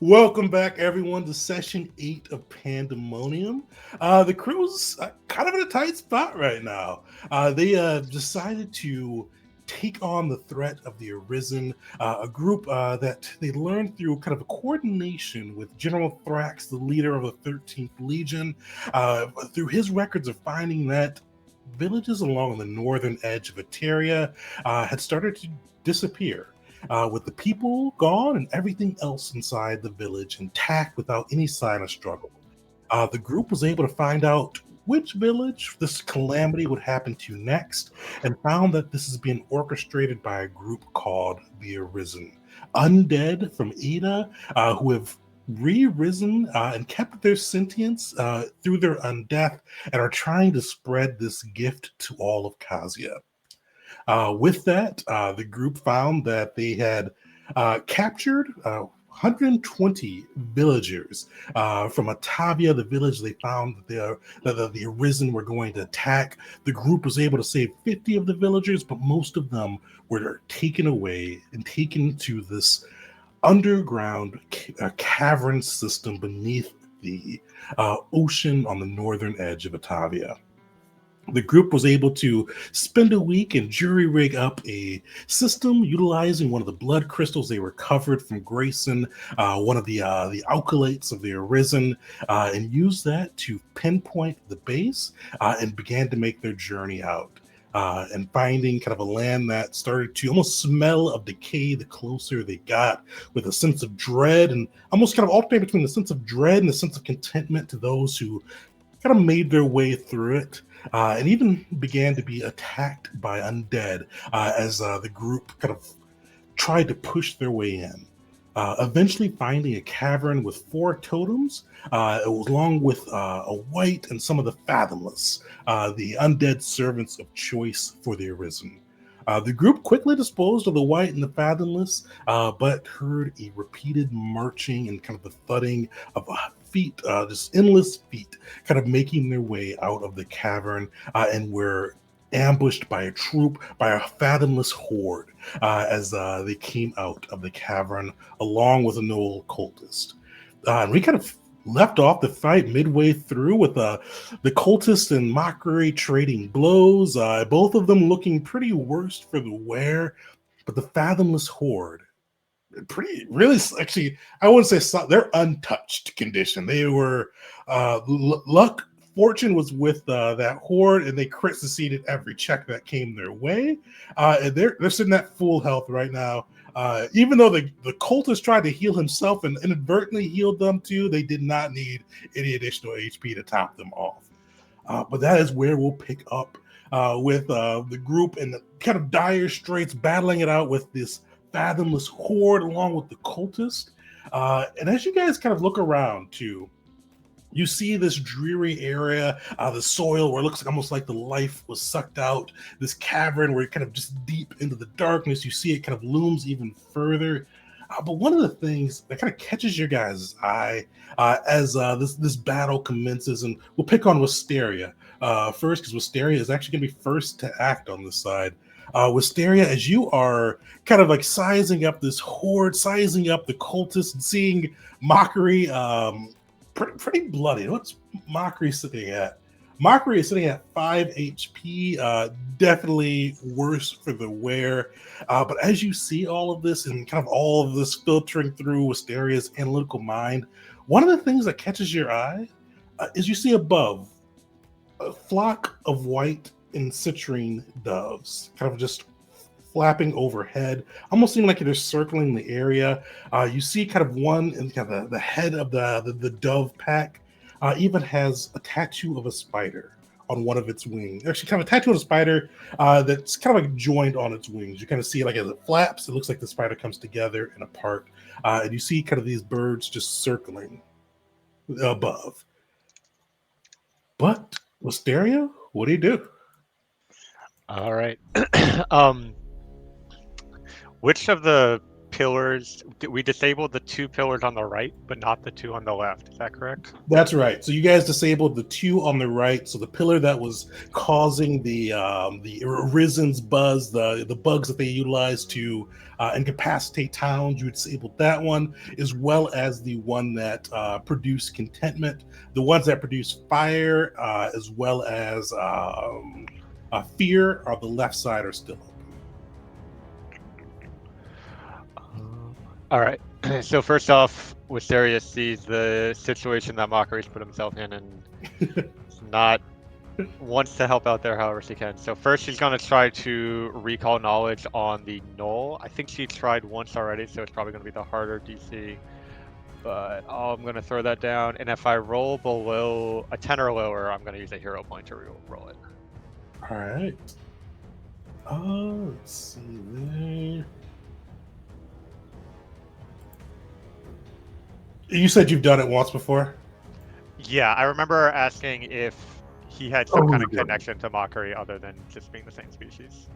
Welcome back, everyone, to session 8 of Pandemonium. The crew's kind of in a tight spot right now. They decided to take on the threat of the Arisen, a group that they learned through kind of a coordination with General Thrax, the leader of the 13th Legion, through his records of finding that villages along the northern edge of Eteria had started to disappear with the people gone and everything else inside the village intact without any sign of struggle. The group was able to find out which village this calamity would happen to next and found that this is being orchestrated by a group called the Arisen. Undead from Ada who have re-risen and kept their sentience through their undeath and are trying to spread this gift to all of Kazia. With that, the group found that they had captured 120 villagers from Atavia, the village they found that the Arisen were going to attack. The group was able to save 50 of the villagers, but most of them were taken away and taken to this underground cavern system beneath the ocean on the northern edge of Atavia. The group was able to spend a week and jury rig up a system utilizing one of the blood crystals they recovered from Grayson, one of the alkalates of the Arisen, and use that to pinpoint the base and began to make their journey out. And finding kind of a land that started to almost smell of decay the closer they got, with a sense of dread and almost kind of alternate between the sense of dread and the sense of contentment to those who kind of made their way through it, and even began to be attacked by undead as the group kind of tried to push their way in. Eventually finding a cavern with 4 totems, along with a white and some of the fathomless, the undead servants of choice for the Arisen. The group quickly disposed of the white and the fathomless, but heard a repeated marching and kind of the thudding of feet, just endless feet, kind of making their way out of the cavern, and were ambushed by a troop, by a fathomless horde, as they came out of the cavern along with an old cultist. And we kind of left off the fight midway through with the cultist and mockery trading blows, both of them looking pretty worst for the wear, but the fathomless horde pretty really actually I wouldn't say they're untouched condition. They were luck fortune was with that horde, and they crit succeeded every check that came their way, and they're sitting at full health right now. Even though the cultist tried to heal himself and inadvertently healed them too, they did not need any additional HP to top them off. But that is where we'll pick up with the group in the kind of dire straits, battling it out with this fathomless horde along with the cultist. And as you guys kind of look around too, you see this dreary area, the soil where it looks like almost like the life was sucked out, this cavern where you're kind of just deep into the darkness. You see it kind of looms even further. But one of the things that kind of catches your guys' eye as this battle commences, and we'll pick on Wisteria first, because Wisteria is actually going to be first to act on this side. Wisteria, as you are kind of like sizing up this horde, sizing up the cultists, and seeing Mockery pretty bloody. What's Mockery sitting at? Mockery is sitting at 5 HP, definitely worse for the wear. But as you see all of this and kind of all of this filtering through Wisteria's analytical mind, one of the things that catches your eye is you see above a flock of white and citrine doves, kind of just flapping overhead, almost seeming like they're circling the area. You see kind of one in kind of the head of the dove pack even has a tattoo of a spider on one of its wings. Actually, kind of a tattoo of a spider that's kind of like joined on its wings. You kind of see it like as it flaps, it looks like the spider comes together and apart. And you see kind of these birds just circling above. But Wisteria, what do you do? All right. um, which of the pillars. We disabled the 2 pillars on the right, but not the 2 on the left. Is that correct? That's right. So you guys disabled the 2 on the right. So the pillar that was causing the Arisen's buzz, the bugs that they utilize to incapacitate towns, you disabled that one, as well as the one that produced contentment. The ones that produce fire, as well as fear, on the left side are still open. All right. So first off, Wisteria sees the situation that Mockery's put himself in, and not wants to help out there however she can. So first, she's gonna try to recall knowledge on the null. I think she tried once already, so it's probably gonna be the harder DC. But I'm gonna throw that down, and if I roll below a 10 or lower, I'm gonna use a hero point to roll it. All right. Let's see there. You said you've done it once before? Yeah, I remember asking if he had some kind of connection to Mockery other than just being the same species.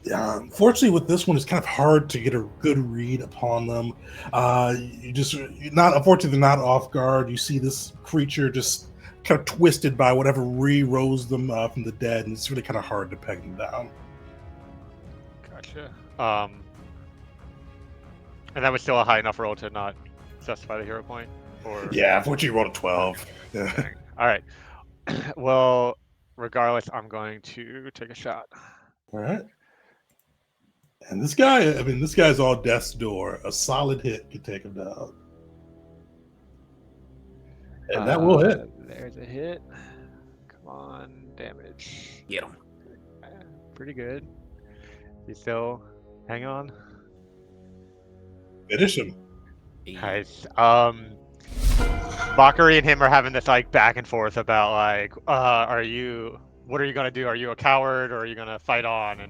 Unfortunately, with this one, it's kind of hard to get a good read upon them. Unfortunately, they're not off guard. You see this creature just kind of twisted by whatever re-rose them from the dead, and it's really kind of hard to peg them down. Gotcha. And that was still a high enough roll to not justify the hero point? Or... Yeah, unfortunately, you rolled a 12. Yeah. All right. Well, regardless, I'm going to take a shot. All right. And this guy's all death's door. A solid hit could take him down. And that will hit. There's a hit. Come on, damage. Get him. Pretty good. You still hang on? Finish him. Nice. Mockery and him are having this like back and forth about like, what are you gonna do? Are you a coward or are you gonna fight on?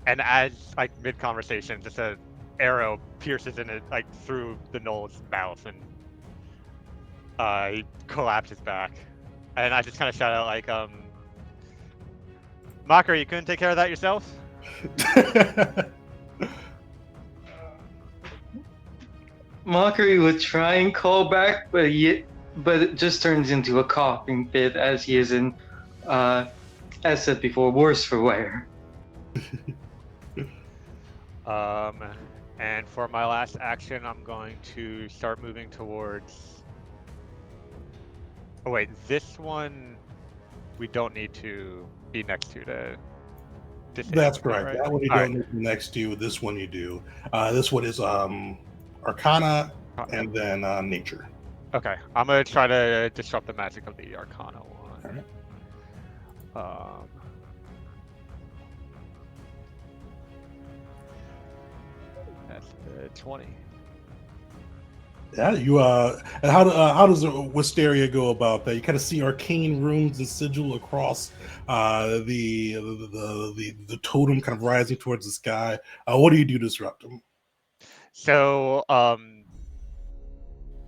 And as like mid conversation, just a arrow pierces in it like through the Knoll's mouth, and he collapses back. And I just kind of shout out like, Mockery, you couldn't take care of that yourself? Mockery would try and call back, but it just turns into a coughing fit as he is in, as said before, worse for wear. And for my last action, I'm going to start moving towards... Oh wait, this one we don't need to be next to That's correct. Right? That one you don't need to be next to. This one you do. This one is Arcana and then Nature. Okay, I'm gonna try to disrupt the magic of the Arcana one. All right. That's the 20. Yeah, you and how does Wisteria go about that? You kind of see arcane runes and sigil across the totem kind of rising towards the sky. What do you do to disrupt them? So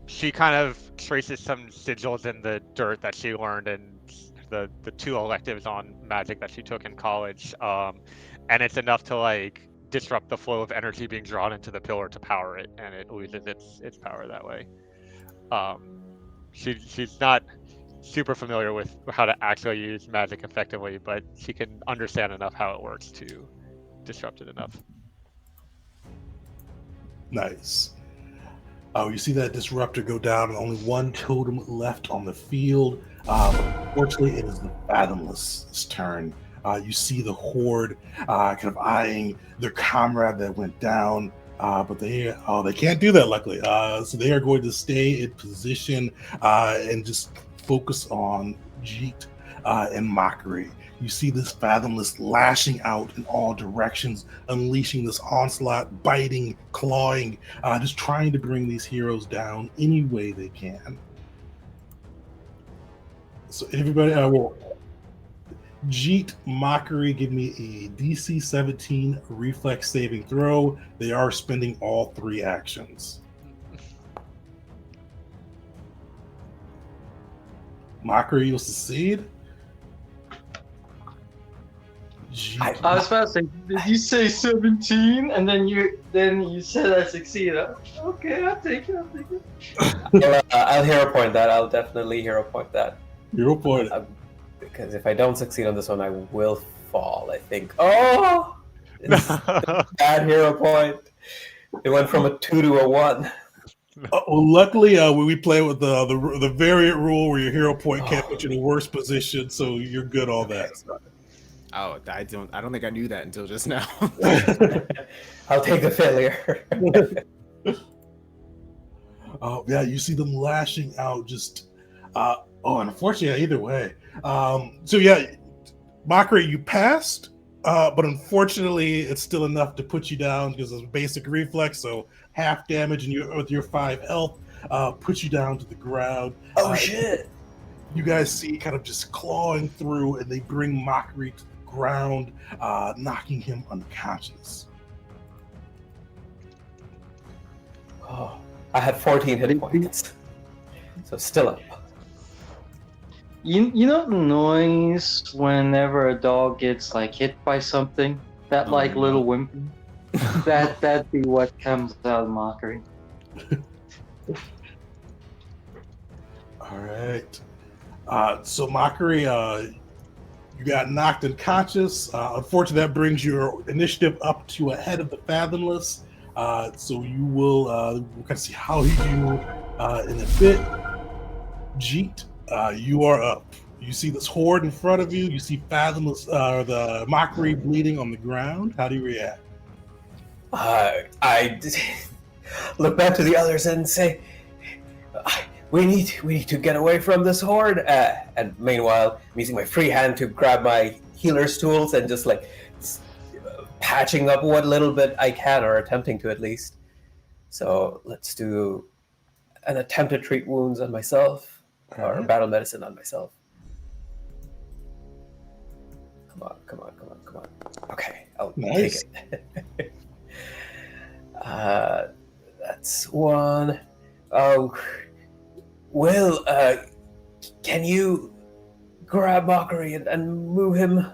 she kind of traces some sigils in the dirt that she learned in the 2 electives on magic that she took in college, and it's enough to like disrupt the flow of energy being drawn into the pillar to power it, and it loses its power that way. She's not super familiar with how to actually use magic effectively, but she can understand enough how it works to disrupt it enough. Nice. Oh, you see that disruptor go down, and only one totem left on the field. Fortunately, it is the Fathomless' turn. You see the horde kind of eyeing their comrade that went down, but they can't do that, luckily. So they are going to stay in position and just focus on Jeet and Mockery. You see this Fathomless lashing out in all directions, unleashing this onslaught, biting, clawing, just trying to bring these heroes down any way they can. So everybody, Jeet, Mockery, give me a DC 17 reflex saving throw. They are spending all 3 actions. Mockery, you'll succeed. I was about to say, did you say 17? And then you said I succeeded. Okay, I'll take it. I'll hero point that. I'll definitely hero point that. Hero point. Because if I don't succeed on this one, I will fall, I think. Oh! It's a bad hero point. It went from a 2 to a 1. Well, luckily, when we play with the variant rule where your hero point can't put you in the worst position, so you're good on that. Oh, I don't think I knew that until just now. I'll take the failure. Oh yeah, you see them lashing out. Just unfortunately, either way. So yeah, Mockery, you passed, but unfortunately, it's still enough to put you down because it's a basic reflex. So half damage, and with your 5 health, puts you down to the ground. Oh shit! You guys see kind of just clawing through, and they bring Mockery to the ground, knocking him unconscious. Oh, I had 14 hit points, so still up. You know the noise whenever a dog gets like hit by something? That little whimper? That'd be what comes out of Mockery. All right. So Mockery, you got knocked unconscious. Unfortunately, that brings your initiative up to ahead of the Fathomless. So you will we're gonna see how you do in a bit. Jeet, you are up. You see this horde in front of you. You see Fathomless, the Mockery bleeding on the ground. How do you react? I look back to the others and say, "We need to get away from this horde." And meanwhile, I'm using my free hand to grab my healer's tools and just patching up what little bit I can, or attempting to at least. So let's do an attempt to treat wounds on myself, or battle medicine on myself. Come on. Okay, I'll take it. That's 1. Oh, Will, can you grab Mockery and move him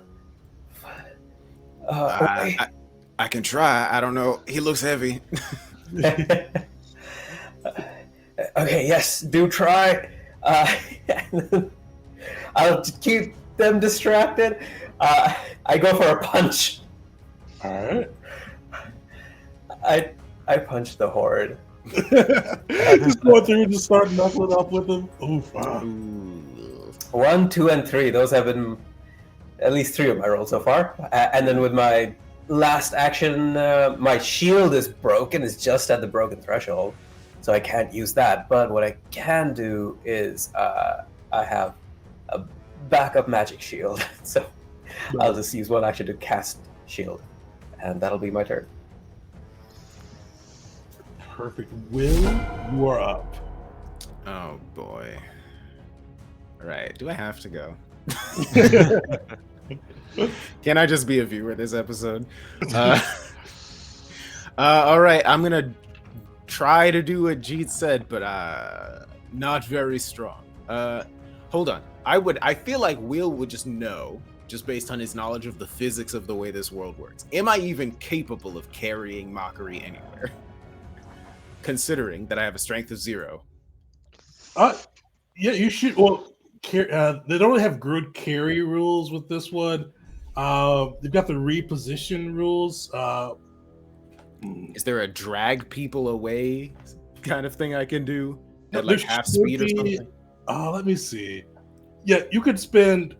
away? I can try. I don't know. He looks heavy. Okay, yes, do try. I'll keep them distracted. I go for a punch. All right. I punch the horde. Just going through and just start knuckling up with them. Oof. 1, 2, and 3. Those have been at least 3 of my rolls so far. And then with my last action, my shield is broken. It's just at the broken threshold, so I can't use that. But what I can do is I have a backup magic shield. So I'll just use 1 action to cast shield, and that'll be my turn. Perfect. Will, you are up. Oh boy. All right. Do I have to go? Can I just be a viewer this episode? All right. I'm gonna try to do what Jeet said, but not very strong. Hold on. I feel like Will would just know, just based on his knowledge of the physics of the way this world works. Am I even capable of carrying Mockery anywhere? Considering that I have a strength of 0. Yeah, you should. Well, they don't really have good carry rules with this one. They've got the reposition rules. Is there a drag people away kind of thing I can do at like half speed or something? Let me see. Yeah, you could spend.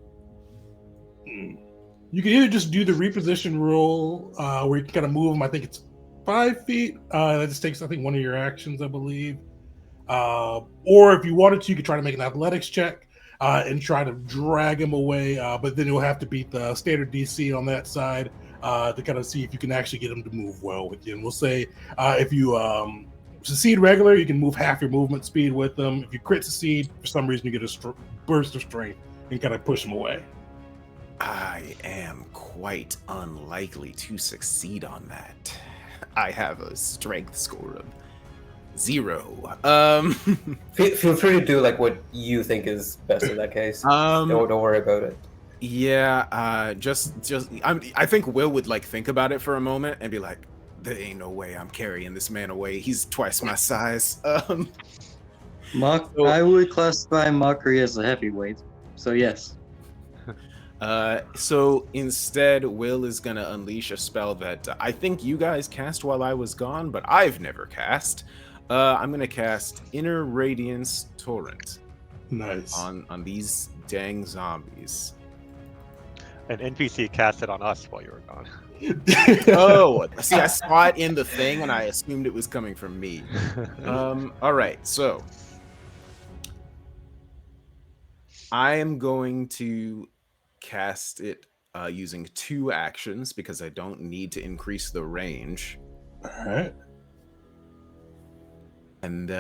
You can either just do the reposition rule, where you can kind of move them. I think it's 5 feet. That just takes, I think, 1 of your actions, I believe. Or if you wanted to, you could try to make an athletics check and try to drag him away. But then you'll have to beat the standard DC on that side to kind of see if you can actually get him to move well with you. And we'll say if you succeed regular, you can move half your movement speed with them. If you crit succeed, for some reason, you get a burst of strength and kind of push him away. I am quite unlikely to succeed on that. I have a strength score of 0. Feel free to do like what you think is best in that case. Don't worry about it. Yeah, I think Will would like think about it for a moment and be like, "There ain't no way I'm carrying this man away. He's twice my size." So- I would classify Mockery as a heavyweight. So yes. So instead, Will is gonna unleash a spell that I think you guys cast while I was gone, but I've never cast. I'm gonna cast Inner Radiance Torrent Nice. on these dang zombies. An NPC cast it on us while you were gone. Oh, see, I saw it in the thing and I assumed it was coming from me. All right, so I am going to cast it using 2 actions because I don't need to increase the range. All right. And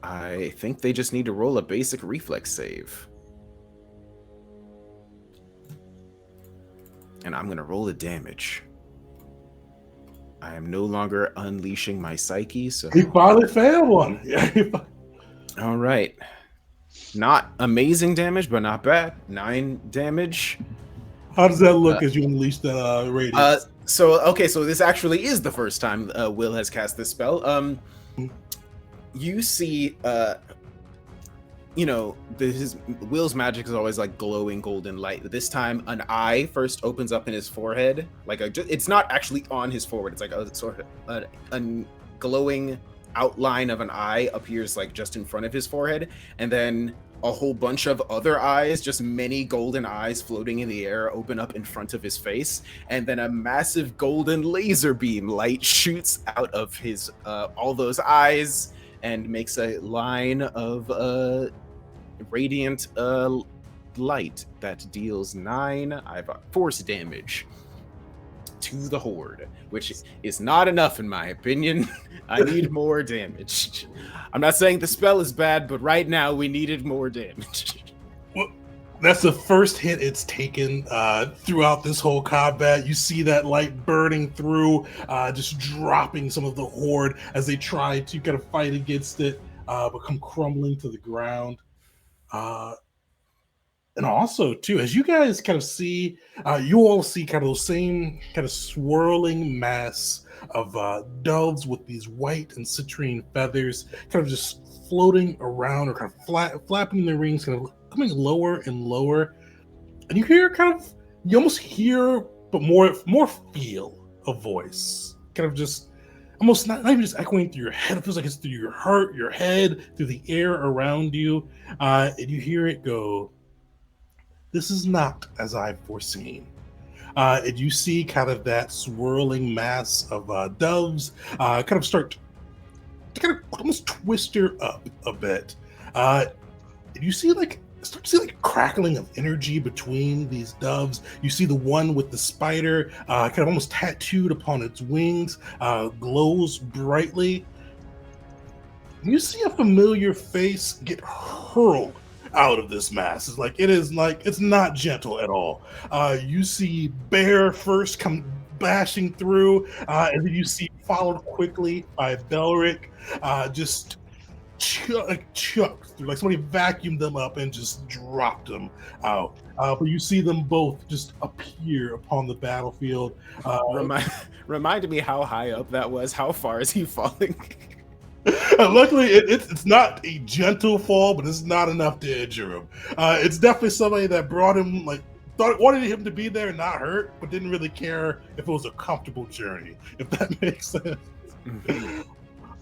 I think they just need to roll a basic reflex save. And I'm going to roll the damage. I am no longer unleashing my psyche, so... He finally failed one. Yeah. All right. Not amazing damage, but not bad. 9 damage. How does that look as you unleash that radius? So this actually is the first time Will has cast this spell. You see, Will's magic is always like glowing golden light. This time, an eye first opens up in his forehead. It's not actually on his forehead. It's like a sort of a glowing outline of an eye appears like just in front of his forehead, and then a whole bunch of other eyes, just many golden eyes floating in the air, open up in front of his face, and then a massive golden laser beam light shoots out of his all those eyes and makes a line of radiant light that deals 9 force damage to the horde, which is not enough in my opinion. I need more damage. I'm not saying the spell is bad, but right now we needed more damage. Well, that's the first hit it's taken throughout this whole combat. You see that light burning through, just dropping some of the horde as they try to kind of fight against it, but come crumbling to the ground. And also, too, as you guys kind of see, you all see kind of those same kind of swirling mass of doves with these white and citrine feathers kind of just floating around or kind of flapping their wings, kind of coming lower and lower. And you hear you almost hear, but more feel a voice. Kind of just almost not even just echoing through your head. It feels like it's through your heart, your head, through the air around you. And you hear it go, "This is not as I've foreseen." And you see kind of that swirling mass of doves kind of start to kind of almost twist her up a bit. And you see start to see like crackling of energy between these doves. You see the one with the spider kind of almost tattooed upon its wings, glows brightly. You see a familiar face get hurled out of this mass. It's not gentle at all. You see Bear first come bashing through, and then you see followed quickly by Belric, just chucked through, like somebody vacuumed them up and just dropped them out. But you see them both just appear upon the battlefield. Reminded me how high up that was. How far is he falling? Luckily, it's not a gentle fall, but it's not enough to injure him. It's definitely somebody that brought him, wanted him to be there and not hurt, but didn't really care if it was a comfortable journey, if that makes sense.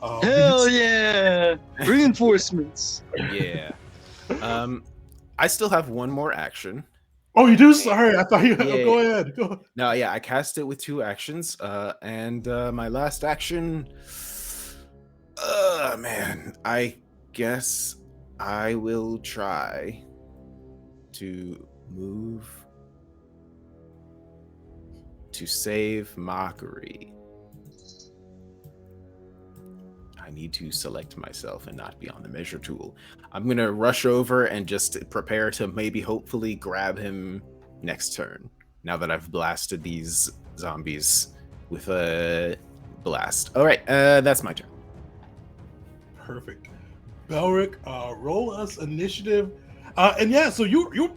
Hell yeah! Reinforcements. Yeah. I still have one more action. Oh, you do? Sorry, I thought you. Yeah. Go ahead. Go ahead. No, yeah, I cast it with 2 actions, and my last action. Man, I guess I will try to move to save Mockery. I need to select myself and not be on the measure tool. I'm going to rush over and just prepare to maybe hopefully grab him next turn, now that I've blasted these zombies with a blast. All right, that's my turn. Perfect. Belric, roll us initiative. And yeah, so you're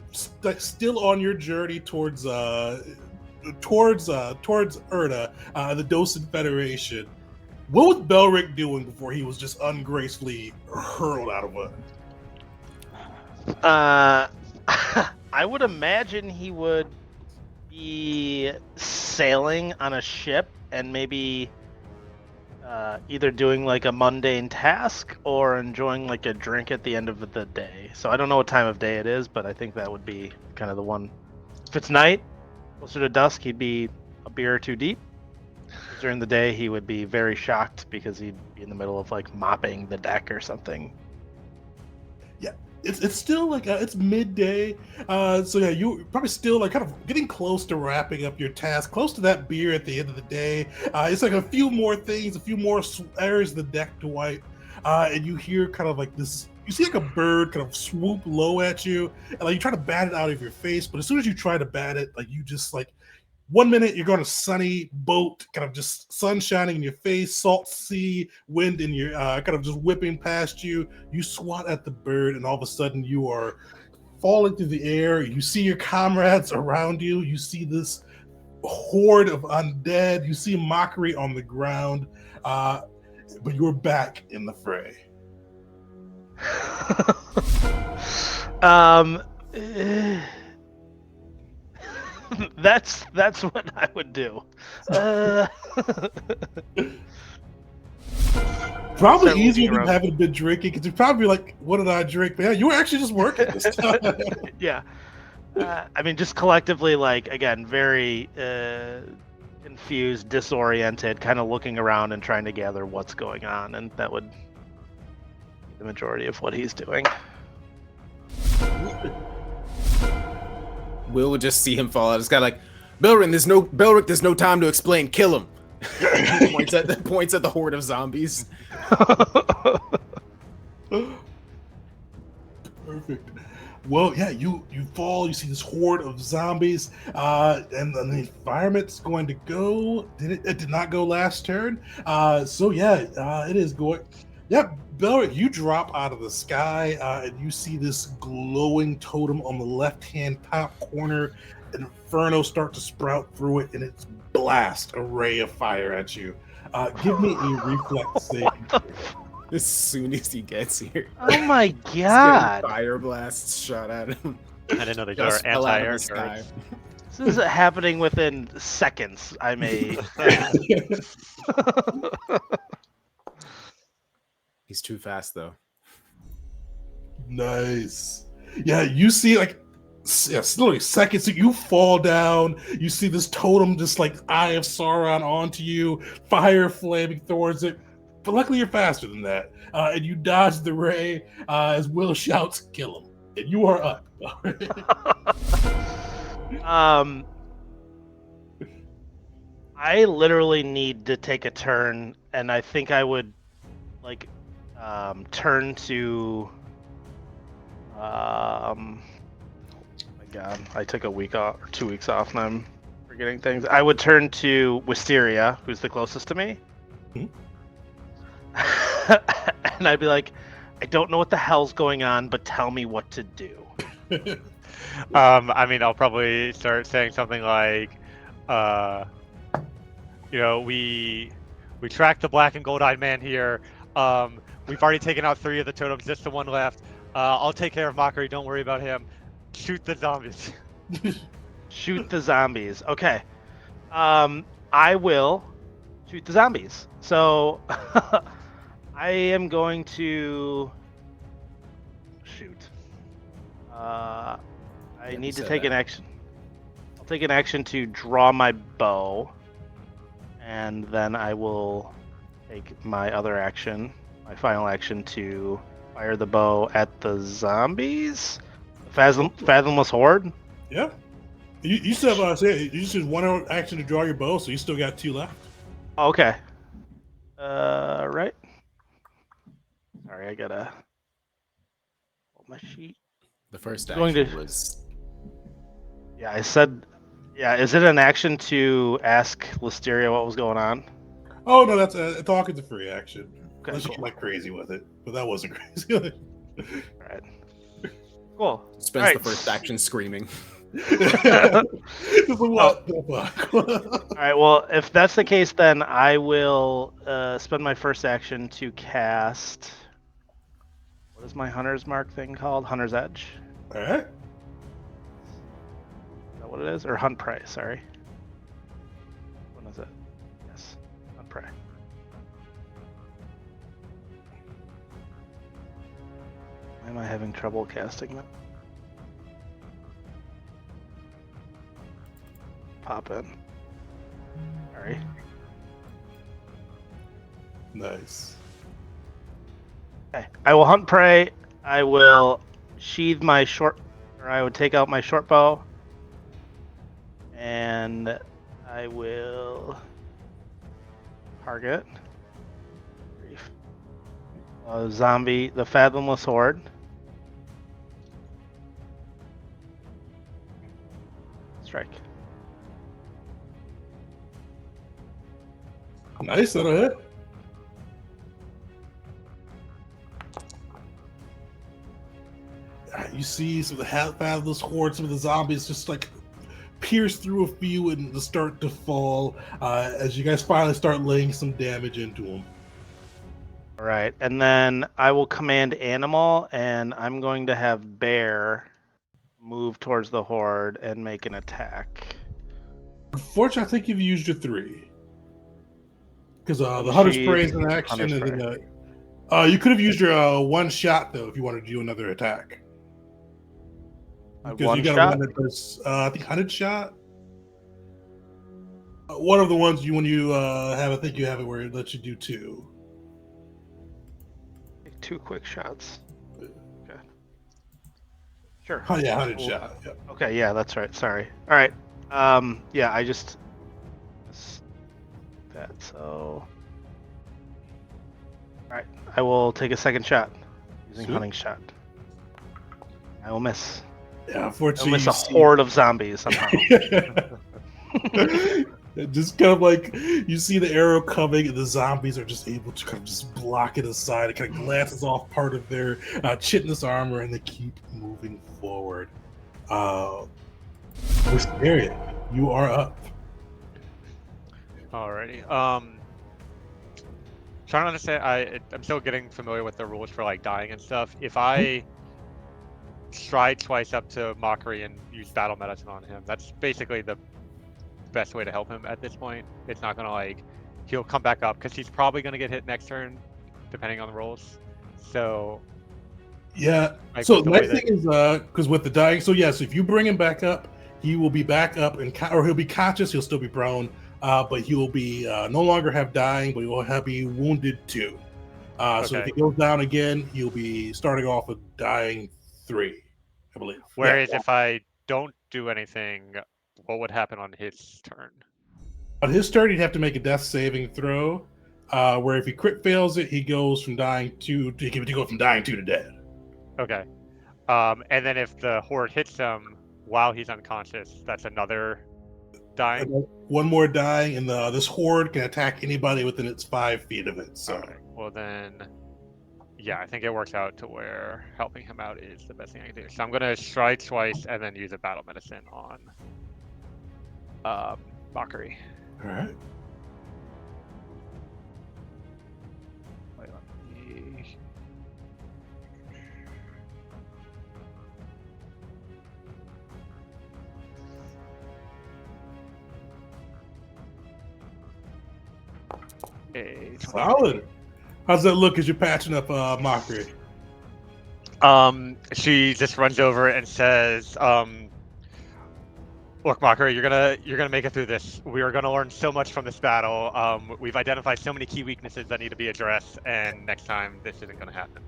still on your journey towards Erda, the Docent Federation. What was Belric doing before he was just ungracefully hurled out of a? I would imagine he would be sailing on a ship and maybe either doing like a mundane task or enjoying like a drink at the end of the day. So I don't know what time of day it is, but I think that would be kind of the one. If it's night, closer to dusk, he'd be a beer or two deep. During the day, he would be very shocked because he'd be in the middle of like mopping the deck or something. Yeah, it's still like it's midday. So yeah, you probably still like kind of getting close to wrapping up your task, close to that beer at the end of the day. It's like a few more things, a few more areas of the deck to wipe, and you hear kind of like this. You see like a bird kind of swoop low at you, and like you try to bat it out of your face, but as soon as you try to bat it, like you just like 1 minute you're going to sunny boat, kind of just sun shining in your face, salt sea wind in your kind of just whipping past you. You swat at the bird, and all of a sudden you are falling through the air. You see your comrades around you. You see this horde of undead. You see mockery on the ground, but you're back in the fray. That's what I would do. Probably Start easier looking than around. having been drinking, because you're probably like, what did I drink? Man, you were actually just working this time. Yeah. I mean, just collectively, like, again, very confused, disoriented, kind of looking around and trying to gather what's going on, and that would be the majority of what he's doing. Will would just see him fall out. It's kind of like, Belric, there's no time to explain. Kill him. He points at the horde of zombies. Perfect. Well, yeah, you fall. You see this horde of zombies, and the environment's going to go. It did not go last turn. So yeah, it is going. Yeah, Belric, you drop out of the sky, and you see this glowing totem on the left-hand top corner. An inferno start to sprout through it, and it's blast a ray of fire at you. Give me a reflex save. As soon as he gets here, Oh my he's getting god! fire blasts shot at him. I didn't know they Just were fell out of anti-air the sky. turrets. This is happening within seconds. I may. He's too fast though. Nice. Yeah, you see like literally seconds. So you fall down. You see this totem just like Eye of Sauron onto you, fire flaming towards it. But luckily you're faster than that, and you dodge the ray as Will shouts, "Kill him!" And you are up. I literally need to take a turn, and I think I would like turn to oh my god, I took a week off or 2 weeks off and I'm forgetting things. I would turn to Wisteria, who's the closest to me. Mhm. And I'd be like, I don't know what the hell's going on, but tell me what to do. I mean, I'll probably start saying something like, we tracked the black and gold-eyed man here. We've already taken out 3 of the totems, just the one left. I'll take care of Mockery, don't worry about him. Shoot the zombies. Shoot the zombies. Okay. I will shoot the zombies. So I am going to shoot. I Yeah, need you to said take that. an action. I'll take an action to draw my bow, and then I will take my other action, my final action, to fire the bow at the zombies. Fathomless horde. Yeah. You still have you just use 1 action to draw your bow, so you still got 2 left. Okay. Right. Sorry, I gotta pull my sheet. The first Going action to- was Yeah, I said. Yeah, is it an action to ask Listeria what was going on? Oh no, that's talking's a free action. Okay, Unless you cool. get like crazy with it, but that wasn't crazy. All right. Cool. Spends Alright. the first action screaming. What the fuck? All right. Well, if that's the case, then I will spend my first action to cast. What is my Hunter's Mark thing called? Hunter's Edge. All right. Is that what it is? Or Hunt Prey? Sorry. What is it? Yes. Hunt Prey. Why am I having trouble casting that? Pop in. Sorry. Nice. Okay. I will hunt prey. I will sheathe my short, or I would take out my short bow, and I will target zombie, the Fathomless Horde. Strike. Nice. That'll hit. You see some of the Fathomless Horde, some of the zombies just like pierce through a few and start to fall as you guys finally start laying some damage into them. All right, and then I will command animal, and I'm going to have bear move towards the horde and make an attack. Unfortunately, I think you've used your 3. Because the Oh, Hunter's geez. Prey is in action, Hunter's and then you could have used your 1 shot though if you wanted to do another attack. Because One you got shot? one that does, I think, 100 shot. One of the ones when you have, I think you have it where it lets you do 2. Take 2 quick shots. Okay. Sure. Oh yeah, 100 Cool. shot. Yeah. Okay, yeah, that's right. Sorry. All right. Yeah, I just that. So, all right, I will take a second shot using Sweet. hunting shot. I will miss. Yeah, I unfortunately, will miss you a see- horde of zombies somehow. Just kind of like you see the arrow coming, and the zombies are just able to kind of just block it aside. It kind of glances off part of their chitinous armor, and they keep moving forward. Wisteria, you are up. Alrighty. Trying to understand. I'm still getting familiar with the rules for like dying and stuff. If I stride twice up to Mockery and use Battle Medicine on him, that's basically the best way to help him at this point. It's not gonna he'll come back up because he's probably gonna get hit next turn, depending on the rolls. So Yeah. like, So with the my way thing is, because with the dying, so yes, if you bring him back up, he will be back up or he'll be conscious. He'll still be prone, but he will be no longer have dying, but he will be wounded too. So if Okay. he goes down again, he'll be starting off with dying 3, I believe. Whereas Yeah. if I don't do anything, what would happen on his turn? On his turn, he'd have to make a death saving throw. Where if he crit fails it, he goes from dying 2 to go from dying 2 to dead. Okay. And then if the horde hits him while he's unconscious, that's another dying. And one more dying, and this horde can attack anybody within its 5 feet of it. So. Okay. Well then, yeah, I think it works out to where helping him out is the best thing I can do. So I'm gonna stride twice and then use a battle medicine on Mockery. All right. Wait, let me- A 20. Solid. How's that look as you're patching up Mockery? She just runs over and says, "Look, Mockery, you're gonna make it through this. We are gonna learn so much from this battle. We've identified so many key weaknesses that need to be addressed, and next time this isn't gonna happen."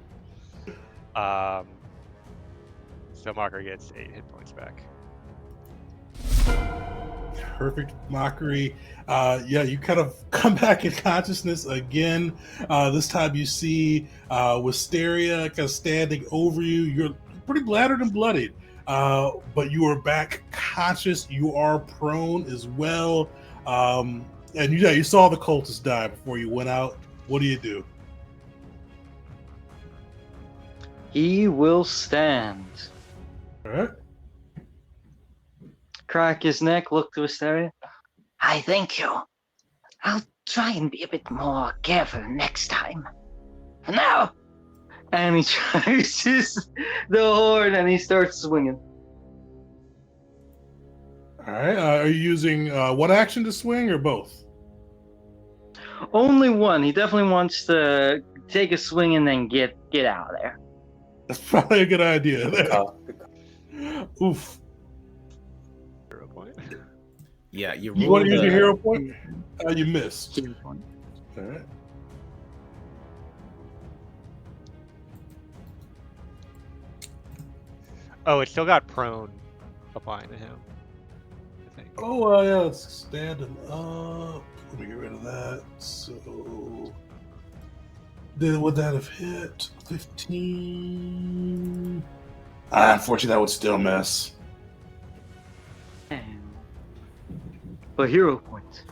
So Mockery gets 8 hit points back. Perfect. Mockery. Yeah, you kind of come back in consciousness again. This time you see Wisteria kind of standing over you. You're pretty bladdered and bloodied, but you are back conscious. You are prone as well. And you saw the cultist die before you went out. What do? He will stand. All right. Crack his neck, look to Asteria. I thank you. I'll try and be a bit more careful next time. Now, And he charges the horde and he starts swinging. All right. Are you using one action to swing or both? Only one. He definitely wants to take a swing and then get out of there. That's probably a good idea. Good call. Oof. Hero point. Yeah, you You want to use rolled your a- hero point? You missed. Point. All right. Oh, it still got prone applying to him. I think. Oh, yeah, it's standing up. Let me get rid of that. So, would that have hit 15? Unfortunately, that would still miss. But hero points.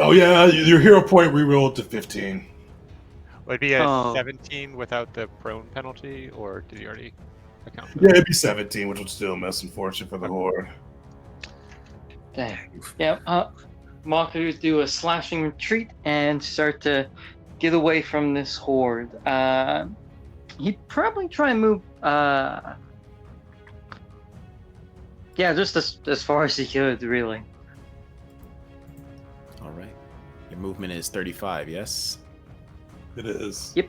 Oh, yeah, your hero point rerolled to 15. Would it be a Oh. 17 without the prone penalty, or did he already account for Yeah, that? it'd be 17, which would still miss, unfortunately, for the horde. Dang. Yeah, Mockers do a slashing retreat and start to get away from this horde. He'd probably try and move, yeah, just as far as he could, really. All right. Your movement is 35, yes? It is. Yep.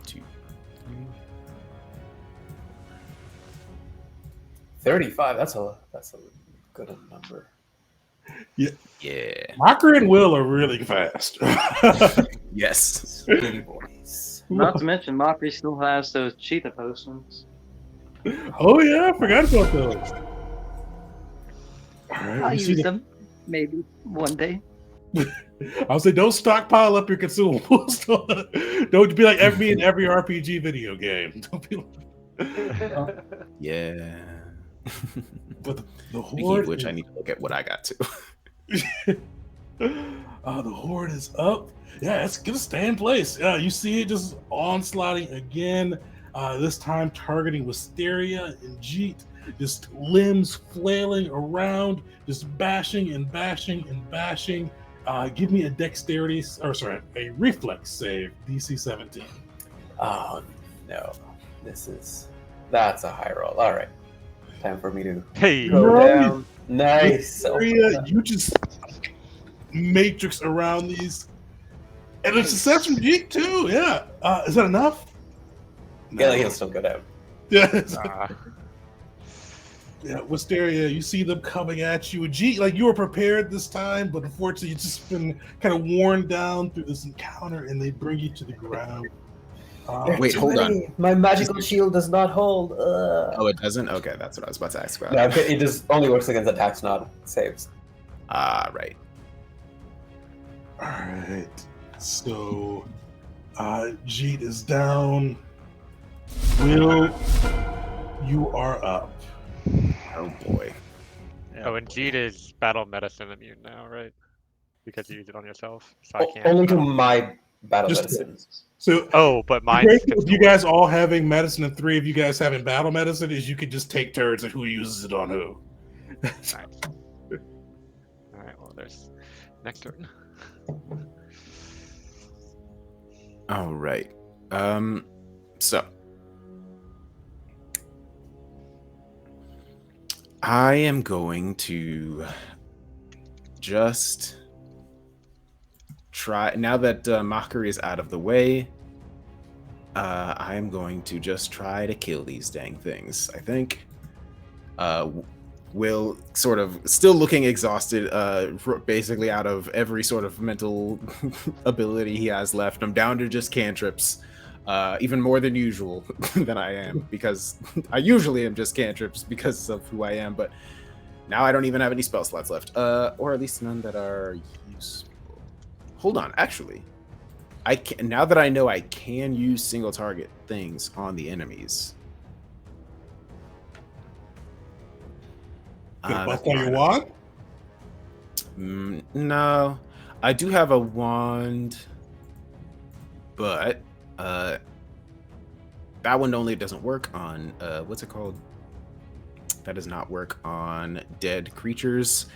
2, 35. That's a good number. Yeah. Mockery and Will are really fast. Yes. Speedy boys. Not to mention, Mockery still has those cheetah potions. Oh, yeah, I forgot about those. All right, I'll you see use the- them. Maybe one day. I'll say don't stockpile up your consumables. Don't be like me in every RPG video game. Don't be like, Yeah. but the Speaking horde. of which, is- I need to look at what I got too. The horde is up. Yeah, it's gonna stay in place. You see it just onslaughting again. This time targeting Wisteria and Jeet. Just limbs flailing around, just bashing and bashing and bashing. Give me a a reflex save, DC 17. Oh no, that's a high roll. All right, time for me to Hey, go No. down. Nice. Wisteria, you just matrix around these, and it's a success from Jeet too. Yeah, is that enough? Yeah, he'll still go down. Yeah. ah, Yeah, Wisteria, you see them coming at you. Gee, like you were prepared this time, but unfortunately, you've just been kind of worn down through this encounter, and they bring you to the ground. Wait, hold on. My magical shield does not hold. Oh, it doesn't? Okay, that's what I was about to ask about. No, it just only works against attacks, not saves. Right. All right. So, Jeet is down. Will, you are up. Oh boy. oh, and Jeet is battle medicine immune now, right? Because you use it on yourself, so I can't. Only to my battle Just- medicine. So, Oh, but the mine's great thing can with still you guys all having medicine and 3 of you guys having battle medicine is you can just take turns at who uses it on who. work. Nice. All right. Well, there's next turn. All right. So I am going to just try now that Mockery is out of the way. I am going to just try to kill these dang things. I think. Will sort of still looking exhausted, basically out of every sort of mental ability he has left. I'm down to just cantrips, even more than usual than I am, because I usually am just cantrips because of who I am, but now I don't even have any spell slots left, or at least none that are useful. Hold on, actually, I can, now that I know I can use single target things on the enemies. Get a bust on your wand? No, I do have a wand, but that one only doesn't work on what's it called? That does not work on dead creatures.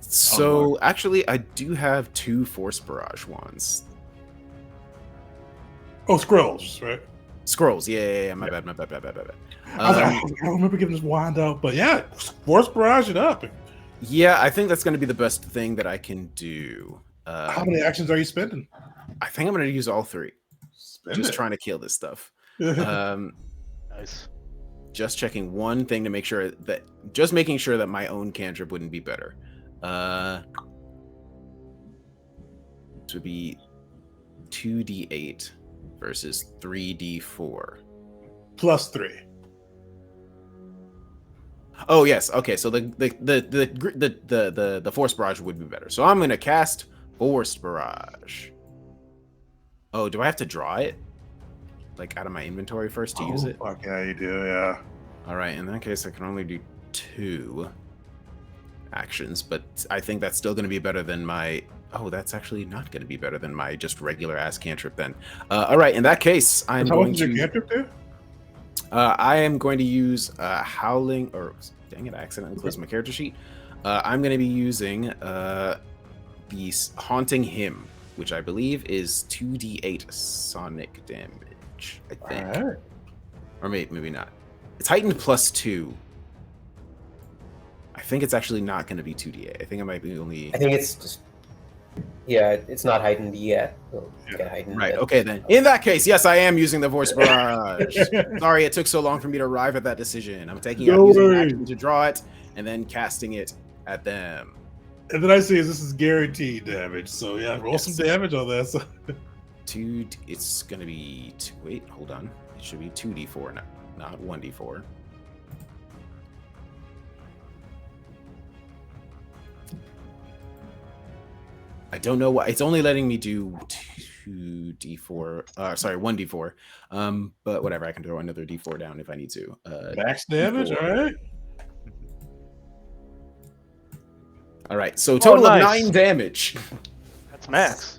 So actually, I do have 2 Force Barrage wands. Oh, scrolls, right? Scrolls, yeah. My bad. I was like, I don't remember giving this wand out, but yeah, Force Barrage it up. Yeah, I think that's going to be the best thing that I can do. How many actions are you spending? I think I'm going to use all 3. Spend it. Trying to kill this stuff. Nice. Just checking one thing to make sure that, just making sure that my own cantrip wouldn't be better. This would be 2d8 versus 3d4. +3. Oh yes, okay. So the Force Barrage would be better. So I'm gonna cast Force Barrage. Oh, do I have to draw it? Like out of my inventory first to use it? Fuck yeah, you do, yeah. Alright, in that case I can only do 2 actions, but I think that's still gonna be better than my... Oh, that's actually not gonna be better than my just regular ass cantrip then. Alright, in that case, I'm How going much to... does your cantrip do? I am going to use Howling, or dang it, I accidentally closed my character sheet. I'm going to be using the Haunting Hymn, which I believe is 2d8 sonic damage, I think. Alright. Or maybe not. It's heightened +2. I think it's actually not going to be 2d8. I think it might be only... I think it's just... Yeah, it's not heightened yet. It'll get heightened Right, then. okay then. In that case, yes, I am using the Force Barrage. Sorry it took so long for me to arrive at that decision. I'm taking out using an action to draw it, and then casting it at them. And then I see this is guaranteed damage, so yeah, roll some damage on that. So. It's gonna be... Wait, hold on. It should be 2d4, not 1d4. I don't know why it's only letting me do 2d4. Sorry, 1d4. But whatever, I can throw another d4 down if I need to. Max damage, all right. All right, so total of nice. 9 damage. That's max.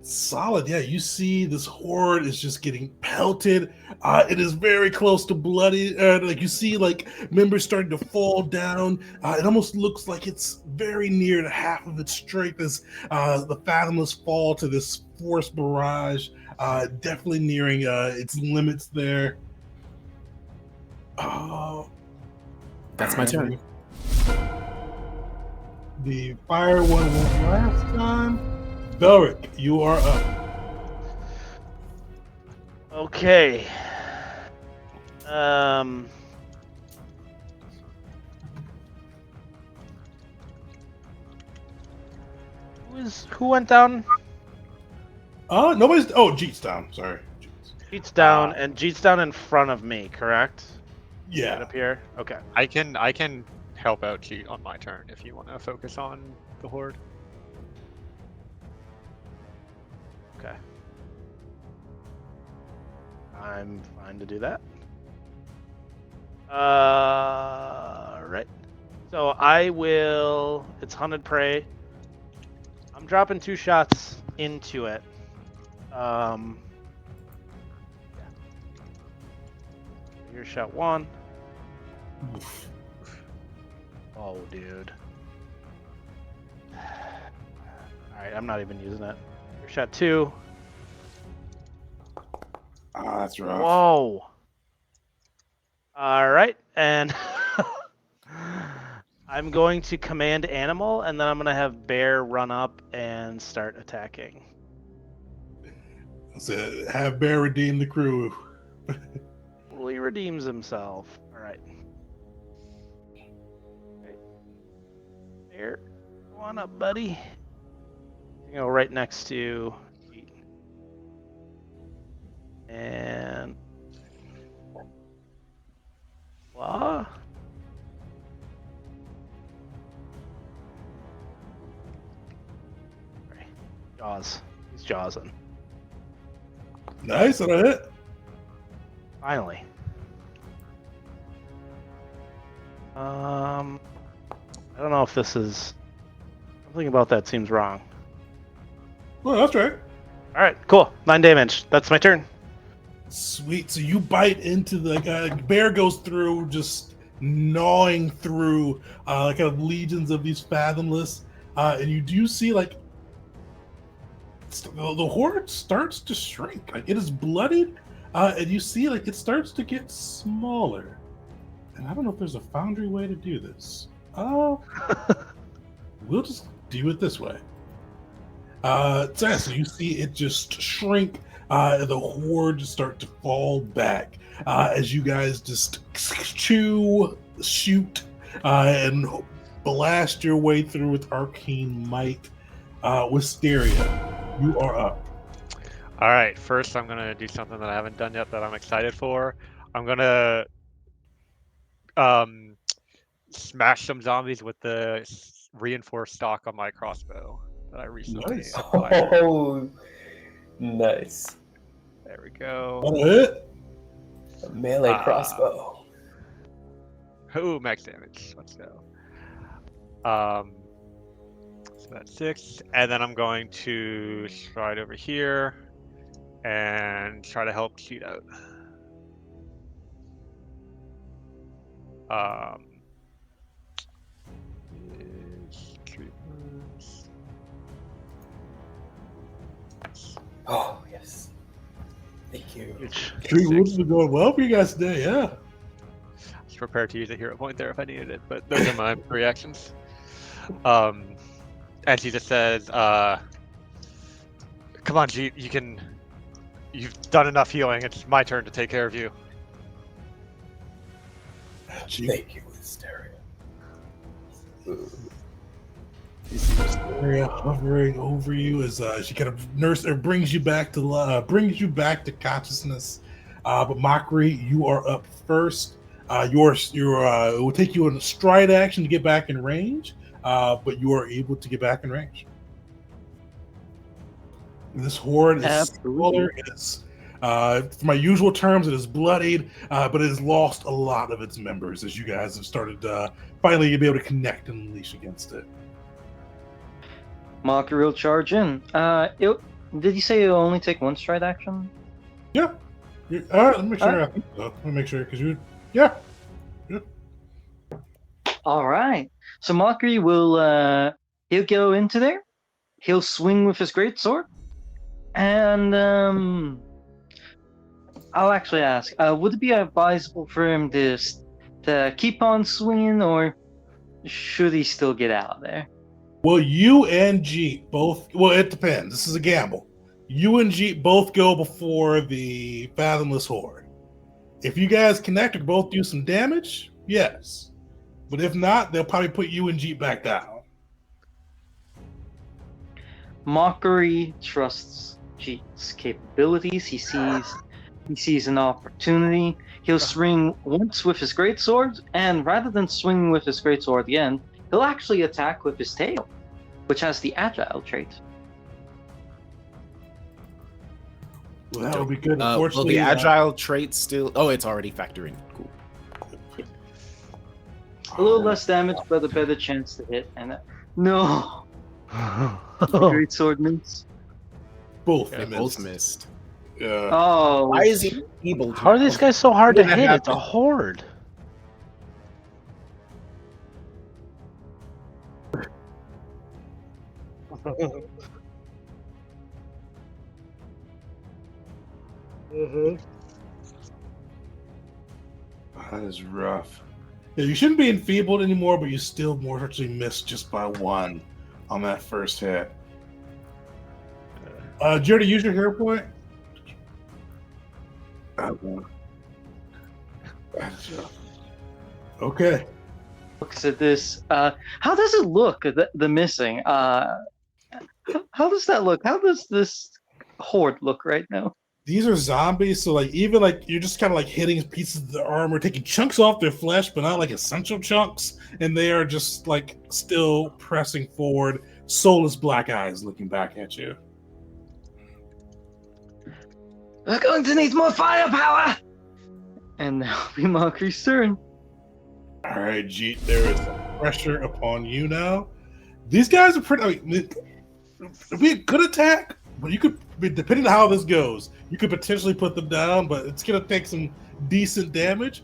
Solid, yeah. You see this horde is just getting pelted. It is very close to bloody. Like you see, like members starting to fall down. It almost looks like it's very near to half of its strength as the Fathomless fall to this Force Barrage. Definitely nearing its limits there. That's my turn. The fire one went last time. Belric, you are up. Okay. Who went down? Nobody's. Oh, Jeet's down. Sorry. Jeet's down, and Jeet's down in front of me, correct? Yeah. Right up here. Okay. I can help out Cheat on my turn if you want to focus on the horde. Okay. I'm fine to do that. Right. So I will. It's hunted prey. I'm dropping 2 shots into it. Yeah. Here's shot 1. Oh, dude. Alright, I'm not even using it. Here's shot 2. That's rough. Whoa. Alright, and I'm going to command animal, and then I'm going to have bear run up and start attacking. So have Bear redeem the crew. Well, he redeems himself. Alright. Okay. Bear, go on up, buddy. You know, right next to Jeet. And Claw. Right. Jaws. He's jawsing. Nice, on a hit. Finally. I don't know if this is Something about that seems wrong. Well, that's right. All right, cool. 9 damage. That's my turn. Sweet. So you bite into the bear goes through, just gnawing through kind of legions of these fathomless, and you do see like the horde starts to shrink. Like it is bloodied, and you see like it starts to get smaller. And I don't know if there's a foundry way to do this. We'll just do it this way. So you see it just shrink. The horde just start to fall back as you guys just shoot, and blast your way through with arcane might. Wisteria, you are up. All right, first I'm gonna do something that I haven't done yet that I'm excited for. I'm gonna smash some zombies with the reinforced stock on my crossbow that I recently Nice. acquired. Oh, nice. There we go. What a hit. A melee crossbow. Oh, max damage. Let's go. So that's 6, and then I'm going to stride over here and try to help shoot out. Oh, yes. Thank you. Tree Woods is going well for you guys today, yeah. I was prepared to use a hero point there if I needed it, but those are my reactions. And she just says, "Come on, Jeet, you've done enough healing. It's my turn to take care of you." Thank you, Wisteria. You see Wisteria hovering over you as she kind of brings you back to consciousness. But Mockery, you are up first. It will take you a stride action to get back in range, but you are able to get back in range. This horde is smaller. It is, for my usual terms, it is bloodied, but it has lost a lot of its members as you guys have started finally to be able to connect and unleash against it. Mockery will charge in. Did you say it'll only take one stride action? Yeah. Let me make sure. I think so. Let me make sure because you. Yeah. All right. So Mockery will he'll go into there. He'll swing with his greatsword, and I'll actually ask: would it be advisable for him to keep on swinging, or should he still get out of there? Well, you and Jeet both. Well, it depends. This is a gamble. You and Jeet both go before the Fathomless Horde. If you guys connect or both do some damage, yes. But if not, they'll probably put you and Jeet back down. Mockery trusts Jeet's capabilities. He sees an opportunity. He'll swing once with his greatsword, and rather than swinging with his greatsword again, he'll actually attack with his tail, which has the agile trait. Well, that would be good. Will Unfortunately, the agile trait still? Oh, it's already factoring. Cool. A little less damage, but a better chance to hit. And no, greatsword miss. both. Yeah, they both missed. missed. Yeah. Oh, Why is he able to? How are these guys so hard to That hit? It's a happened. horde. That is rough. Yeah, you shouldn't be enfeebled anymore, but you still more actually missed just by 1 on that first hit. Did you already use your hero point? Okay. looks at this. How does it look? The missing. How does that look? How does this horde look right now? These are zombies, so like even like you're just kind of like hitting pieces of the armor, taking chunks off their flesh, but not like essential chunks, and they are just like still pressing forward, soulless black eyes looking back at you. We're going to need more firepower. And now be Mockery's turn. All right, Jeet, there is pressure upon you now, These guys are pretty. I mean, it'd be a good attack, but you could, depending on how this goes, you could potentially put them down. But it's gonna take some decent damage.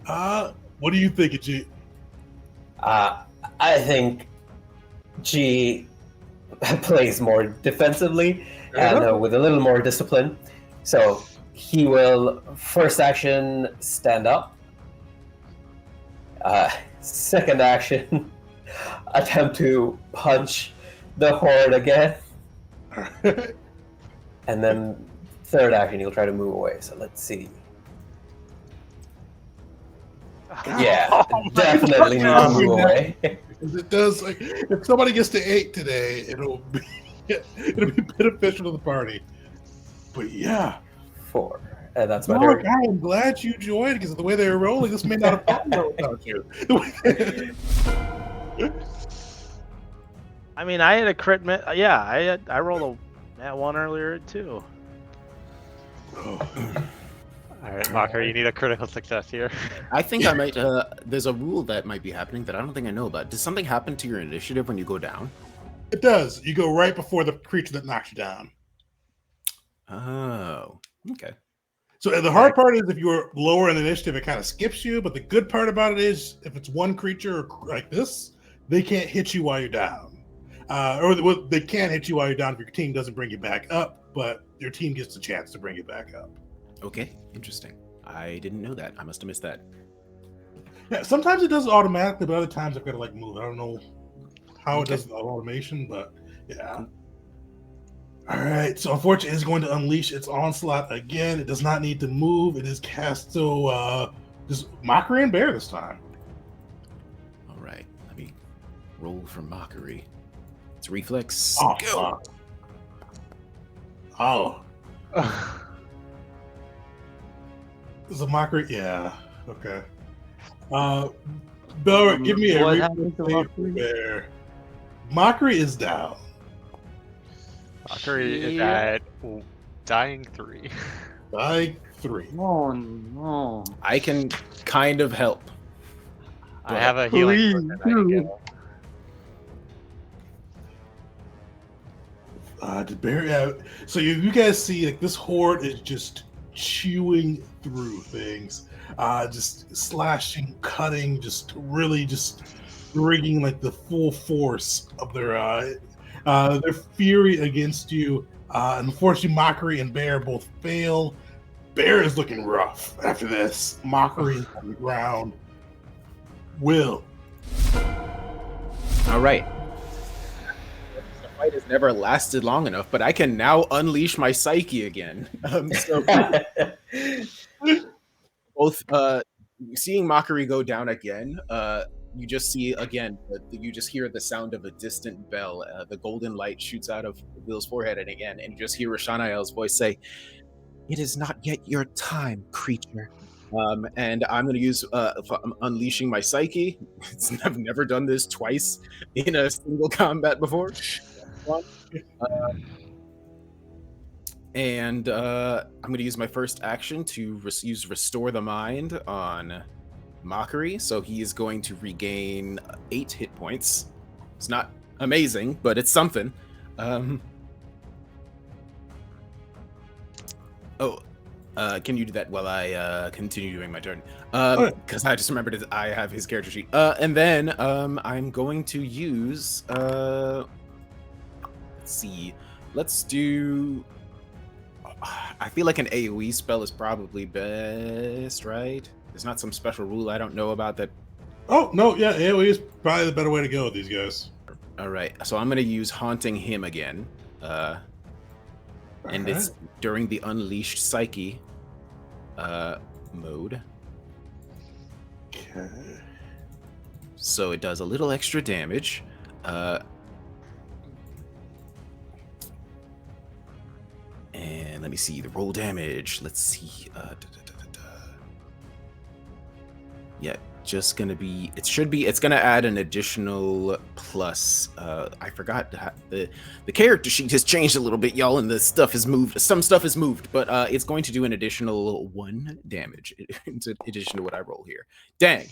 What do you think, G? I think G plays more defensively and with a little more discipline. So he will first action stand up. Second action attempt to punch the horde again. And then third action he'll try to move away. So let's see. Yeah, definitely need to move away. It does. Like, if somebody gets to 8 today, it'll be beneficial to the party. But yeah, 4, and that's my Mark, turn. I am glad you joined because of the way they were rolling, this may not have happened without you. I mean, I had a crit. Yeah, I rolled that one earlier too. All right, Mocker, you need a critical success here. I think I might. There's a rule that might be happening that I don't think I know about. Does something happen to your initiative when you go down? It does. You go right before the creature that knocks you down. Oh, okay. So the hard part is if you're lower in the initiative, it kind of skips you. But the good part about it is if it's one creature like this, they can't hit you while you're down. Or they can't hit you while you're down if your team doesn't bring you back up, but your team gets a chance to bring you back up. Okay, interesting. I didn't know that. I must have missed that. Yeah, sometimes it does it automatically, but other times I've got to like move. I don't know how it does the automation, but yeah. All right, so unfortunately, it's going to unleash its onslaught again. It does not need to move. It is cast to just Mockery and Bear this time. All right, let me roll for Mockery. It's reflex. Oh, Go. fuck. Oh. Is a Mockery? Yeah. Okay. Belric, give me a What reflex happened to save for Mockery? Bear. Mockery is down. Mockery is Yeah. at dying 3. By 3. Oh no. I can kind of help. I have a healing Please potion I can do. give him. To Bear, yeah. So you guys see like this horde is just chewing through things, just slashing, cutting, just really just bringing like the full force of their fury against you. Unfortunately, Mockery and Bear both fail. Bear is looking rough after this. Mockery is on the ground. Will. All right. The fight has never lasted long enough, but I can now unleash my psyche again. So both seeing Mockery go down again, you just see again, you just hear the sound of a distant bell. The golden light shoots out of Will's forehead, and you just hear Rashanael's voice say, "It is not yet your time, creature." And I'm going to use unleashing my psyche. I've never done this twice in a single combat before. And I'm going to use my first action to use Restore the Mind on Mockery. So he is going to regain 8 hit points. It's not amazing, but it's something. Can you do that while I continue doing my turn? Because I just remembered that I have his character sheet. And then I'm going to use... let's see. Let's do... I feel like an AoE spell is probably best, right? There's not some special rule I don't know about that. Oh, no, yeah, AoE is probably the better way to go with these guys. All right, so I'm going to use Haunting Him again. And it's during the Unleashed Psyche mode. Okay. So it does a little extra damage. And let me see the roll damage. Let's see. Yeah, just gonna be. It should be. It's gonna add an additional plus. I forgot the character sheet has changed a little bit, y'all, and the stuff has moved. Some stuff has moved, but it's going to do an additional 1 damage in addition to what I roll here. Dang.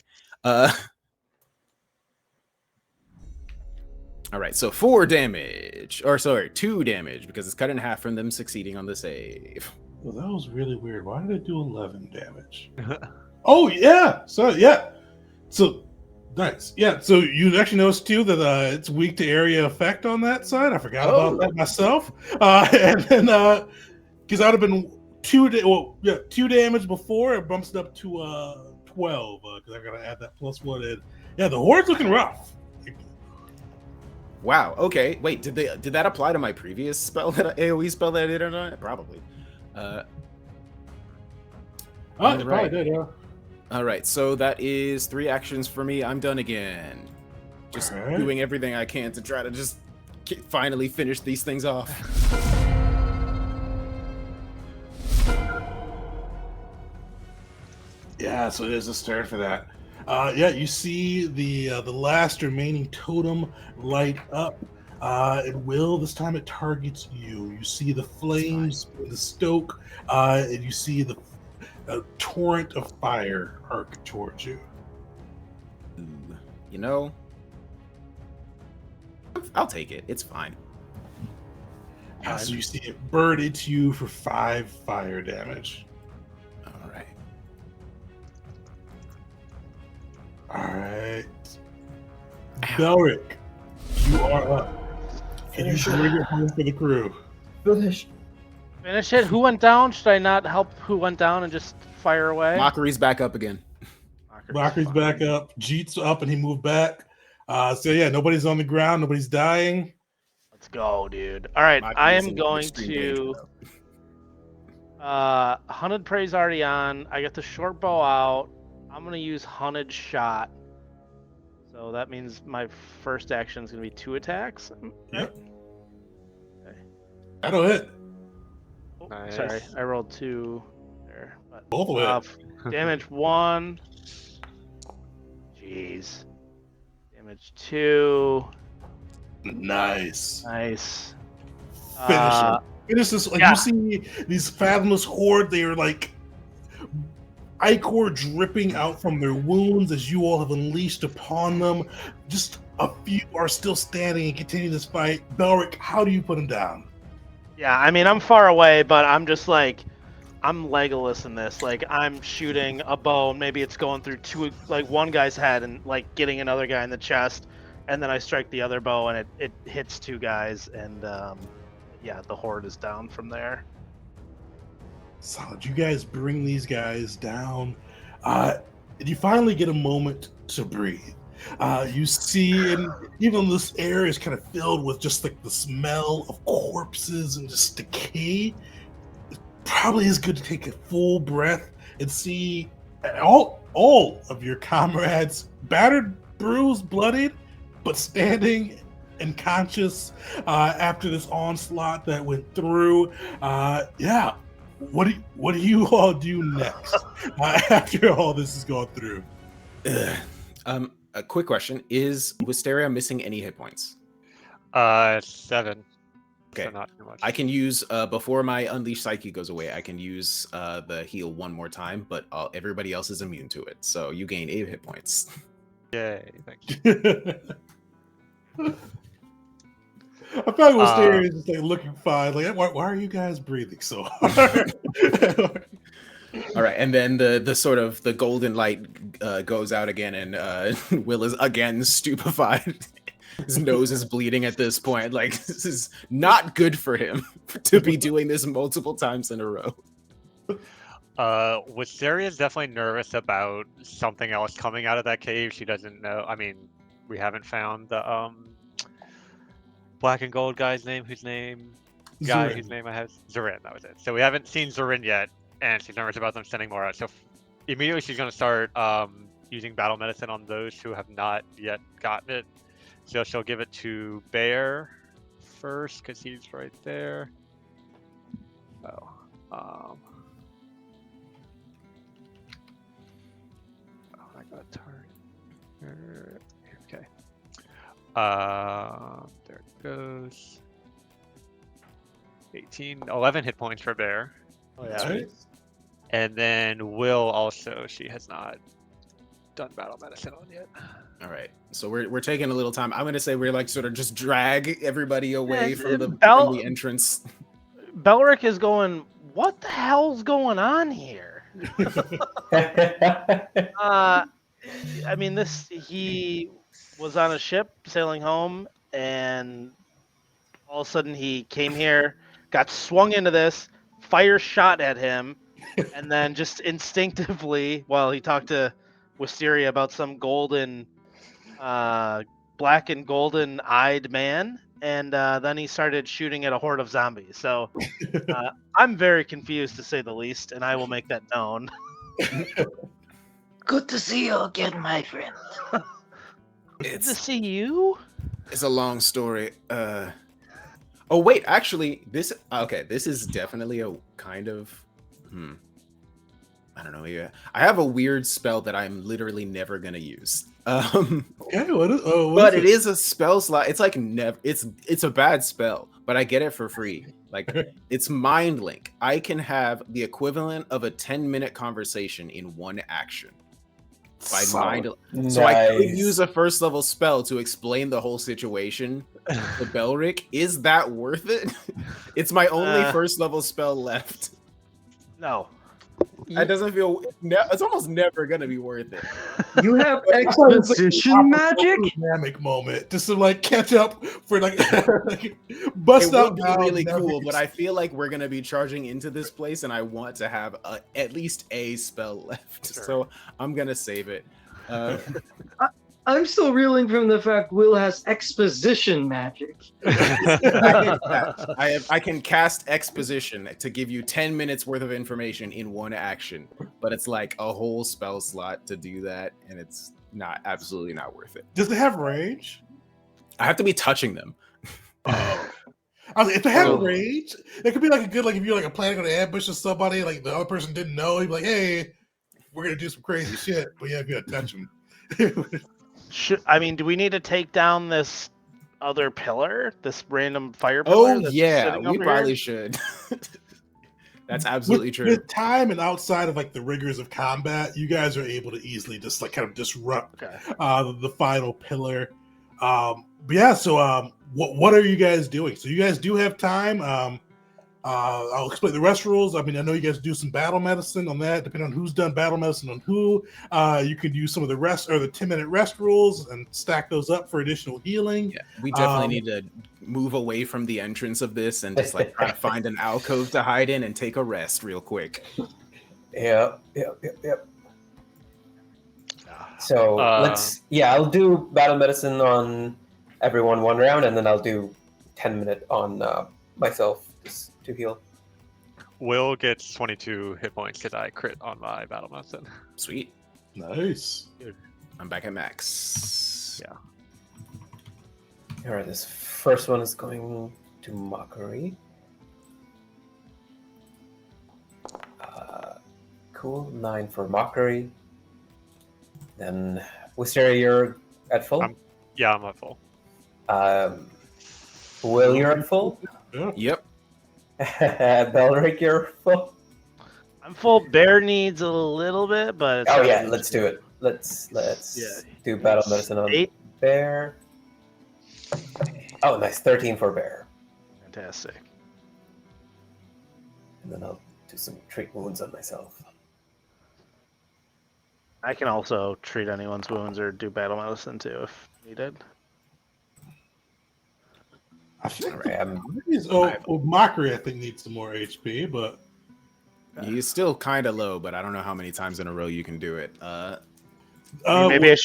All right, so 4 damage, or sorry, 2 damage because it's cut in half from them succeeding on the save. Well, that was really weird. Why did I do 11 damage? Oh yeah. So nice. Yeah. So you actually noticed too that it's weak to area effect on that side. I forgot about that myself. And then because I'd have been 2 damage before, it bumps it up to 12 because I gotta add that +1 in. Yeah, the horde's looking rough. Wow. Okay. Wait. Did that apply to my previous spell, that AOE spell that I did or not? Probably. It probably did. Yeah. All right. So that is 3 actions for me. I'm done again. Just doing everything I can to try to just finally finish these things off. Yeah. So it is a start for that. Yeah, you see the last remaining totem light up. It will this time. It targets you. You see the flames, the stoke, and you see the torrent of fire arc towards you. You know, I'll take it. It's fine. So you see it burn into you for 5 fire damage. All right. All right. Belric, you are up. Can you bring it home for the crew? Finish. Finish it. Who went down? Should I not help who went down and just fire away? Mockery's back up again. Mockery's back up. Jeet's up and he moved back. So yeah, nobody's on the ground. Nobody's dying. Let's go, dude. All right, I am going to. Hunted Prey's already on. I got the short bow out. I'm gonna use Hunted Shot. So that means my first action is gonna be 2 attacks. Yep. Okay. That'll hit. Oh, Nice. Sorry, I rolled 2 there. But, Both of it. damage 1. Jeez. Damage 2. Nice. Nice. Finish him. Finish this. Like you see these fathomless horde. They are like ichor dripping out from their wounds as you all have unleashed upon them. Just a few are still standing and continue this fight. Belric, how do you put them down? Yeah, I mean, I'm far away, but I'm just like, I'm Legolas in this. Like, I'm shooting a bow, maybe it's going through one guy's head and like getting another guy in the chest, and then I strike the other bow and it hits 2 guys, and yeah, the horde is down from there. Solid. You guys bring these guys down. And you finally get a moment to breathe. You see, and even this air is kind of filled with just like the smell of corpses and just decay. It probably is good to take a full breath and see all of your comrades battered, bruised, bloodied, but standing and conscious after this onslaught that went through. Yeah. What do you all do next after all this has gone through? A quick question: is Wisteria missing any hit points? 7. Okay, So not too much. I can use before my Unleash Psyche goes away. I can use the heal one more time, but everybody else is immune to it. So you gain 8 hit points. Yay! Thank you. I feel like Wisteria is just like looking fine. Like, why are you guys breathing so hard? All right, and then the sort of the golden light goes out again, and Will is again stupefied. His nose is bleeding at this point. Like, this is not good for him to be doing this multiple times in a row. Wisteria is definitely nervous about something else coming out of that cave. She doesn't know. I mean, we haven't found the black and gold guy's name. Whose name I have? Zorin. That was it. So we haven't seen Zorin yet, and she's nervous about them sending more out. So immediately she's going to start using battle medicine on those who have not yet gotten it. So she'll give it to Bear first because he's right there. I got a target. Okay. There it goes. 11 hit points for Bear. Oh yeah. Right. And then Will also, she has not done battle medicine on yet. All right. So we're taking a little time. I'm gonna say we're like sort of just drag everybody away Yeah, from Bel- the entrance. Belric is going, what the hell's going on here? I mean, he was on a ship sailing home, and all of a sudden he came here, got swung into this, fire shot at him, and then just instinctively, while he talked to Wisteria about some golden, black and golden eyed man, and then he started shooting at a horde of zombies. So I'm very confused, to say the least, and I will make that known. Good to see you again, my friend. Good to see you. It's a long story. Oh wait, actually, this is definitely a kind of I don't know. Yeah, I have a weird spell that I'm literally never gonna use. Okay, what But is it is a spell slot. It's like never. It's a bad spell, but I get it for free. Like it's Mind Link. I can have the equivalent of a 10-minute conversation in one action. By mind, so I could use a first level spell to explain the whole situation to Belric. Is that worth it? It's my only first level spell left. No. That doesn't feel. It's almost never gonna be worth it. You have exposition magic? Dynamic moment just to like catch up for like, like bust It out would be now, really never cool, gets- but I feel like we're gonna be charging into this place, and I want to have at least a spell left. Sure. So I'm gonna save it. I'm still reeling from the fact Will has exposition magic. I can cast exposition to give you 10 minutes worth of information in one action, but it's like a whole spell slot to do that, and it's absolutely not worth it. Does it have range? I have to be touching them. I was like, if they have range, it could be like a good, like if you're like planning on ambushes somebody, like the other person didn't know, you'd be like, hey, we're gonna do some crazy shit, but yeah, you gotta touch them. Do we need to take down this other pillar, this random fire pillar? Oh that's yeah, sitting we over probably here? should. That's absolutely true. With time and outside of like the rigors of combat, you guys are able to easily just like kind of disrupt the final pillar. But yeah, so what are you guys doing? So you guys do have time. I'll explain the rest rules. I mean, I know you guys do some battle medicine on that, depending on who's done battle medicine on who. You could use some of the rest or the 10-minute rest rules and stack those up for additional healing. Yeah, we definitely need to move away from the entrance of this and just like try to find an alcove to hide in and take a rest real quick. Yep. So I'll do battle medicine on everyone one round, and then I'll do 10-minute on myself just to heal. Will gets 22 hit points because I crit on my battle medicine. Sweet. Nice. I'm back at max. Yeah. All right, this first one is going to Mockery. Cool, 9 for Mockery. Then Wisteria, you're at full? I'm at full. Will, you're at full? Yep. Belric, you're full? I'm full. Bear needs a little bit, but let's do it. Let's do battle medicine on 8. Bear. Oh, nice. 13 for Bear. Fantastic. And then I'll do some treat wounds on myself. I can also treat anyone's wounds or do battle medicine too if needed. I think Alright, Mockery, I think, needs some more HP, but He's still kind of low, but I don't know how many times in a row you can do it. Maybe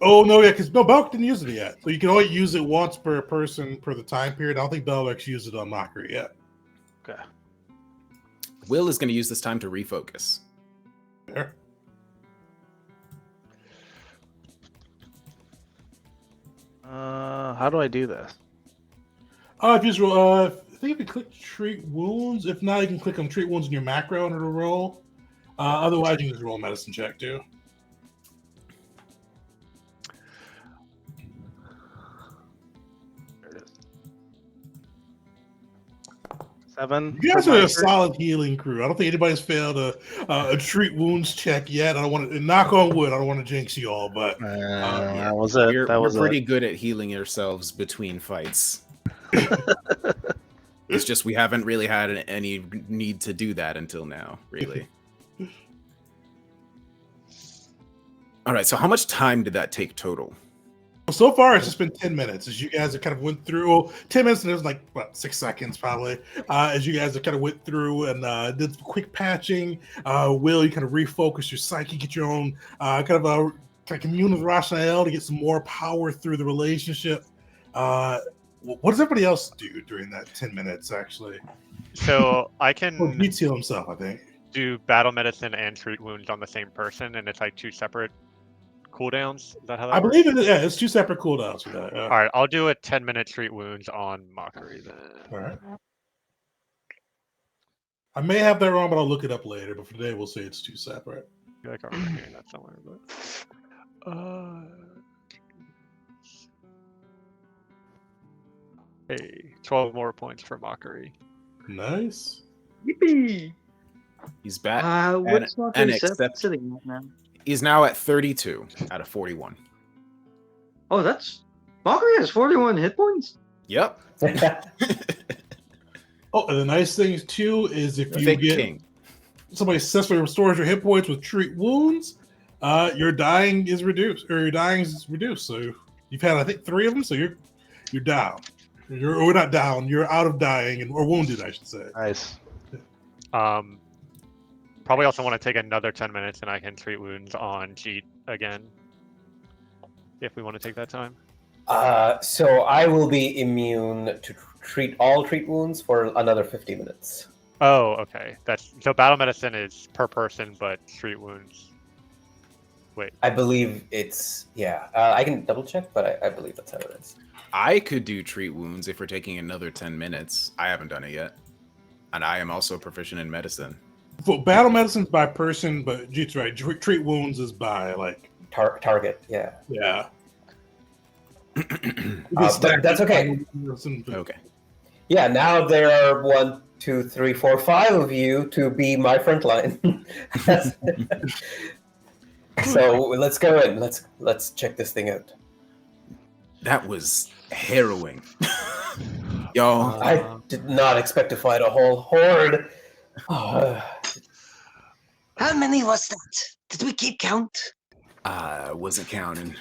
oh no, yeah, because Belk didn't use it yet, so you can only use it once per person per the time period. I don't think Belk's used it on Mockery yet. Okay. Will is going to use this time to refocus. Fair. How do I do this? If you just roll, I think if you click treat wounds, if not, you can click on treat wounds in your macro and it'll roll. Otherwise, you can just roll a medicine check too. There it is. 7. You guys for are a Mockery. solid healing crew. I don't think anybody's failed a treat wounds check yet. I don't want to knock on wood. I don't want to jinx you all, but That was it. We're, that we're was pretty good at healing ourselves between fights. It's just we haven't really had any need to do that until now, really. All right, so how much time did that take total? so far it's just been 10 minutes as you guys have kind of went through 10 minutes, and it was like what 6 seconds probably as you guys have kind of went through and did some quick patching. Will, you kind of refocus your psyche, get your own kind of commune with Rationale to get some more power through the relationship. What does everybody else do during that 10 minutes actually? So I Or can he heal himself, I think. do battle medicine and treat wounds on the same person, and it's like 2 separate cooldowns. Is that how that I works? believe it's 2 separate cooldowns for that. All right, I'll do a 10-minute treat wounds on Mockery then. All right. I may have that wrong, but I'll look it up later. But for today, we'll say it's 2 separate. I feel like I remember hearing that somewhere, but hey, 12 more points for Mockery. Nice. Yippee! He's back. What's and Mockery except- sitting at now? He's now at 32 out of 41. Oh, that's Mockery has 41 hit points. Yep. Oh, and the nice thing too is if you Fake get king. somebody successfully restores your hit points with treat wounds, your dying is reduced, or your dying is reduced. So you've had, I think, 3 of them. So you're down. Or not down. You're out of dying or wounded, I should say. Nice. Probably also want to take another 10 minutes, and I can treat wounds on Jeet again, if we want to take that time. So I will be immune to treat wounds for another 50 minutes. Oh, okay. That's so. Battle medicine is per person, but treat wounds. Wait. I believe it's I can double check, but I believe that's how it is. I could do treat wounds if we're taking another 10 minutes. I haven't done it yet. And I am also proficient in medicine. For battle medicine's by person, but Jeet's right. Treat wounds is by like Target. Yeah. Yeah. But that's okay. Okay. Yeah. Now there are 1, 2, 3, 4, 5 of you to be my front line. So let's go in. Let's check this thing out. That was harrowing. Yo. I did not expect to fight a whole horde. How many was that? Did we keep count? I wasn't counting.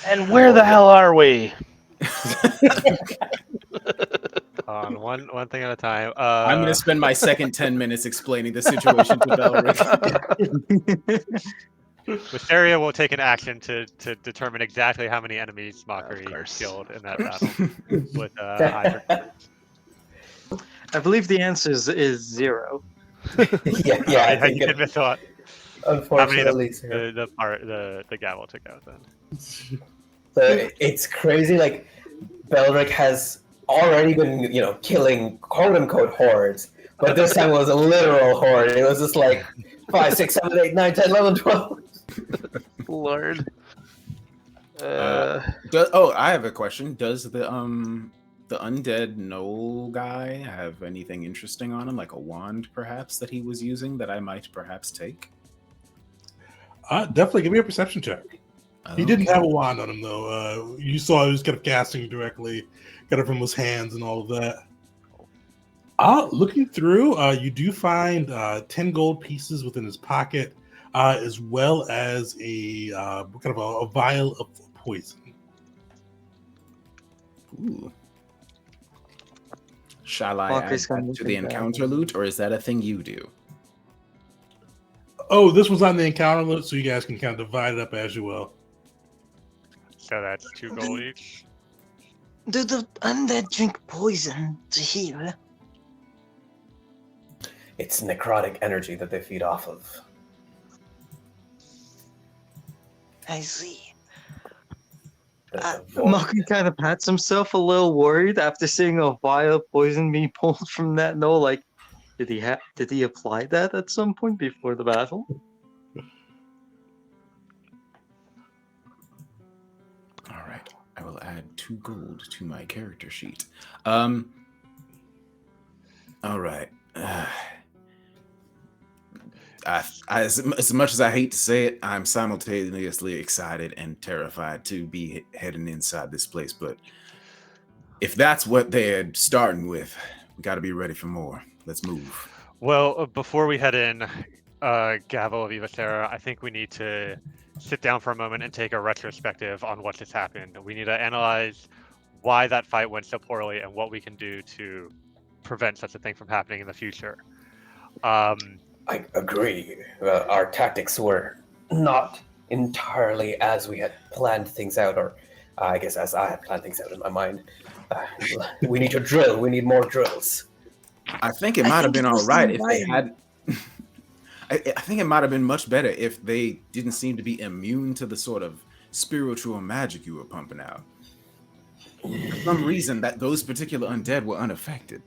And where the hell are we? On one thing at a time. I'm going to spend my second 10 minutes explaining the situation to Belric. Wisteria will take an action to determine exactly how many enemies Mockery killed in that battle. With hybrid. I believe the answer is 0. yeah. I think you can miss out. Unfortunately, the gavel took out then. So it's crazy. Like Belric has already been, killing quote unquote hordes, but this time it was a literal horde. It was just like 5, 6, 7, 8, 9, 10, 11, 12. Lord. I have a question. Does the undead Knoll guy have anything interesting on him, like a wand perhaps that he was using that I might perhaps take? Definitely give me a perception check. He didn't have a wand on him though. You saw he was kind of casting directly, kind of from his hands and all of that. Looking through, you do find 10 gold pieces within his pocket, as well as a kind of a vial of poison. Ooh. Shall I Walker's add gonna that to look the at that. encounter loot, or is that a thing you do? Oh, this was on the encounter list, so you guys can kind of divide it up as you will. So that's 2 gold each. Do the undead drink poison to heal? It's necrotic energy that they feed off of. I see. Mockery kind of pats himself a little worried after seeing a vial of poison being pulled from that knoll. Like, did he apply that at some point before the battle? All right, I will add 2 gold to my character sheet. All right. As much as I hate to say it, I'm simultaneously excited and terrified to be heading inside this place. But if that's what they're starting with, we got to be ready for more. Let's move. Well, before we head in, Gavel of Ivasera, I think we need to sit down for a moment and take a retrospective on what just happened. We need to analyze why that fight went so poorly and what we can do to prevent such a thing from happening in the future. I agree. Our tactics were not entirely as we had planned things out, or I guess as I had planned things out in my mind. We need to drill. We need more drills. I think it might have been all right if they environment. had. I think it might have been much better if they didn't seem to be immune to the sort of spiritual magic you were pumping out. For some reason, that those particular undead were unaffected.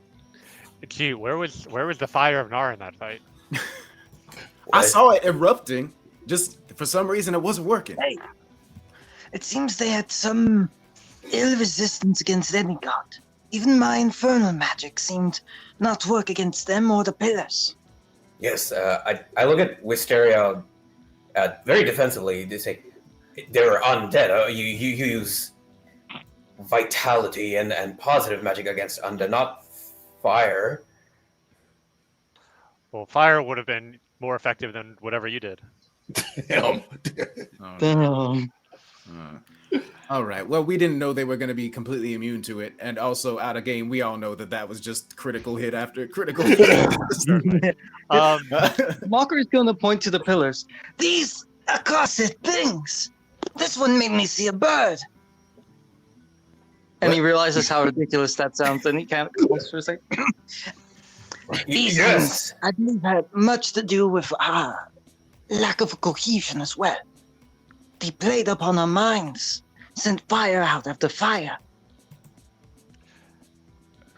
Gee, where was the fire of Nar in that fight? I saw it erupting. Just for some reason, it wasn't working. Hey, it seems they had some ill resistance against any god. Even my infernal magic seemed not to work against them or the pillars. Yes, I look at Wisteria very defensively. They say they're undead. You use vitality and positive magic against undead, not fire. Well, fire would have been more effective than whatever you did. Damn. Oh, Damn. all right. Well, we didn't know they were going to be completely immune to it, and also out of game, we all know that was just critical hit after critical hit. Mockery's gonna point to the pillars. These accursed things! This one made me see a bird. And he realizes how ridiculous that sounds, and he kind of calls for a second. These Yes. things, I believe, had much to do with our lack of cohesion as well. They played upon our minds, sent fire out after fire.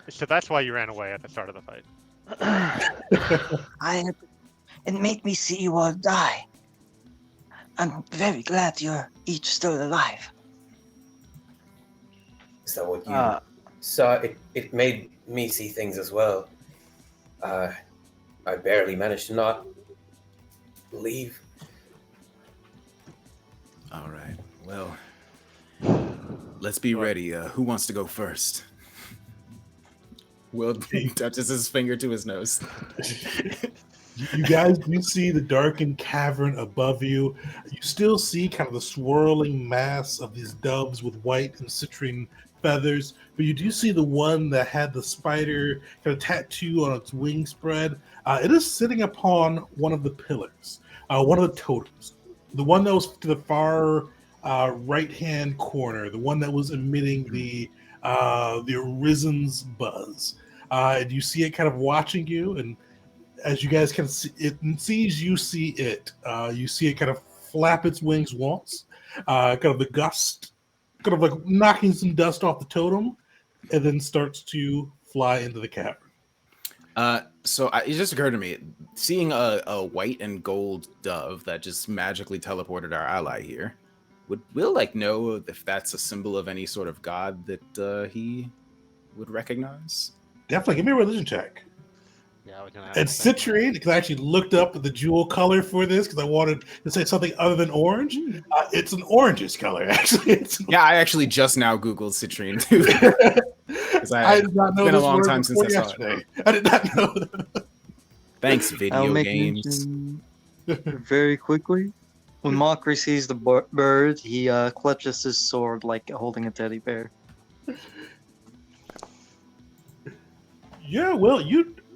So that's why you ran away at the start of the fight. It made me see you all die. I'm very glad you're each still alive. Is that what you saw? It made me see things as well. I barely managed to not leave. All right. Well, let's be ready. Who wants to go first? Will touches his finger to his nose. You guys do see the darkened cavern above you. You still see kind of the swirling mass of these doves with white and citrine feathers, but you do see the one that had the spider kind of tattoo on its wing spread. It is sitting upon one of the pillars, one of the totems, the one that was to the far right-hand corner, the one that was emitting the Arisen's buzz. And you see it kind of watching you, and as you guys kind of see it, sees you see it. You see it kind of flap its wings once, kind of the gust, kind of like knocking some dust off the totem, and then starts to fly into the cavern. It just occurred to me, seeing a white and gold dove that just magically teleported our ally here, would Will know if that's a symbol of any sort of god that he would recognize? Definitely, give me a religion check. Yeah, we can. It's citrine because I actually looked up the jewel color for this because I wanted to say something other than orange. It's an orangish color, actually. Yeah, I actually just now Googled citrine too. I did not know it's been a this long word time since I before saw it. yesterday. I did not know that. Thanks, I'll video make games. mention very quickly. When Mockery sees the bird, he clutches his sword like holding a teddy bear. Yeah, well,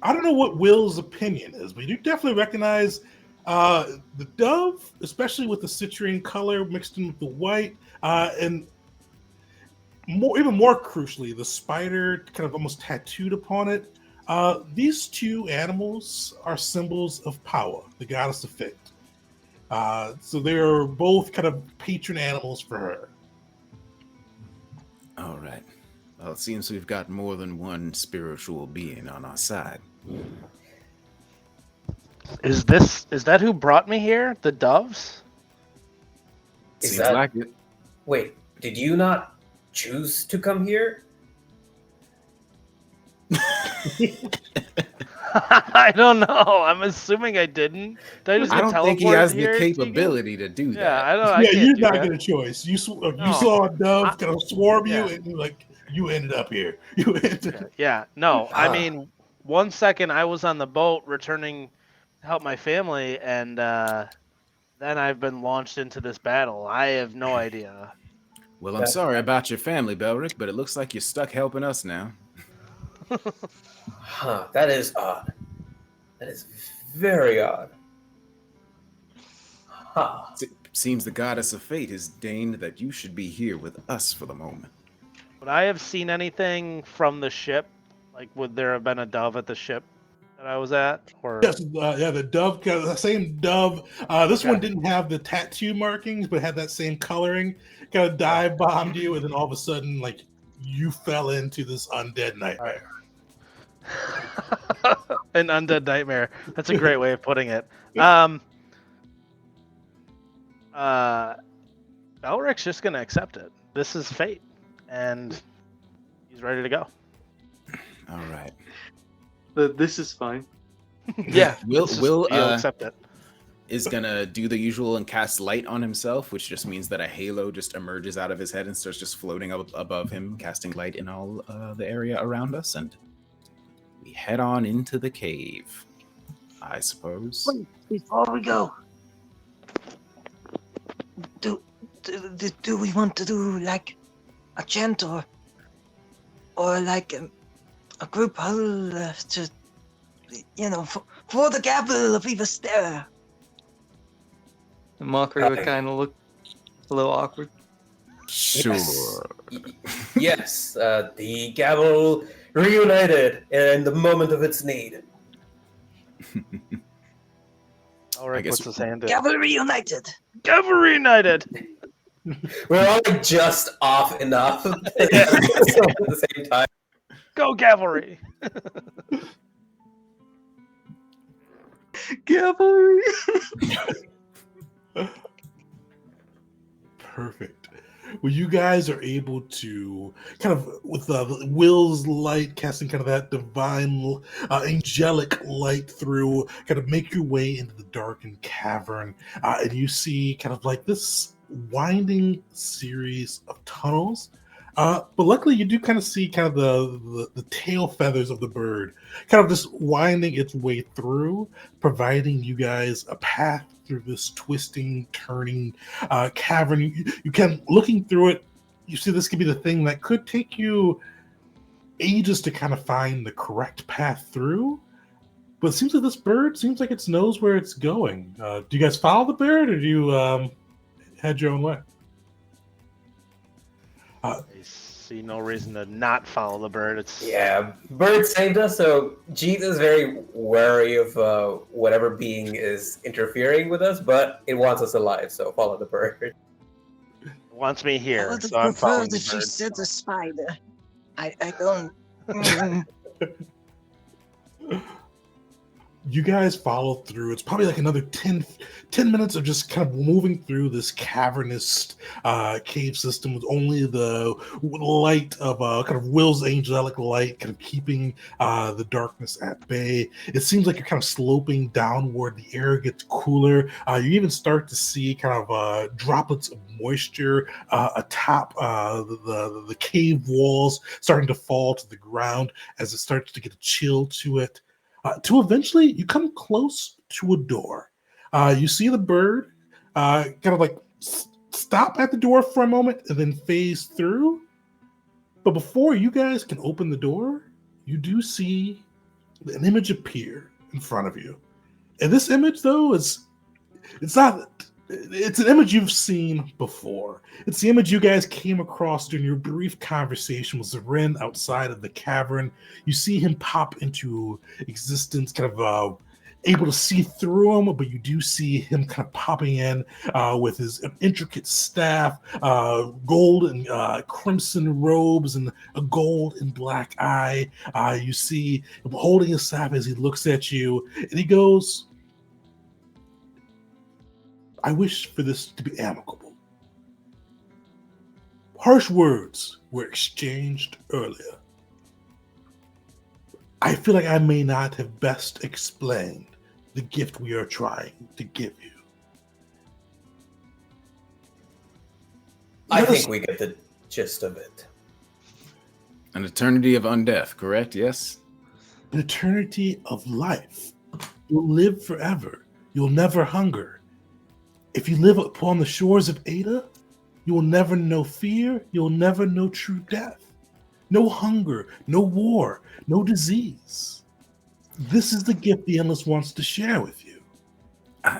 I don't know what Will's opinion is, but you definitely recognize the dove, especially with the citrine color mixed in with the white, and even more crucially, the spider kind of almost tattooed upon it. These two animals are symbols of power, the goddess of fate. So they are both kind of patron animals for her. All right. Well, it seems we've got more than one spiritual being on our side. Is that who brought me here? The doves? Is Seems that- like it. Wait, did you not choose to come here? I don't know. I'm assuming I didn't. Did I just I get don't think he teleported has the here, Tegan? capability to do Yeah, that. I don't. I Yeah, can't you do not that. get a choice. You you No. saw a dove I- kind of swarm you, Yeah. and you ended up here. You ended. Yeah, no. I Ah. mean, 1 second I was on the boat returning to help my family, and then I've been launched into this battle. I have no idea. Well, I'm sorry about your family, Belric, but it looks like you're stuck helping us now. Huh, that is odd. That is very odd. Huh. Seems the goddess of fate has deigned that you should be here with us for the moment. Would I have seen anything from the ship? Like, would there have been a dove at the ship that I was at? Or Yes, yeah, the dove, the same dove. This one Okay. didn't have the tattoo markings, but had that same coloring. Kind of dive bombed you, and then all of a sudden, like you fell into this undead nightmare. an undead nightmare. That's a great way of putting it. Elric's just gonna accept it. This is fate, and he's ready to go. All right. This is fine. Yeah, Will he'll accept it. is gonna do the usual and cast light on himself, which just means that a halo just emerges out of his head and starts just floating up above him, casting light in all the area around us, and we head on into the cave, I suppose. Wait, before we go, do we want to do like a chant or like a group huddle to, for the capital of Evastera? The mockery would kind of look a little awkward. Sure. Yes, the Gavel reunited in the moment of its need. Elric guess- puts his hand in. Cavalry united. Cavalry United. We're all like just off enough at the same time. Go cavalry. Cavalry. Perfect. Well, you guys are able to kind of, with Will's light, casting kind of that divine, angelic light through, kind of make your way into the darkened cavern. And you see kind of like this winding series of tunnels. But luckily, you do kind of see kind of the tail feathers of the bird kind of just winding its way through, providing you guys a path through this twisting, turning cavern. You can, looking through it, you see this could be the thing that could take you ages to kind of find the correct path through. But it seems like this bird seems like it knows where it's going. Do you guys follow the bird, or do you head your own way? I see no reason to not follow the bird. It's Yeah, Bird saved us, so Jeet is very wary of whatever being is interfering with us, but it wants us alive, so follow the bird. it wants me I here, would so have I'm following preferred the if she bird. said a spider. I don't. Mm. You guys follow through. It's probably like another 10 minutes of just kind of moving through this cavernous cave system with only the light of kind of Will's angelic light kind of keeping the darkness at bay. It seems like you're kind of sloping downward. The air gets cooler. You even start to see kind of droplets of moisture atop the cave walls starting to fall to the ground as it starts to get a chill to it. To eventually, you come close to a door. You see the bird kind of like stop at the door for a moment and then phase through. But before you guys can open the door, you do see an image appear in front of you. And this image, though, it's an image you've seen before. It's the image you guys came across during your brief conversation with Zarin outside of the cavern. You see him pop into existence, kind of able to see through him, but you do see him kind of popping in with his intricate staff, gold and crimson robes, and a gold and black eye. You see him holding his staff as he looks at you, and he goes, "I wish for this to be amicable. Harsh words were exchanged earlier. I feel like I may not have best explained the gift we are trying to give you. I Let us- think we get the gist of it. An eternity of undeath, correct? Yes? An eternity of life. You'll live forever. You'll never hunger. If you live upon the shores of Ada, you will never know fear. You'll never know true death. No hunger, no war, no disease. This is the gift the Endless wants to share with you.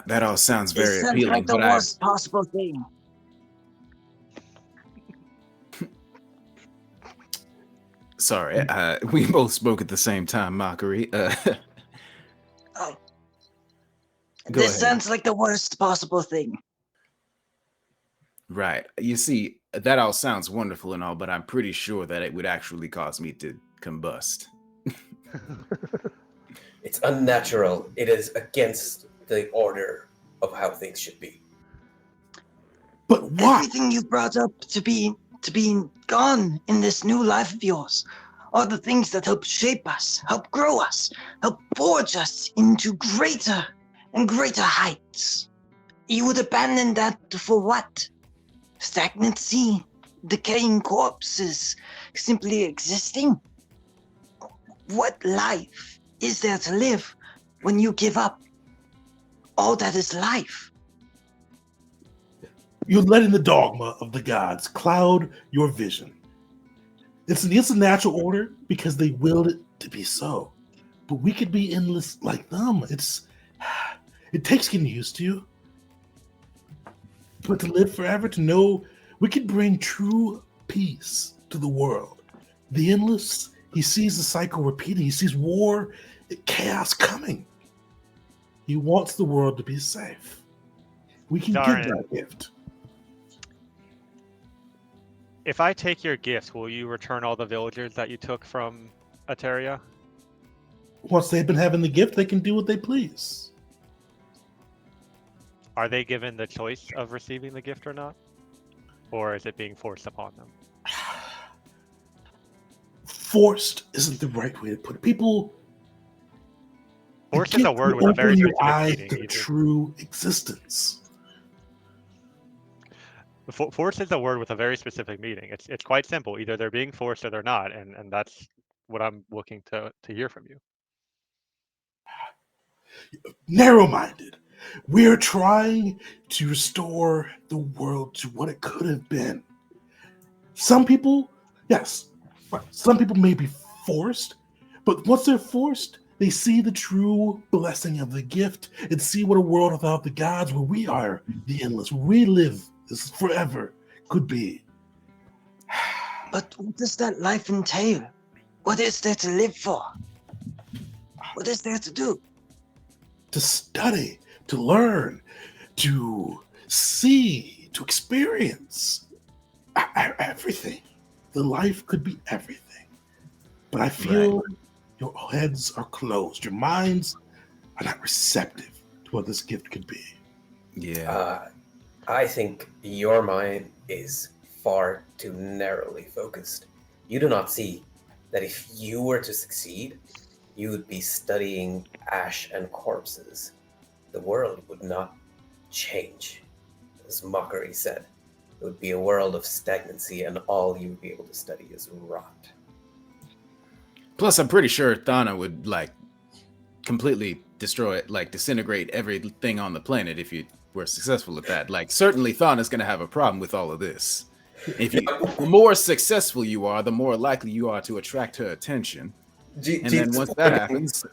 That all sounds This very sounds appealing, like the but worst possible thing. sorry, we both spoke at the same time, Mockery. Oh. Go This ahead. sounds like the worst possible thing. Right. You see, that all sounds wonderful and all, but I'm pretty sure that it would actually cause me to combust. It's unnatural. It is against the order of how things should be. But why? Everything you brought up to be gone in this new life of yours are the things that help shape us, help grow us, help forge us into greater and greater heights. You would abandon that for what? Stagnancy, decaying corpses, simply existing? What life is there to live when you give up all that is life? You're letting the dogma of the gods cloud your vision. It's against the natural order because they willed it to be so. But we could be endless like them. It takes getting used to. But to live forever, to know we could bring true peace to the world. The Endless, he sees the cycle repeating. He sees war, chaos coming. He wants the world to be safe. We can Darn give it. that gift. If I take your gift, will you return all the villagers that you took from Ateria? Once they've been having the gift, they can do what they please. Are they given the choice of receiving the gift or not? Or is it being forced upon them? Forced isn't the right way to put it. People. Forced the is a gift word will with a very open your specific eyes meaning. to the Either. true existence. Forced is a word with a very specific meaning. It's quite simple. Either they're being forced or they're not, and that's what I'm looking to hear from you. Narrow-minded. We're trying to restore the world to what it could have been. Some people, yes, right, some people may be forced, but once they're forced, they see the true blessing of the gift and see what a world without the gods, where we are the Endless, where we live this forever, could be. But what does that life entail? What is there to live for? What is there to do? To study, to learn, to see, to experience everything. The life could be everything. But I feel your heads are closed. Your minds are not receptive to what this gift could be. Yeah. I think your mind is far too narrowly focused. You do not see that if you were to succeed, you would be studying ash and corpses. The world would not change. As Mockery said, it would be a world of stagnancy, and all you would be able to study is rot. Plus, I'm pretty sure Thana would, like, completely destroy it, like, disintegrate everything on the planet if you were successful at that. Like, certainly Thana's going to have a problem with all of this. If you, the more successful you are, the more likely you are to attract her attention. And then once that happens,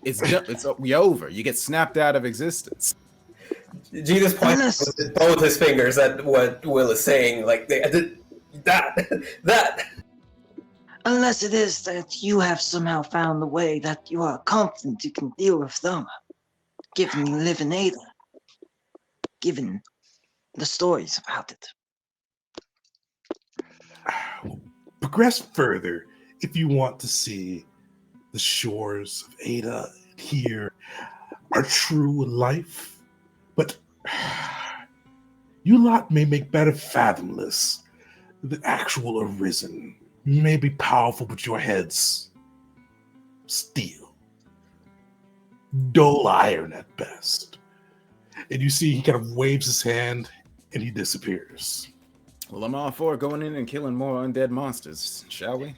it's done. It's over. You get snapped out of existence. Jesus points with both his fingers at what Will is saying, like that. Unless it is that you have somehow found the way that you are confident you can deal with them, given you live in Ada, given the stories about it. Progress further if you want to see the shores of Ada here are true life. But you lot may make better fathomless the actual arisen. You may be powerful, but your heads steel, dull iron at best. And you see he kind of waves his hand and he disappears. Well, I'm all for going in and killing more undead monsters, shall we?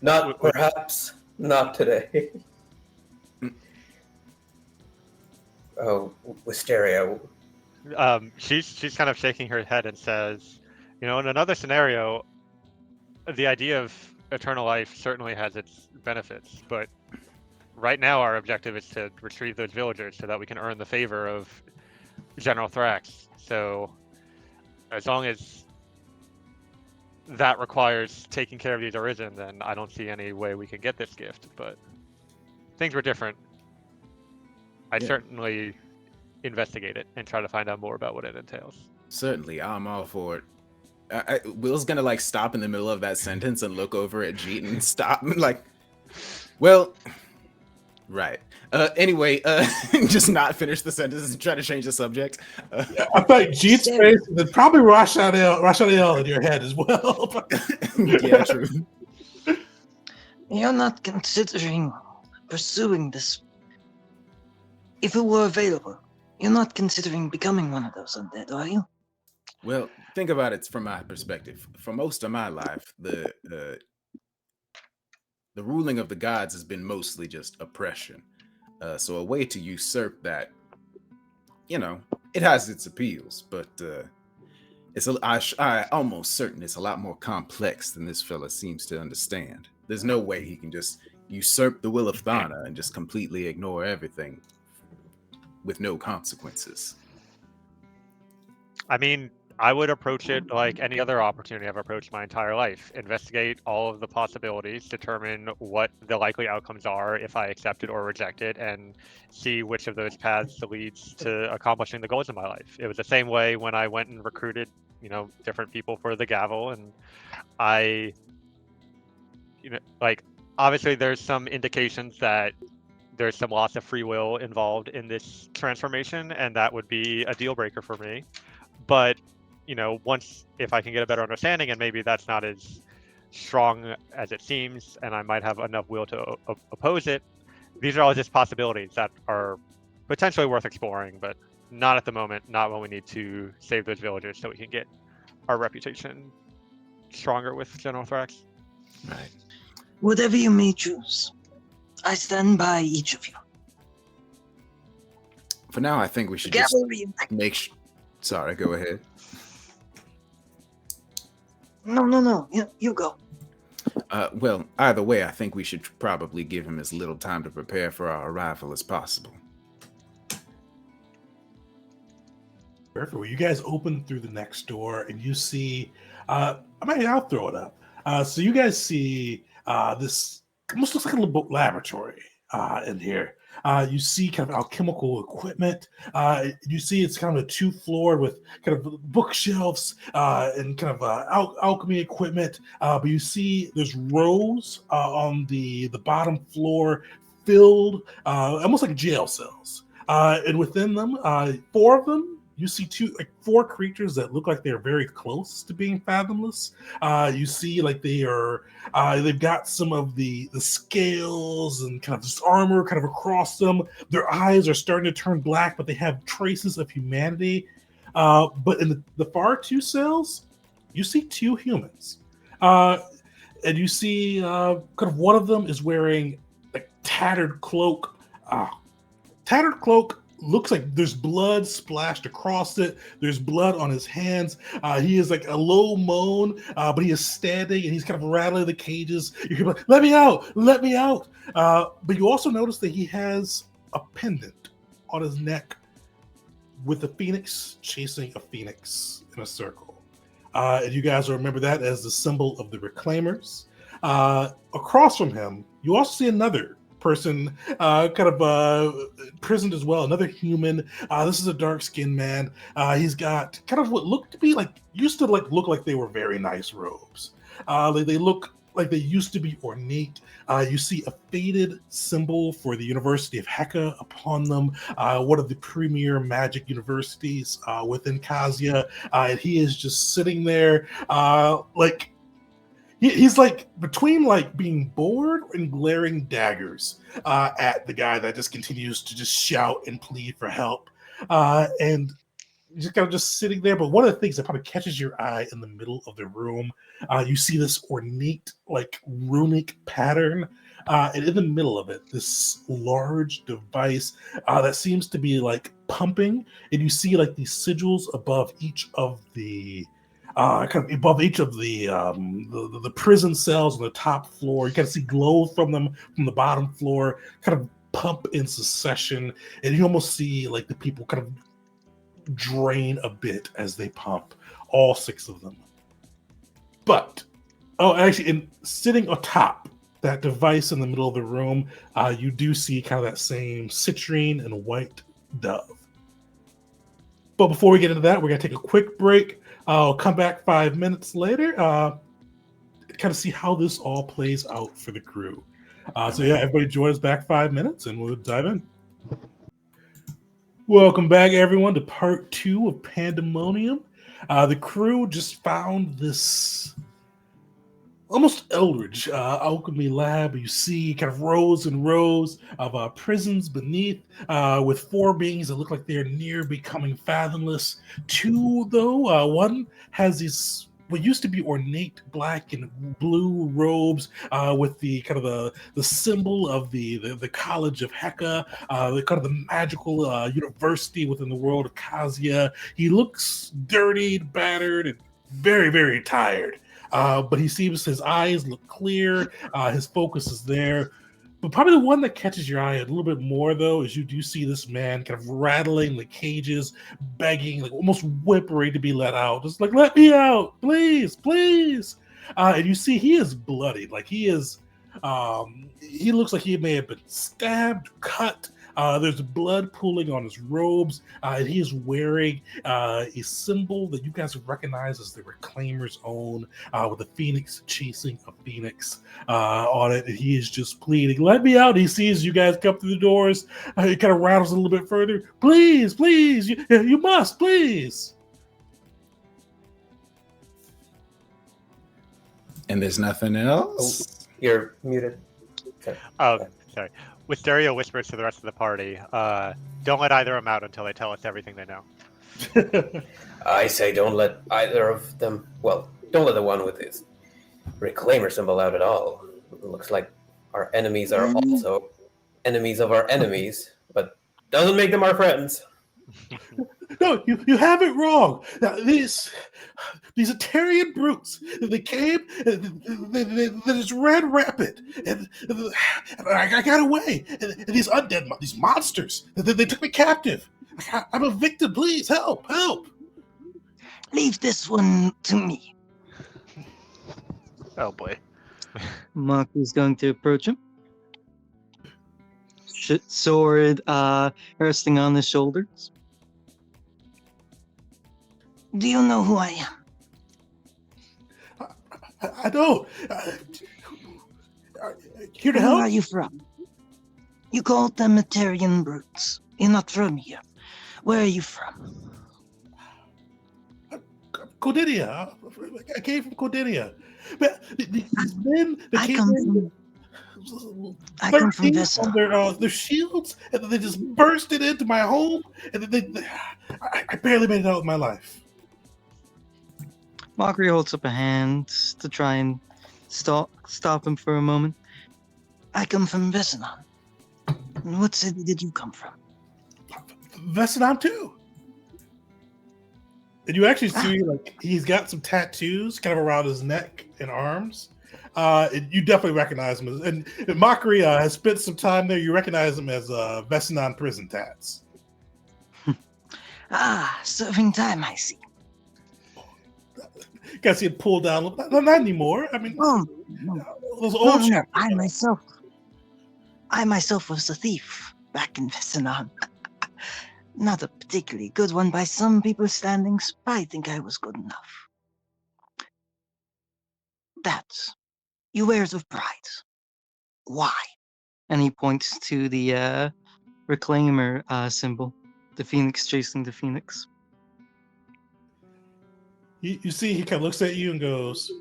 Not perhaps not today. Oh, Wisteria. She's kind of shaking her head and says, in another scenario, the idea of eternal life certainly has its benefits, but right now our objective is to retrieve those villagers so that we can earn the favor of General Thrax. So as long as that requires taking care of these Arisen, then I don't see any way we can get this gift. But things were different. I'd certainly investigate it and try to find out more about what it entails. Certainly, I'm all for it. Will's gonna stop in the middle of that sentence and look over at Jeet and stop well, right. Anyway, just not finish the sentence and try to change the subject. I thought Jeet's face and probably Rashadel in your head as well. Yeah, true. You're not considering pursuing this. If it were available, you're not considering becoming one of those undead, are you? Well, think about it from my perspective. For most of my life, the ruling of the gods has been mostly just oppression. So a way to usurp that, it has its appeals, but I'm almost certain it's a lot more complex than this fella seems to understand. There's no way he can just usurp the will of Thana and just completely ignore everything with no consequences. I mean, I would approach it like any other opportunity I've approached my entire life. Investigate all of the possibilities, determine what the likely outcomes are if I accept it or reject it, and see which of those paths leads to accomplishing the goals of my life. It was the same way when I went and recruited, different people for the gavel, and I, obviously there's some indications that there's some loss of free will involved in this transformation, and that would be a deal breaker for me. But if I can get a better understanding, and maybe that's not as strong as it seems, and I might have enough will to oppose it, these are all just possibilities that are potentially worth exploring, but not at the moment, not when we need to save those villagers so we can get our reputation stronger with General Thrax. Right. Whatever you may choose, I stand by each of you. For now, I think we should just make Sorry, go ahead. No. You go. Well, either way, I think we should probably give him as little time to prepare for our arrival as possible. Perfect. Well, you guys open through the next door, and you see. I'll throw it up. So you guys see this almost looks like a little laboratory in here. You see kind of alchemical equipment. You see it's kind of a 2-floor with kind of bookshelves and kind of alchemy equipment. But you see there's rows on the bottom floor filled almost like jail cells. And within them, 4 of them, you see 4 creatures that look like they're very close to being fathomless. You see they've got some of the scales and kind of this armor kind of across them. Their eyes are starting to turn black, but they have traces of humanity. But in the far 2 cells, you see 2 humans. And you see kind of one of them is wearing a tattered cloak. Looks like there's blood splashed across it. There's blood on his hands. He is like a low moan, but he is standing and he's kind of rattling the cages. You hear like, let me out. But you also notice that he has a pendant on his neck with a phoenix chasing a phoenix in a circle. And you guys will remember that as the symbol of the Reclaimers. Across from him, you also see another person imprisoned as well, another human. This is a dark-skinned man. He's got kind of what look like they were very nice robes. They look like they used to be ornate. You see a faded symbol for the University of Heka upon them, one of the premier magic universities within Kasia. And he is just sitting there he's like between like being bored and glaring daggers at the guy that just continues to just shout and plead for help. And just kind of just sitting there. But one of the things that probably catches your eye in the middle of the room, you see this ornate, like runic pattern. And in the middle of it, this large device that seems to be like pumping, and you see like these sigils above each of the kind of above each of the prison cells on the top floor. You kind of see glow from them from the bottom floor, kind of pump in succession, and you almost see like the people kind of drain a bit as they pump, all 6 of them. But actually, in sitting atop that device in the middle of the room, you do see kind of that same citrine and white dove. But before we get into that, we're gonna take a quick break. I'll come back 5 minutes later, kind of see how this all plays out for the crew. So yeah, everybody join us back 5 minutes, and we'll dive in. Welcome back, everyone, to part 2 of Pandemonium. The crew just found this almost eldritch alchemy lab. You see kind of rows and rows of prisons beneath, with 4 beings that look like they're near becoming fathomless. 2, though, one has these what used to be ornate black and blue robes with the kind of the symbol of the College of Heka, the kind of the magical university within the world of Kazia. He looks dirtied, battered, and very, very tired. But he seems his eyes look clear. His focus is there. But probably the one that catches your eye a little bit more, though, is you do see this man kind of rattling the cages, begging, like almost whimpering to be let out. Just like, let me out, please, please. And you see he is bloodied. Like he is, he looks like he may have been stabbed, cut. There's blood pooling on his robes. And he is wearing a symbol that you guys recognize as the Reclaimer's own, with a phoenix chasing a phoenix on it. And he is just pleading, let me out. He sees you guys come through the doors. He kind of rattles a little bit further. Please, please, you must, please. And there's nothing else? You're muted. Okay. Sorry. Wisteria whispers to the rest of the party, don't let either of them out until they tell us everything they know. I say don't let either of them, well, don't let the one with his Reclaimer symbol out at all. It looks like our enemies are also enemies of our enemies, but doesn't make them our friends. No, you have it wrong. Now, these Etarian brutes, they came, they just ran rapid, and I got away. And these undead, these monsters, they took me captive. I'm a victim. Please help, help. Leave this one to me. Oh boy. Mark is going to approach him. Sword resting on his shoulders. Do you know who I am? I don't. Here to Where help? are you from? You called them Etarian brutes. You're not from here. Where are you from? Cordinia. I came from Cordinia. But these men that I came come in, from Vessel. on their shields, and then they just bursted into my home, and then I barely made it out with my life. Mockery holds up a hand to try and stop him for a moment. I come from Vesenon. And what city did you come from? Vesenon too. And you actually see like he's got some tattoos kind of around his neck and arms. And you definitely recognize him. And Mockery has spent some time there. You recognize him as Vesenon prison tats. Serving time, I see. Got to see it pulled down. Not anymore. I mean, those old No, I myself was a thief back in Vesenon. Not a particularly good one by some people's standings, but I think I was good enough. That, you wears of pride. Why? And he points to the Reclaimer symbol, the phoenix chasing the phoenix. You see, he kind of looks at you and goes,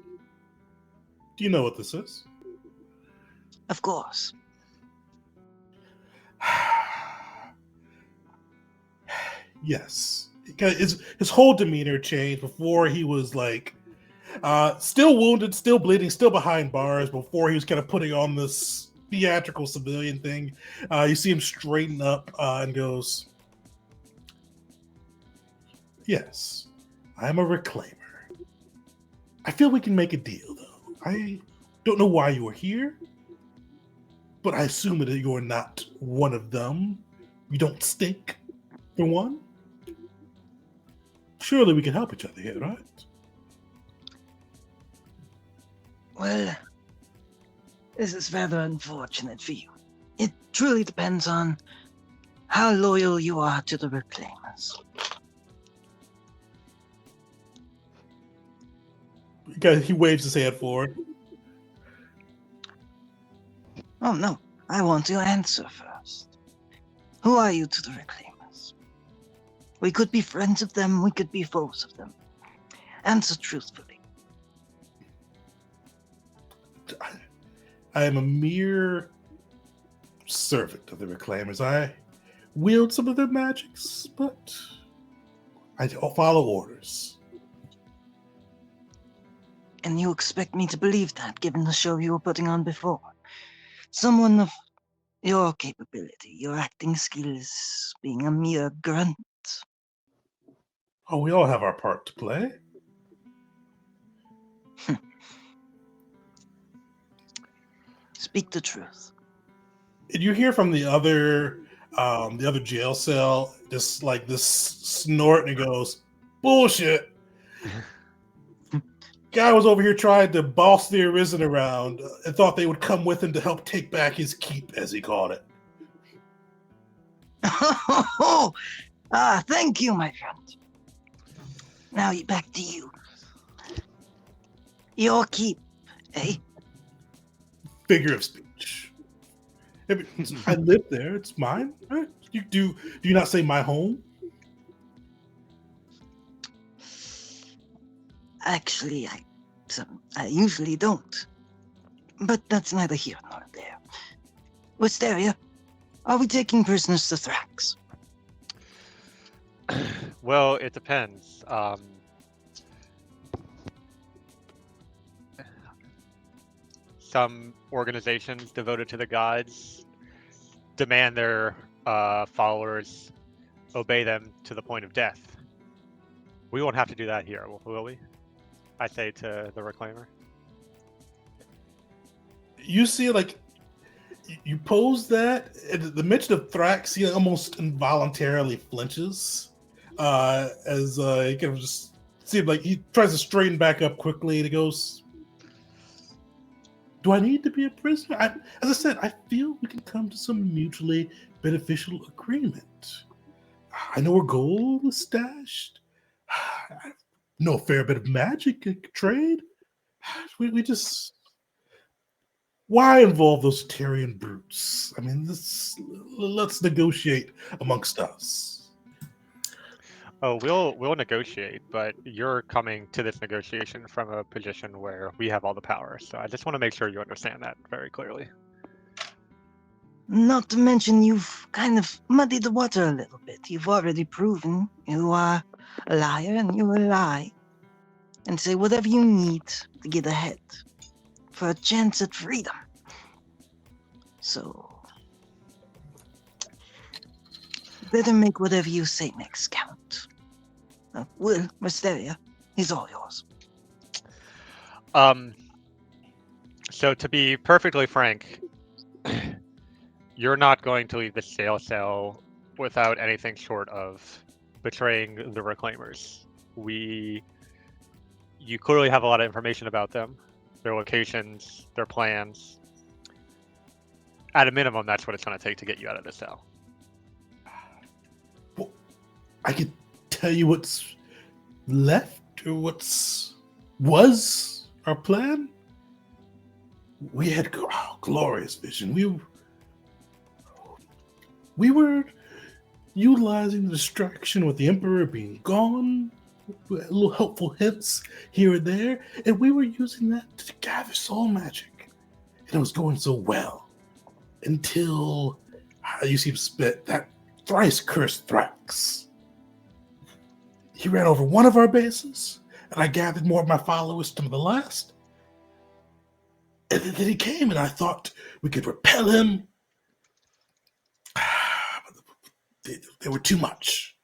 Do you know what this is? Of course. Yes. His whole demeanor changed. Before he was like still wounded, still bleeding, still behind bars. Before he was kind of putting on this theatrical civilian thing. You see him straighten up and goes, "Yes, I'm a reclaimer. I feel we can make a deal, though. I don't know why you are here, but I assume that you're not one of them. You don't stink, for one. Surely we can help each other here, right?" Well, this is rather unfortunate for you. It truly depends on how loyal you are to the Reclaimers. He waves his hand forward. Oh no, I want your answer first. Who are you to the Reclaimers? We could be friends of them, we could be foes of them. Answer truthfully. I am a mere servant of the Reclaimers. I wield some of their magics, but I follow orders. And you expect me to believe that, given the show you were putting on before? Someone of your capability, your acting skills, being a mere grunt. Oh, we all have our part to play. Speak the truth. And you hear from the other jail cell, just like this snort, and it goes, "Bullshit." Guy was over here trying to boss the Arisen around and thought they would come with him to help take back his keep, as he called it. Thank you, my friend. Now back to you. Your keep, eh? Figure of speech. I live there. It's mine. Right? Do you not say my home? Actually, I usually don't. But that's neither here nor there. Wisteria, are we taking prisoners to Thrax? Well, it depends. Some organizations devoted to the gods demand their followers obey them to the point of death. We won't have to do that here, will we? I say to the Reclaimer. You see, like, you pose that, and the mention of Thrax, he almost involuntarily flinches as he kind of just seems like he tries to straighten back up quickly, and he goes, "Do I need to be a prisoner? As I said, I feel we can come to some mutually beneficial agreement. I know where gold is stashed. I know a fair bit of magic I could trade. We just... Why involve those Tarian brutes? I mean, let's negotiate amongst us." Oh, we'll negotiate, but you're coming to this negotiation from a position where we have all the power. So I just want to make sure you understand that very clearly. Not to mention you've kind of muddied the water a little bit. You've already proven you are a liar and you will lie and say whatever you need to get ahead for a chance at freedom. So, better make whatever you say next count. Will, Mysteria, is all yours. So to be perfectly frank, you're not going to leave the jail cell without anything short of betraying the Reclaimers. You clearly have a lot of information about them, their locations, their plans. At a minimum, that's what it's going to take to get you out of the cell. Well, I could tell you what's left, or was our plan. We had glorious vision. We were utilizing the distraction with the Emperor being gone little helpful hints here and there, and we were using that to gather soul magic. And it was going so well until you see him spit that thrice cursed Thrax. He ran over one of our bases, and I gathered more of my followers to the last. And then he came, and I thought we could repel him. They were too much.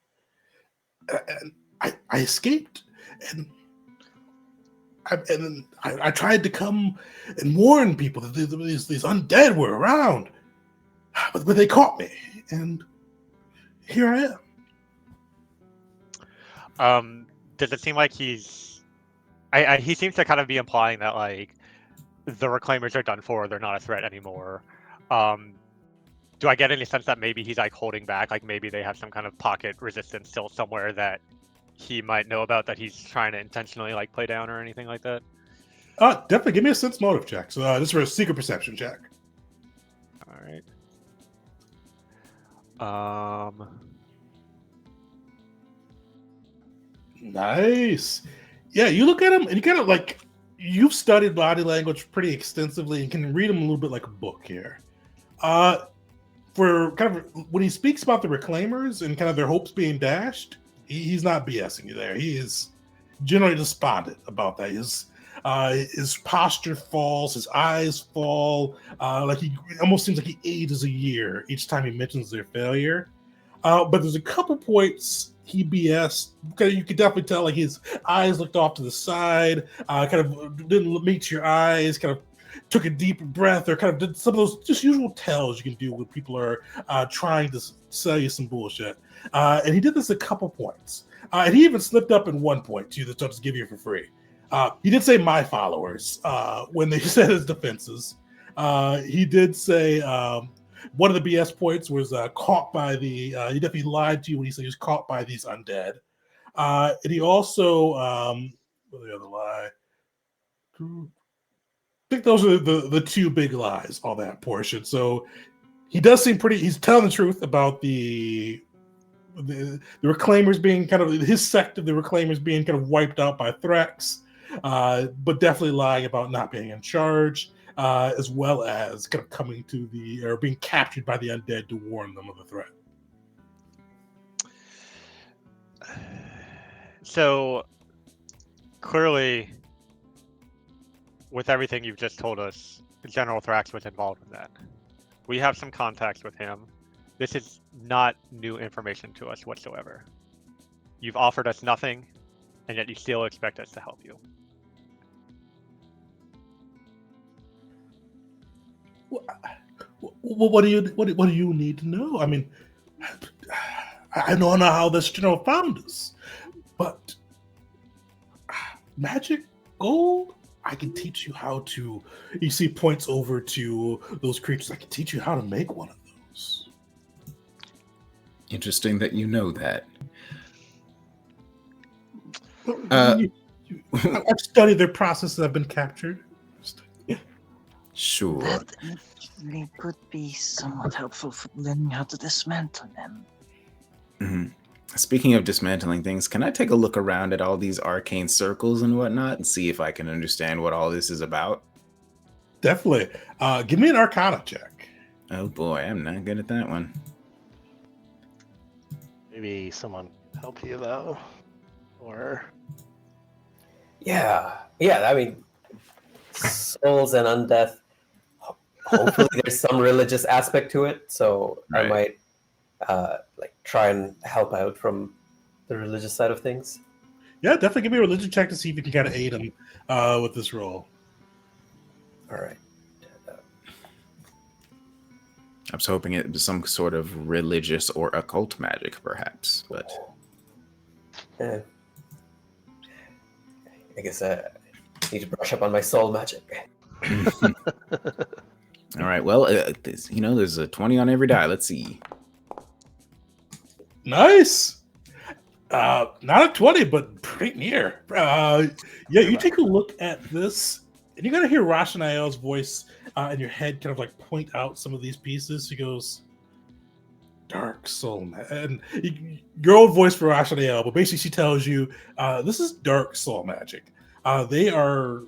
And I escaped, and I tried to come and warn people that these undead were around, but they caught me, and here I am. Does it seem like he seems to kind of be implying that like the Reclaimers are done for, they're not a threat anymore. Do I get any sense that maybe he's like holding back, like maybe they have some kind of pocket resistance still somewhere that he might know about that he's trying to intentionally like play down or anything like that? Definitely give me a sense motive check. So this is for a secret perception check. All right. Nice. Yeah, you look at him and you kind of like, you've studied body language pretty extensively and can read him a little bit like a book here. For kind of when he speaks about the Reclaimers and kind of their hopes being dashed, he's not BSing you there. He is generally despondent about that. His posture falls, his eyes fall, like he almost seems like he ages a year each time he mentions their failure. But there's a couple points he BS. You could definitely tell like his eyes looked off to the side, kind of didn't meet your eyes, kind of took a deep breath, or kind of did some of those just usual tells you can do when people are trying to sell you some bullshit. And he did this a couple points. And he even slipped up in one point too that I'll just give you for free. He did say my followers when they said his defenses. He did say one of the BS points was caught by the. He definitely lied to you when he said he was caught by these undead. And he also, what was the other lie? I think those are the two big lies on that portion. So he does seem pretty. He's telling the truth about the Reclaimers being kind of his sect of the Reclaimers being kind of wiped out by Thrax, but definitely lying about not being in charge, as well as kind of coming to or being captured by the undead to warn them of the threat. So clearly, with everything you've just told us, General Thrax was involved in that. We have some contacts with him. This is not new information to us whatsoever. You've offered us nothing, and yet you still expect us to help you. What do you need to know? I mean, I don't know how this general found us, but magic, gold, I can teach you how to. You see, points over to those creatures. I can teach you how to make one of those. Interesting that you know that. I've studied their processes. I've been captured. Sure. That actually could be somewhat helpful for learning how to dismantle them. Mm-hmm. Speaking of dismantling things, can I take a look around at all these arcane circles and whatnot and see if I can understand what all this is about? Definitely. Give me an Arcana check. Oh boy, I'm not good at that one. Maybe someone can help you though, or Yeah. I mean, souls and undeath. Hopefully, there's some religious aspect to it, so Right. I might try and help out from the religious side of things. Yeah, definitely give me a religion check to see if you can kind of aid him with this role. All right. I was hoping it was some sort of religious or occult magic, perhaps, but I guess I need to brush up on my soul magic. all right. Well, there's a 20 on every die. Let's see. Nice. Not a 20, but pretty near. Yeah, you take a look at this, and you're gonna hear Rashanael's voice in your head kind of like point out some of these pieces. He goes, dark, dark soul, and your own voice for Ashaniel, but basically she tells you this is dark soul magic. They are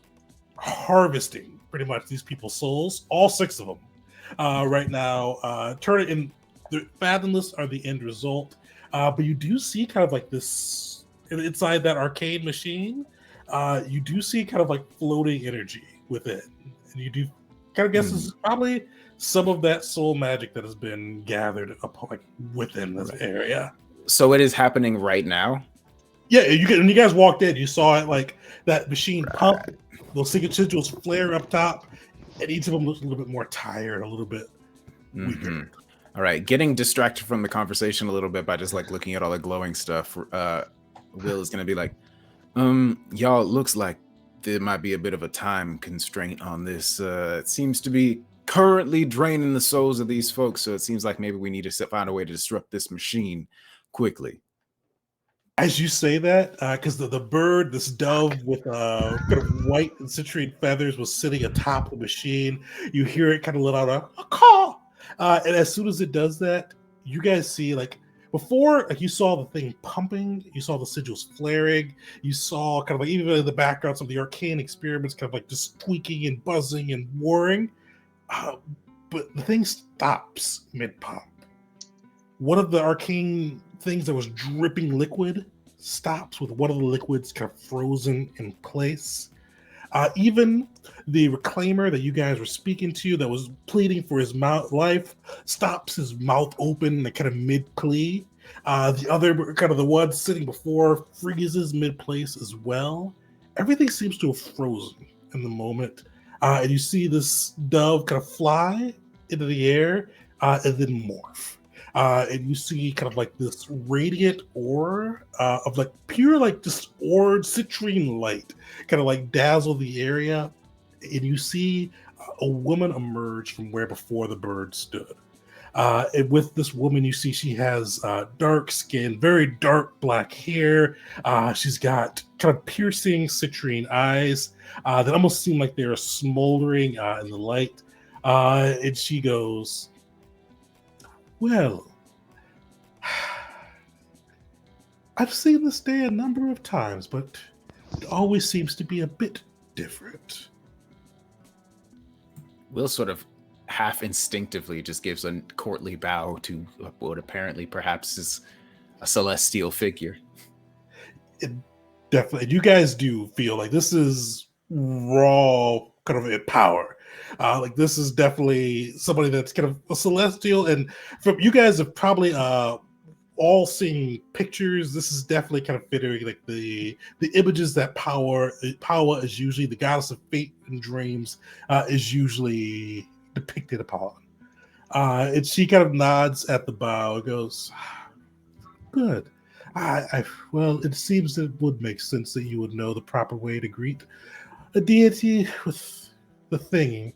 harvesting pretty much these people's souls, all 6 of them, right now. Turn it in. The fathomless are the end result, but you do see kind of like this inside that arcade machine. You do see kind of like floating energy within, and you do kind of guess this is probably some of that soul magic that has been gathered up like within this area. So it is happening right now. Yeah, when you guys walked in, you saw it like that machine pump. Those sigils flare up top, and each of them looks a little bit more tired, a little bit weaker. All right, getting distracted from the conversation a little bit by just like looking at all the glowing stuff. Will is gonna be like, y'all, it looks like there might be a bit of a time constraint on this. It seems to be currently draining the souls of these folks, so it seems like maybe we need to find a way to disrupt this machine quickly. As you say that, because the bird, this dove with kind of white and citrine feathers, was sitting atop the machine, you hear it kind of let out a caw. And as soon as it does that, you guys see, like, before, like, you saw the thing pumping, you saw the sigils flaring, you saw kind of like, even in the background, some of the arcane experiments kind of like just tweaking and buzzing and whirring. But the thing stops mid-pump. One of the arcane things that was dripping liquid stops with one of the liquids kind of frozen in place. Even the reclaimer that you guys were speaking to that was pleading for his life stops his mouth open, like kind of mid-plea. The other, kind of the one sitting before, freezes mid-place as well. Everything seems to have frozen in the moment. And you see this dove kind of fly into the air and then morph. And you see kind of like this radiant aura of like pure, like just orange citrine light kind of like dazzle the area. And you see a woman emerge from where before the bird stood. And with this woman, you see she has dark skin, very dark black hair. She's got kind of piercing citrine eyes that almost seem like they're smoldering in the light. And she goes, "Well, I've seen this day a number of times, but it always seems to be a bit different." Will sort of half instinctively just gives a courtly bow to what apparently perhaps is a celestial figure. It definitely, you guys do feel like this is raw kind of power. Like this is definitely somebody that's kind of a celestial, and from you guys have probably all seen pictures. This is definitely kind of fitting like the images that Power is usually the goddess of fate and dreams is usually depicted upon. And she kind of nods at the bow and goes, "Good. Well, it seems it would make sense that you would know the proper way to greet a deity with the thing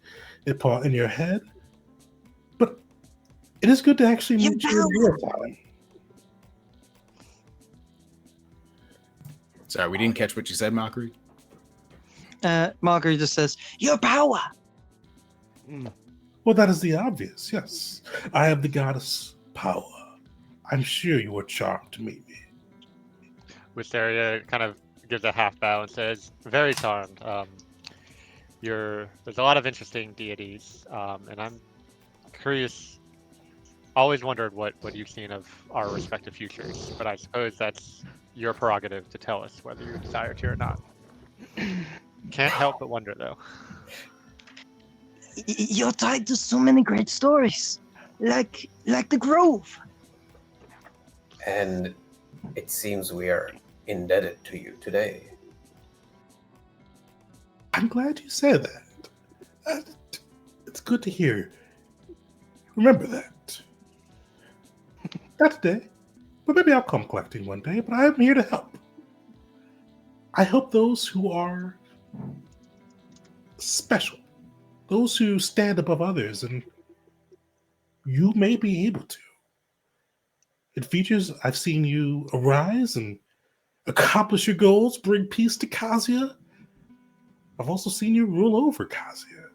in your head. But it is good to actually meet you in real time." Sorry, we didn't catch what you said, Mockery. Marguerite just says, "Your power." Well, that is the obvious, yes. I am the goddess Power. I'm sure you were charmed to meet me. Wisteria kind of gives a half bow and says, "Very charmed. There's a lot of interesting deities, and I'm curious. Always wondered what you've seen of our respective futures, but I suppose that's your prerogative to tell us whether you desire to or not. Can't help but wonder, though." You're tied to so many great stories, like the Grove. And it seems we are indebted to you today. I'm glad you said that. It's good to hear. Remember that. Not today, but maybe I'll come collecting one day, but I'm here to help. I help those who are special, those who stand above others, and you may be able to. It features I've seen you arise and accomplish your goals, bring peace to Kasia. I've also seen you rule over Kasia.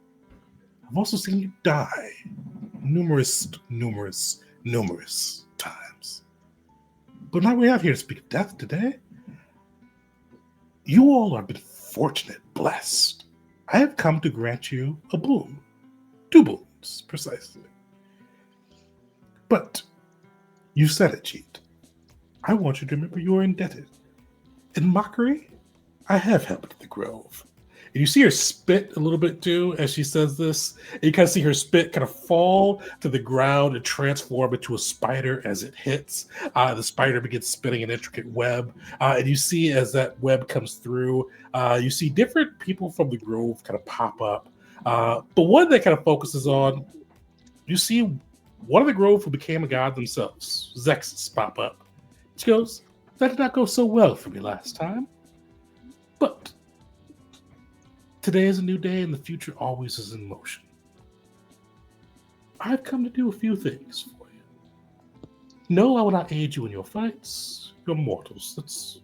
I've also seen you die numerous times. But not we're not here to speak of death today. You all have been fortunate, blessed. I have come to grant you a boon. 2 boons, precisely. But you said it, Cheat. I want you to remember you are indebted. In mockery, I have helped the Grove. And you see her spit a little bit too as she says this. And you kind of see her spit kind of fall to the ground and transform into a spider as it hits. The spider begins spinning an intricate web. And you see as that web comes through, you see different people from the Grove kind of pop up. But one that kind of focuses on, you see one of the Grove who became a god themselves, Zexus, pop up. She goes, that did not go so well for me last time. But today is a new day and the future always is in motion. I've come to do a few things for you. No, I will not aid you in your fights. You're mortals. That's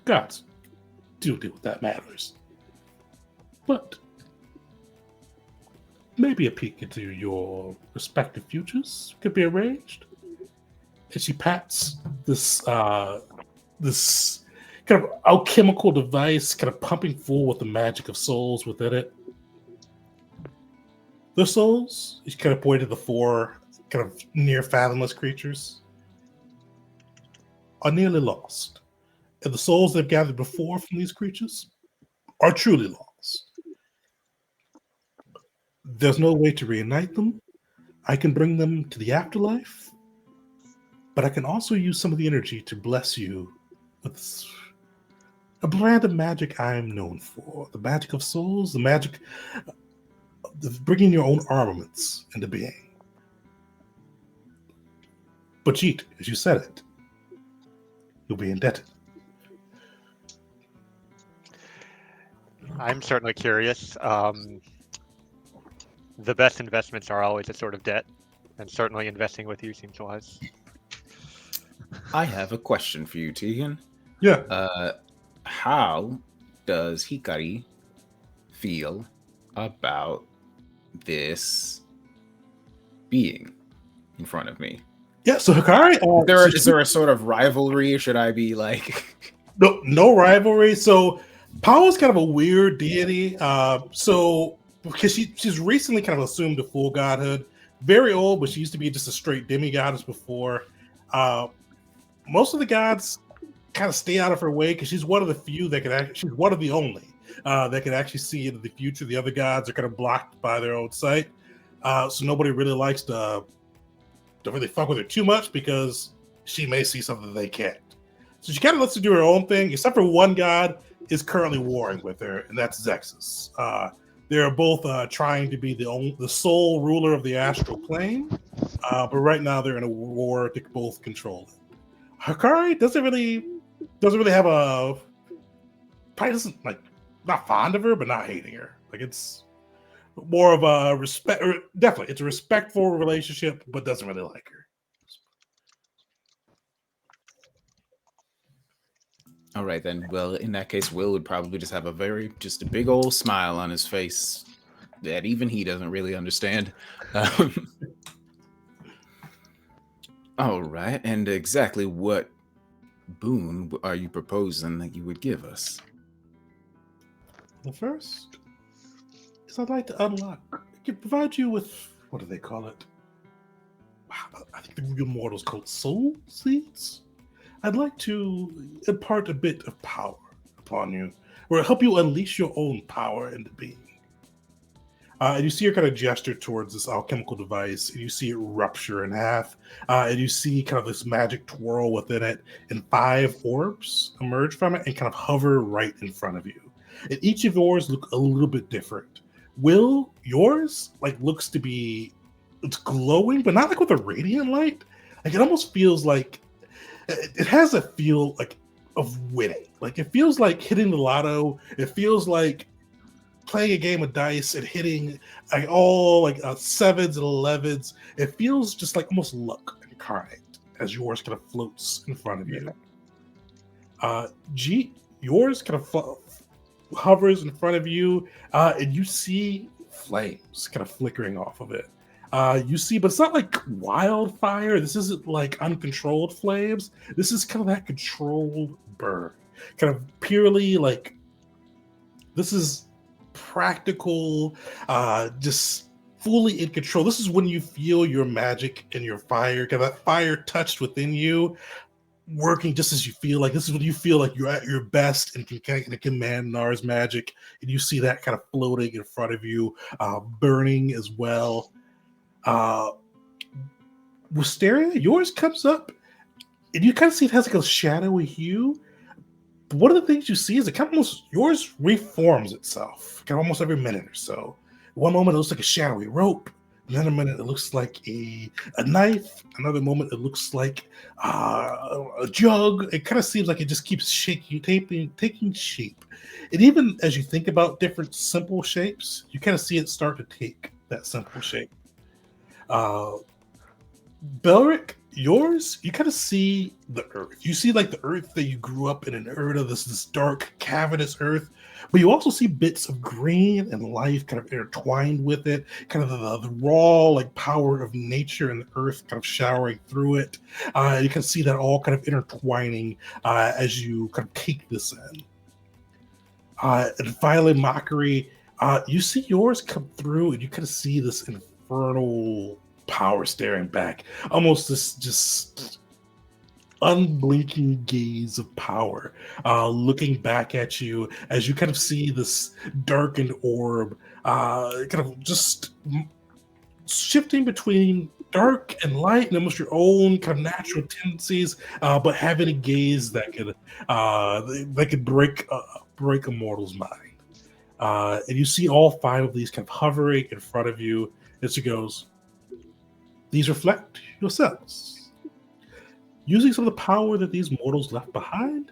gods. Deal with that matters. But maybe a peek into your respective futures could be arranged. And she pats this this kind of alchemical device, kind of pumping full with the magic of souls within it. The souls, she kind of pointed to the 4 kind of near fathomless creatures, are nearly lost. And the souls they've gathered before from these creatures are truly lost. There's no way to reunite them. I can bring them to the afterlife, but I can also use some of the energy to bless you with a brand of magic I am known for. The magic of souls, the magic of bringing your own armaments into being. But Jeet, as you said it, you'll be indebted. I'm certainly curious. The best investments are always a sort of debt, and certainly investing with you seems wise. I have a question for you, Tegan. Yeah. How does Hikari feel about this being in front of me? Yeah, so Hikari... Is there a sort of rivalry? Should I be like... No rivalry. So Pao's kind of a weird deity. Because she's recently kind of assumed a full godhood. Very old, but she used to be just a straight demigoddess before. Most of the gods kind of stay out of her way because she's one of the few that she's one of the only that can actually see into the future. The other gods are kind of blocked by their own sight. So nobody really likes to really fuck with her too much because she may see something they can't. So she kind of lets her do her own thing, except for one god is currently warring with her, and that's Zexus. They're both trying to be the sole ruler of the astral plane, but right now they're in a war to both control it. Hikari doesn't really have probably doesn't not fond of her, but not hating her. Like it's more of a respect, or definitely it's a respectful relationship, but doesn't really like her. All right, then. Well, in that case, Will would probably just have a big old smile on his face that even he doesn't really understand. All right, and exactly what boon are you proposing that you would give us? The first is I'd like to unlock. I can provide you with, what do they call it? I think the real mortals call it soul seeds. I'd like to impart a bit of power upon you, or help you unleash your own power into being. And you see her kind of gesture towards this alchemical device, and you see it rupture in half, and you see kind of this magic twirl within it, and 5 orbs emerge from it and kind of hover right in front of you. And each of yours look a little bit different. Will, yours looks to be, it's glowing, but not with a radiant light. It almost feels like it has a feel of winning. It feels like hitting the lotto. It feels like playing a game of dice and hitting all 7s and 11s. It feels just like almost luck incarnate as yours kind of floats in front of you. G, yours kind of hovers in front of you, and you see flames kind of flickering off of it. You see, but it's not like wildfire. This isn't like uncontrolled flames. This is kind of that controlled burn, kind of purely like this is practical, just fully in control. This is when you feel your magic and your fire, kind of that fire touched within you, working just as you feel like. This is when you feel like you're at your best and can kind of command Nars magic, and you see that kind of floating in front of you, burning as well. Wisteria, yours comes up, and you kind of see it has like a shadowy hue. But one of the things you see is it kind of almost yours reforms itself, kind of almost every minute or so. One moment it looks like a shadowy rope. Another minute it looks like a knife. Another moment it looks like a jug. It kind of seems like it just keeps shaking, taking shape. And even as you think about different simple shapes, you kind of see it start to take that simple shape. Belric, yours, you kind of see the earth. You see like the earth that you grew up in, an earth of this dark, cavernous earth. But you also see bits of green and life kind of intertwined with it, kind of the raw like power of nature and the earth kind of showering through it. You can see that all kind of intertwining as you kind of take this in. And finally, Mockery, you see yours come through and you kind of see this infernal power staring back, almost this just unblinking gaze of power looking back at you as you kind of see this darkened orb kind of just shifting between dark and light and almost your own kind of natural tendencies, but having a gaze that could break a mortal's mind. And you see all 5 of these kind of hovering in front of you as she goes, "These reflect yourselves. Using some of the power that these mortals left behind,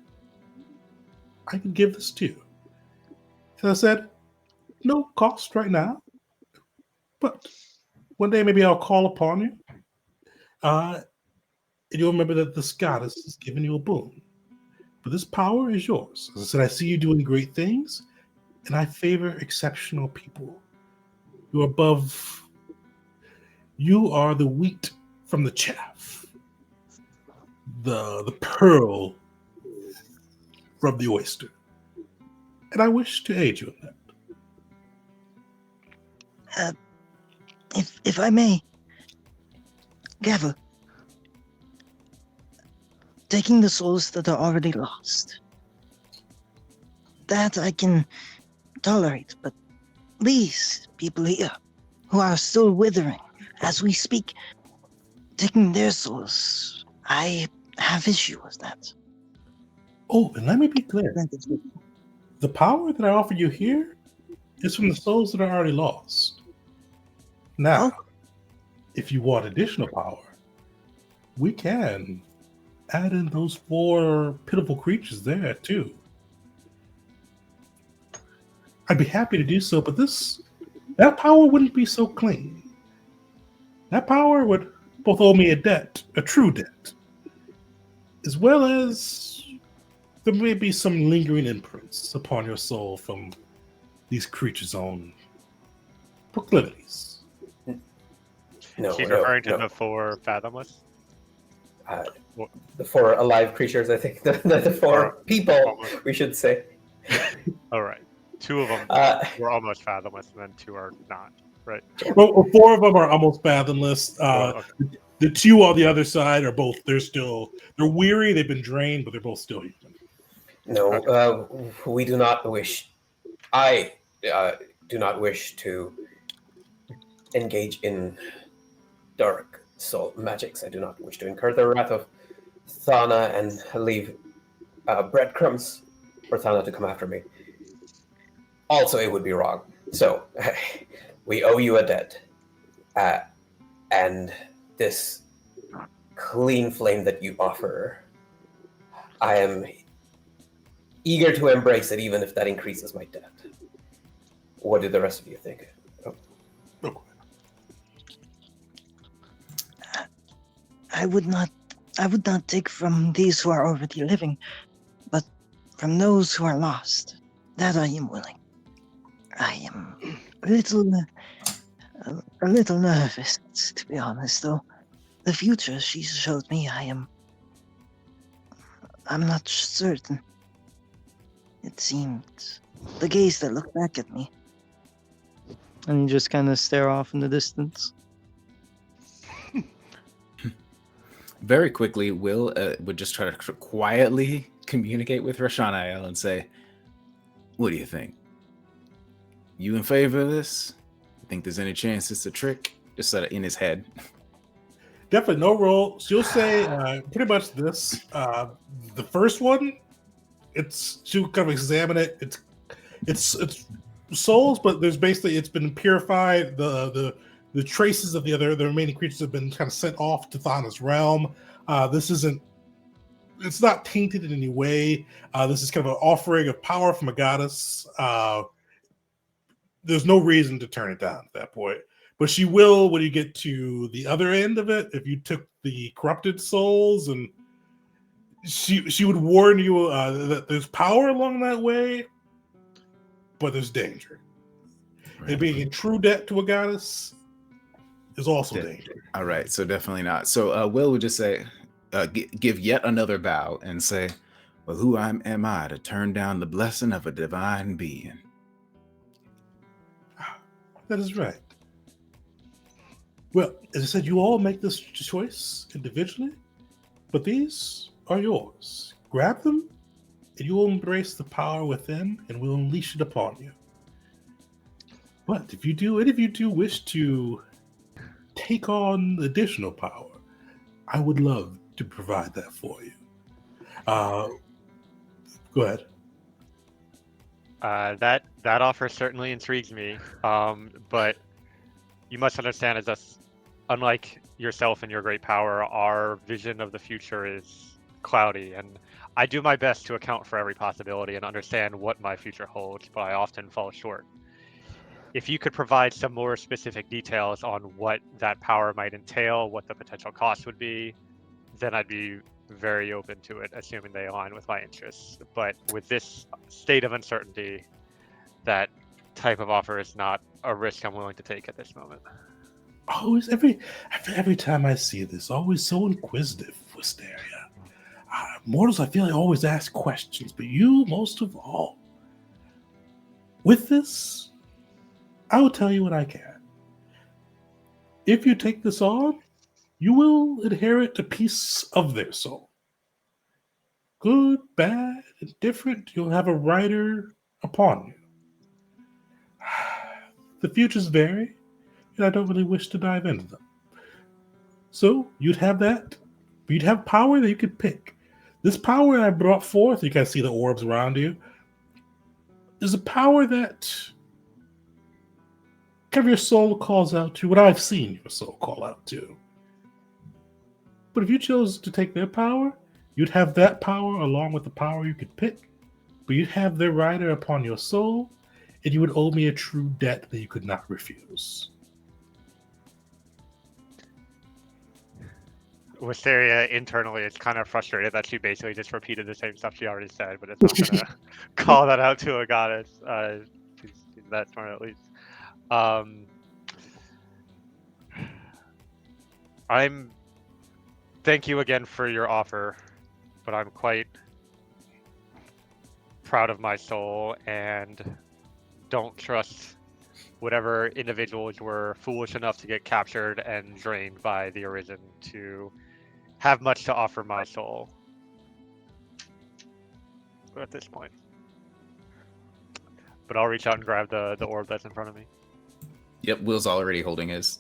I can give this to you." As I said, no cost right now, but one day maybe I'll call upon you, and you'll remember that this goddess has given you a boon. But this power is yours. As I said, I see you doing great things, and I favor exceptional people. You're above. You are the wheat from the chaff, the pearl from the oyster, and I wish to aid you in that. If I may, Gavin, taking the souls that are already lost, that I can tolerate, but these people here who are still withering as we speak, taking their souls, I have issue with that. Oh, and let me be clear. The power that I offer you here is from the souls that are already lost. Now, if you want additional power, we can add in those 4 pitiful creatures there too. I'd be happy to do so, but that power wouldn't be so clean. That power would both owe me a debt, a true debt, as well as there may be some lingering imprints upon your soul from these creatures' own proclivities. She's referring to the 4 fathomless? The 4 alive creatures, I think. The 4 people, we should say. All right. 2 of them were almost fathomless, and then 2 are not, right? Well, 4 of them are almost fathomless. Okay. The 2 on the other side are both, they're weary, they've been drained, but they're both still human. No, we do not wish. I do not wish to engage in dark soul magics. I do not wish to incur the wrath of Thana and leave breadcrumbs for Thana to come after me. Also, it would be wrong. So, we owe you a debt. And this clean flame that you offer, I am eager to embrace it, even if that increases my debt. What do the rest of you think? I would not take from these who are already living, but from those who are lost. That I am willing. I am a a little nervous, to be honest, though. The future she showed me, I'm not certain. It seemed the gaze that looked back at me. And you just kind of stare off in the distance. Very quickly, Will would just try to quietly communicate with Rashanael and say, "What do you think? You in favor of this? You think there's any chance it's a trick?" Just sort of in his head. Definitely no roll. She'll say pretty much this. The first one, she'll kind of examine it. It's souls, but there's basically it's been purified. The traces of the remaining creatures have been kind of sent off to Thana's realm. It's not tainted in any way. This is kind of an offering of power from a goddess. There's no reason to turn it down at that point. But she will when you get to the other end of it. If you took the corrupted souls, and she would warn you that there's power along that way, but there's danger. Right. And being in true debt to a goddess is also danger. All right, so definitely not. So Will would just say, give yet another bow and say, "Well, who am I to turn down the blessing of a divine being?" That is right. Well, as I said, you all make this choice individually, but these are yours. Grab them, and you will embrace the power within, and we'll unleash it upon you. But if you do, and if you do wish to take on additional power, I would love to provide that for you. Go ahead. That offer certainly intrigues me, but you must understand, as us, unlike yourself and your great power, our vision of the future is cloudy, and I do my best to account for every possibility and understand what my future holds, but I often fall short. If you could provide some more specific details on what that power might entail, what the potential cost would be, then I'd be very open to it, assuming they align with my interests. But with this state of uncertainty, that type of offer is not a risk I'm willing to take at this moment. Always, every time I see this, always so inquisitive, Wisteria. Mortals, I feel like always ask questions, but you most of all. With this, I will tell you what I can. If you take this on, you will inherit a piece of their soul. Good, bad, indifferent, you'll have a rider upon you. The futures vary, and I don't really wish to dive into them. So, you'd have that, but you'd have power that you could pick. This power I brought forth, you can see the orbs around you, is a power that kind of your soul calls out to, what I've seen your soul call out to. But if you chose to take their power, you'd have that power along with the power you could pick, but you'd have their rider upon your soul, and you would owe me a true debt that you could not refuse. Wisteria internally is kind of frustrated that she basically just repeated the same stuff she already said, but it's not going to call that out to a goddess. She's that smart, at least. Thank you again for your offer, but I'm quite proud of my soul and don't trust whatever individuals were foolish enough to get captured and drained by the Arisen to have much to offer my soul at this point. But I'll reach out and grab the orb that's in front of me. Yep, Will's already holding his.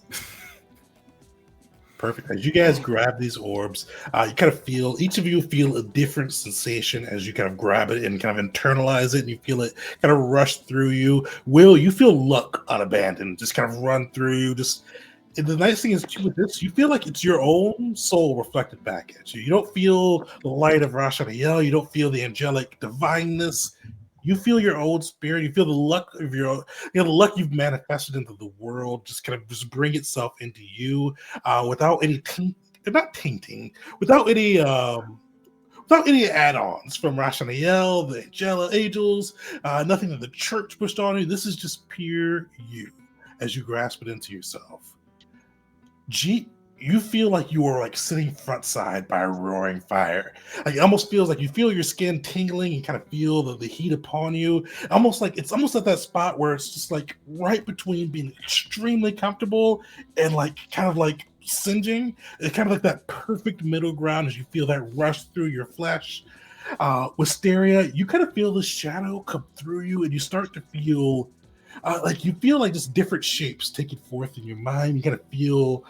Perfect. As you guys grab these orbs, you kind of feel, each of you feel a different sensation as you kind of grab it and kind of internalize it, and you feel it kind of rush through you. Will, you feel luck unabandoned, just kind of run through you. And the nice thing is, too, with this, you feel like it's your own soul reflected back at you. You don't feel the light of Rosh Hashanah. You don't feel the angelic divineness. You feel your own spirit. You feel the luck of the luck you've manifested into the world. Just kind of just bring itself into you without any without any add-ons from Rosh Hashanah, the angels, nothing that the church pushed on you. This is just pure you as you grasp it into yourself. G, you feel like you are like sitting front side by a roaring fire. Like it almost feels like you feel your skin tingling. You kind of feel the heat upon you. Almost like it's almost at that spot where it's just like right between being extremely comfortable and like kind of like singeing. It's kind of like that perfect middle ground as you feel that rush through your flesh. Wisteria, you kind of feel the shadow come through you, and you start to feel like you feel like just different shapes taking forth in your mind. You kind of feel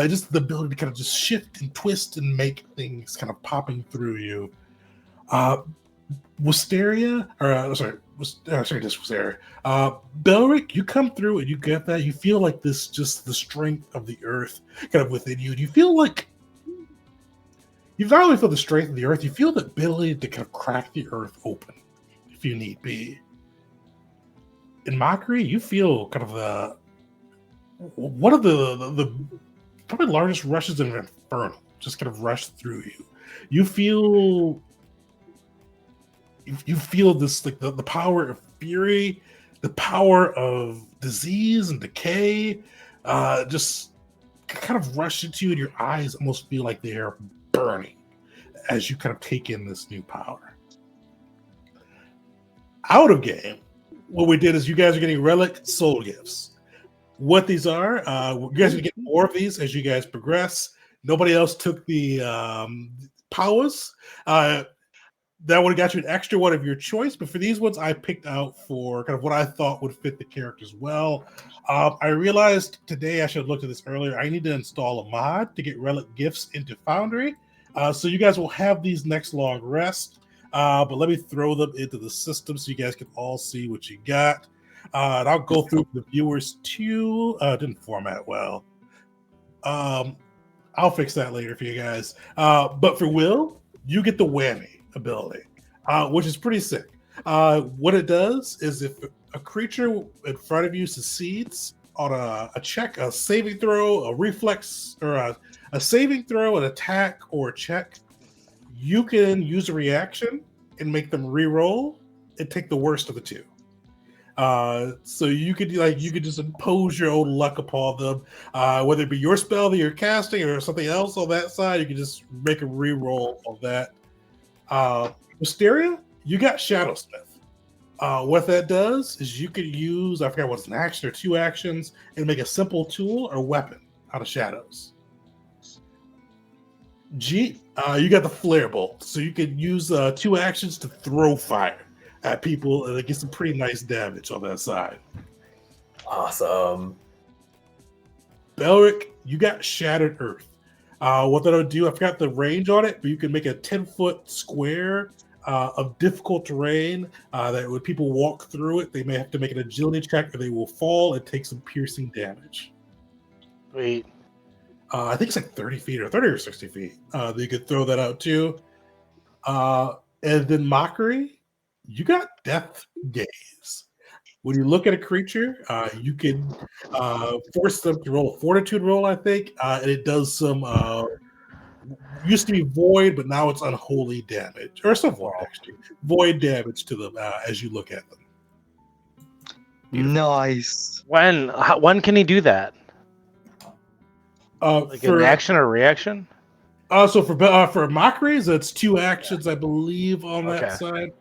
just the ability to kind of just shift and twist and make things kind of popping through you. Wisteria, or just Wisteria. Belric, you come through and you get that. You feel like this, just the strength of the earth kind of within you. And you feel like you not only feel the strength of the earth, you feel the ability to kind of crack the earth open if you need be. In Mockery, you feel kind of one of the probably largest rushes of Infernal just kind of rush through you. You feel this like the power of fury, the power of disease and decay, just kind of rush into you, and your eyes almost feel like they are burning as you kind of take in this new power. Out of game, what we did is you guys are getting relic soul gifts. What these are, you guys are going to get more of these as you guys progress. Nobody else took the powers. That would have got you an extra one of your choice, but for these ones, I picked out for kind of what I thought would fit the characters well. I realized today I should have looked at this earlier. I need to install a mod to get relic gifts into Foundry. So you guys will have these next long rest. But let me throw them into the system so you guys can all see what you got. And I'll go through the viewers too. Didn't format well. I'll fix that later for you guys. But for Will, you get the whammy ability, which is pretty sick. What it does is if a creature in front of you succeeds on a check, a saving throw, a reflex, or a saving throw, an attack, or a check, you can use a reaction and make them re-roll and take the worst of the two. So you could just impose your own luck upon them, whether it be your spell that you're casting or something else on that side. You can just make a re-roll of that. Wisteria, you got Shadowsmith. What that does is you could use, I forgot what's an action or two actions, and make a simple tool or weapon out of shadows. G, you got the flare bolt, so you could use 2 actions to throw fire at people, and it gets some pretty nice damage on that side. Awesome. Belric, you got Shattered Earth. What that'll do, I forgot the range on it, but you can make a 10-foot square of difficult terrain that when people walk through it, they may have to make an agility check or they will fall and take some piercing damage. Wait. I think it's like 30 feet or 30 or 60 feet. You could throw that out too. And then Mockery, you got Death Gaze. When you look at a creature, you can force them to roll a fortitude roll, I think, and it does some used to be void, but now it's unholy damage, or some void actually, void damage to them as you look at them. Nice. When can he do that? Like For an action or reaction? So for Mockeries, it's 2 actions, I believe, on that side.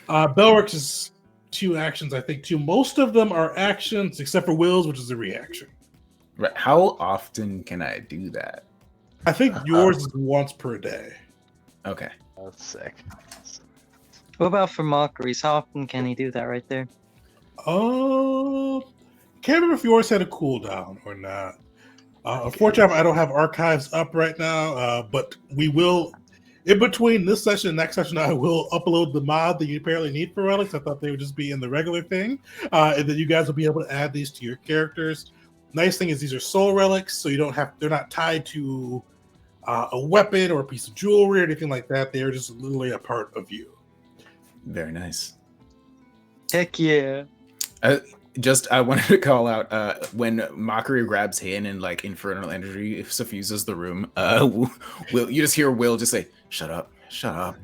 Belrix is 2 actions, I think, too. Most of them are actions, except for Will's, which is a reaction. Right. How often can I do that? I think yours is once per day. Okay. That's sick. What about for mockeries? How often can he do that right there? Can't remember if yours had a cooldown or not. Unfortunately, I don't have archives up right now, but we will, in between this session and next session, I will upload the mod that you apparently need for relics. I thought they would just be in the regular thing, and then you guys will be able to add these to your characters. Nice thing is these are soul relics, so they're not tied to a weapon or a piece of jewelry or anything like that. They are just literally a part of you. Very nice. Heck yeah. I wanted to call out when Mockery grabs hand and like infernal energy suffuses the room. Will you just hear Will just say, "Shut up, shut up."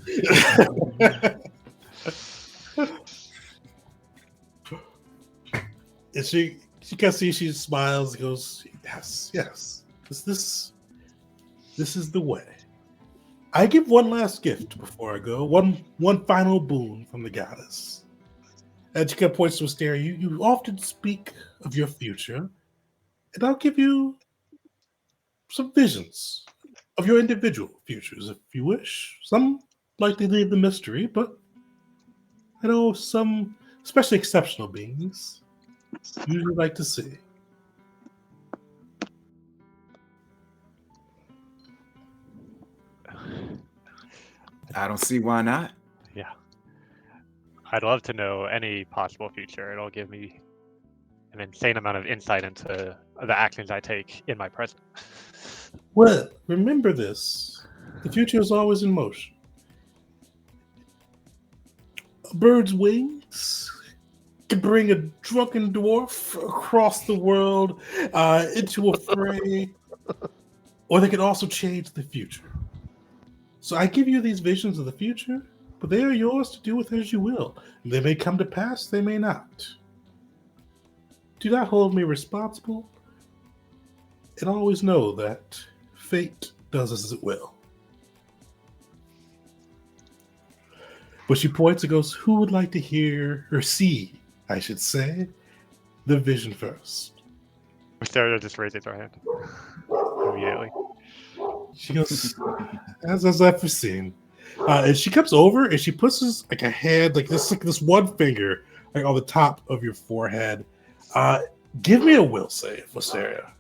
And she can see she smiles and goes, "Yes, yes." This is the way. I give one last gift before I go. One final boon from the goddess. And she kind of points to Asteria. You often speak of your future, and I'll give you some visions of your individual futures if you wish. Some likely leave the mystery, but I know some, especially exceptional beings, usually like to see. I don't see why not. Yeah. I'd love to know any possible future. It'll give me an insane amount of insight into the actions I take in my present. Well, remember this. The future is always in motion. A bird's wings can bring a drunken dwarf across the world into a fray, or they can also change the future. So I give you these visions of the future, but they are yours to do with as you will. They may come to pass, they may not. Do not hold me responsible, and always know that fate does as it will. But she points and goes, who would like to hear, or see, I should say, the vision first? Mysterio just raises her hand immediately. She goes, as I've foreseen. And she comes over and she puts like a hand, like this one finger, like on the top of your forehead. Give me a will save, Wisteria.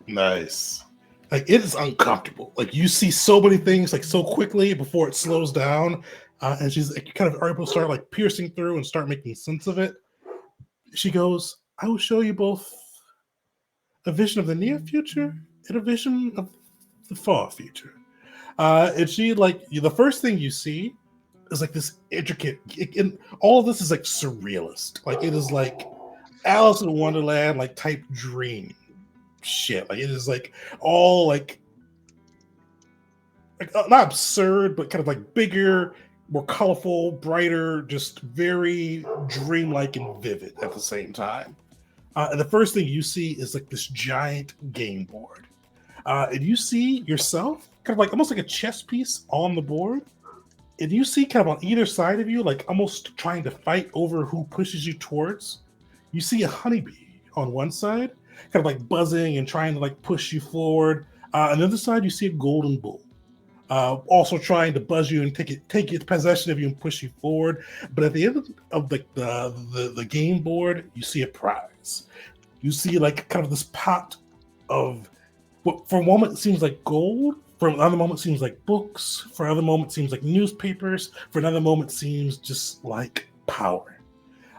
Nice. Like it is uncomfortable. Like you see so many things like so quickly before it slows down, and she's like, kind of able to start like piercing through and start making sense of it. She goes, "I will show you both a vision of the near future and a vision of the far future." And she like the first thing you see is like this intricate. And all of this is like surrealist. Like it is like Alice in Wonderland like type dream shit. Like it is like all like not absurd, but kind of like bigger, more colorful, brighter, just very dreamlike and vivid at the same time. And the first thing you see is like this giant game board. And you see yourself kind of like almost like a chess piece on the board. And you see kind of on either side of you, like almost trying to fight over who pushes you towards. You see a honeybee on one side, kind of like buzzing and trying to like push you forward. On the other side, you see a golden bull, also trying to buzz you and take its possession of you and push you forward. But at the end of like the game board, you see a prize. You see like kind of this pot of what for a moment seems like gold, for another moment seems like books, for another moment seems like newspapers, for another moment seems just like power.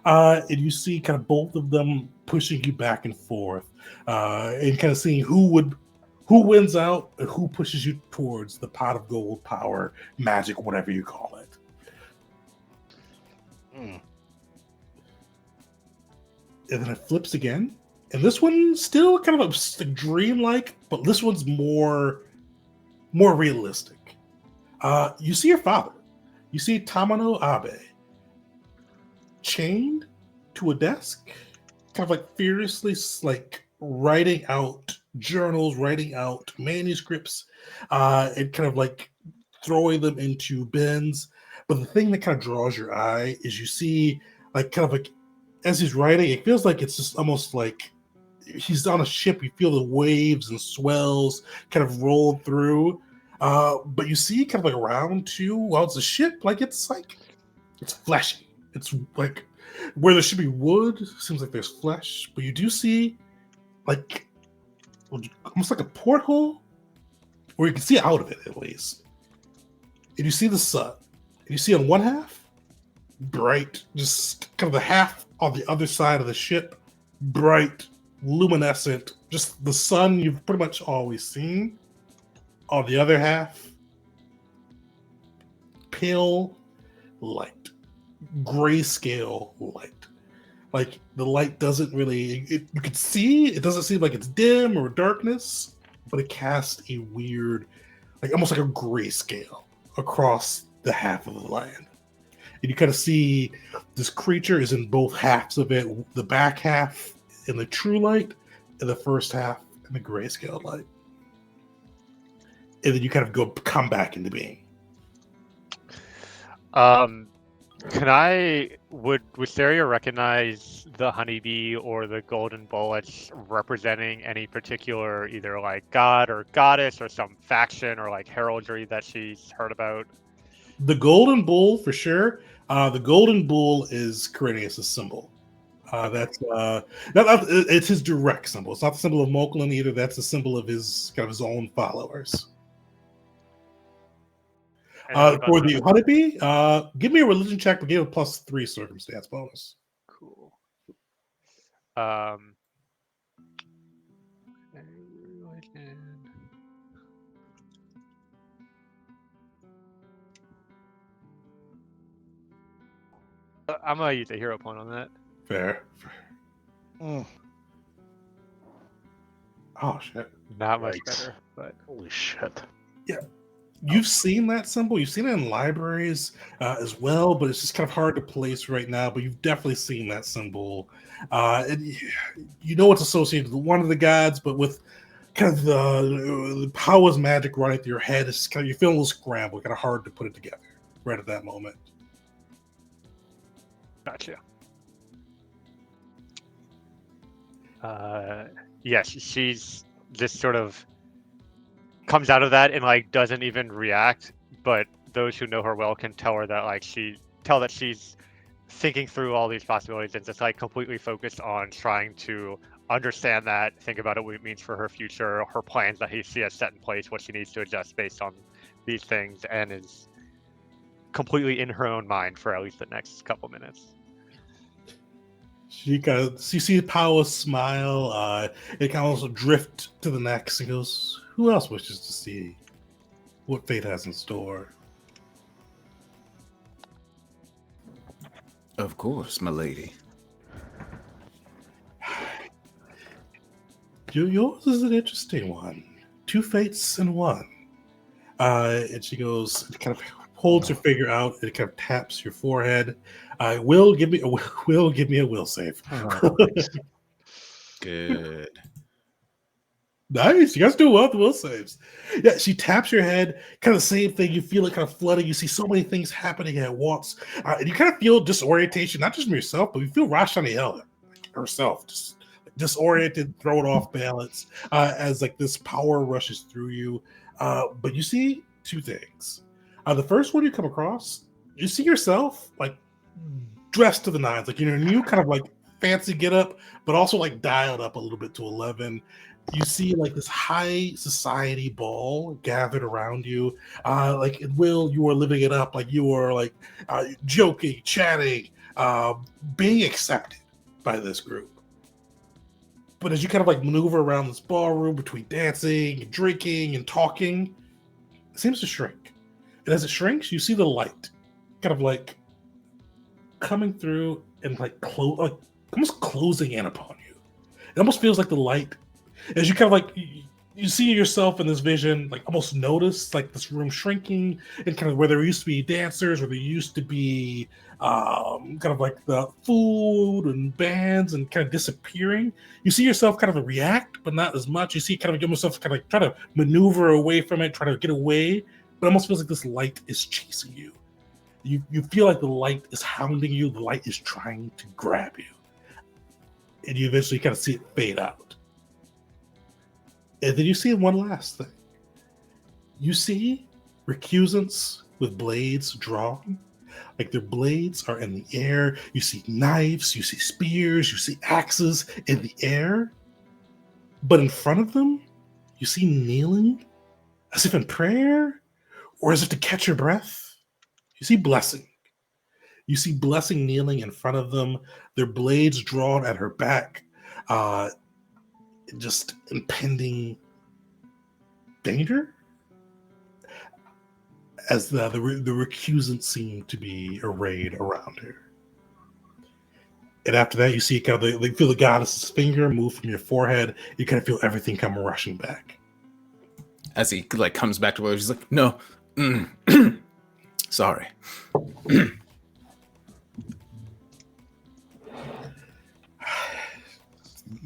And you see kind of both of them pushing you back and forth, and kind of seeing who wins out and who pushes you towards the pot of gold, power, magic, whatever you call it. Mm. And then it flips again. And this one's still kind of a dreamlike, but this one's more realistic. You see your father. You see Tamano Abe chained to a desk, kind of like furiously like writing out journals, writing out manuscripts, and kind of like throwing them into bins. But the thing that kind of draws your eye is you see like kind of like as he's writing, it feels like it's just almost like he's on a ship. You feel the waves and swells kind of roll through. But you see kind of like around too, while it's a ship, like it's fleshy. It's like where there should be wood, seems like there's flesh, but you do see like almost like a porthole, or you can see out of it at least. And you see the sun. And you see on one half, bright, just kind of the half on the other side of the ship, bright, luminescent, just the sun you've pretty much always seen. On the other half, pale light, grayscale light. Like the light doesn't really, you can see, it doesn't seem like it's dim or darkness, but it casts a weird, like almost like a grayscale across the half of the land. And you kind of see this creature is in both halves of it, the back half in the true light, and the first half in the grayscale light. And then you kind of come back into being. Would Wisteria recognize the honeybee or the golden bull as representing any particular either like god or goddess or some faction or like heraldry that she's heard about? The golden bull for sure. The golden bull is Corinius' symbol. It's his direct symbol. It's not the symbol of Moklin either. That's the symbol of his kind of his own followers. For the honeybee, give me a religion check, but give a +3 circumstance bonus. Cool. I'm gonna use a hero point on that. Fair. Mm. Oh shit! Not much better, but Holy shit. Yeah. You've seen that symbol. You've seen it in libraries as well, but it's just kind of hard to place right now. But you've definitely seen that symbol. And you know it's associated with one of the gods, but with kind of the powers magic running through your head, it's kind of you feel a little scrambled, kind of hard to put it together right at that moment. Gotcha. Yes, she's just sort of comes out of that and like doesn't even react, but those who know her well can tell her that like she's thinking through all these possibilities and just like completely focused on trying to understand that, think about it, what it means for her future, her plans that she has set in place, what she needs to adjust based on these things, and is completely in her own mind for at least the next couple minutes. You see Powell smile. It kind of also drift to the next and goes, "Who else wishes to see what fate has in store?" Of course, my lady. Yours is an interesting one. 2 fates in one. And she goes, kind of holds her finger out, and it kind of taps your forehead. Will give me a will save. Good. Nice. You guys do well with the will saves. Yeah, she taps your head, kind of the same thing. You feel it kind of flooding. You see so many things happening at once. And you kind of feel disorientation, not just from yourself, but you feel Rashaniel herself, just disoriented, thrown off balance as like this power rushes through you. But you see 2 things. The first one you come across, you see yourself like dressed to the nines, like you're in a new kind of like fancy get up, but also like dialed up a little bit to 11. You see like this high society ball gathered around you. Like Will, you are living it up, like you are like joking, chatting, being accepted by this group. But as you kind of like maneuver around this ballroom between dancing and drinking and talking, it seems to shrink. And as it shrinks, you see the light kind of like coming through and like almost closing in upon you. It almost feels like the light, as you kind of like you see yourself in this vision, like almost notice like this room shrinking, and kind of where there used to be dancers, where there used to be kind of like the food and bands, and kind of disappearing. You see yourself kind of react, but not as much. You see kind of yourself kind of like try to maneuver away from it, try to get away, but it almost feels like this light is chasing you. You feel like the light is hounding you. The light is trying to grab you, and you eventually kind of see it fade out. And then you see one last thing. You see recusants with blades drawn. Like their blades are in the air. You see knives, you see spears, you see axes in the air. But in front of them, you see kneeling, as if in prayer, or as if to catch your breath. You see Blessing. You see Blessing kneeling in front of them, their blades drawn at her back. Just impending danger as the recusants seem to be arrayed around her. And after that, you see kind of they feel the goddess's finger move from your forehead. You kind of feel everything come rushing back. As he like comes back to where he's like, no, sorry.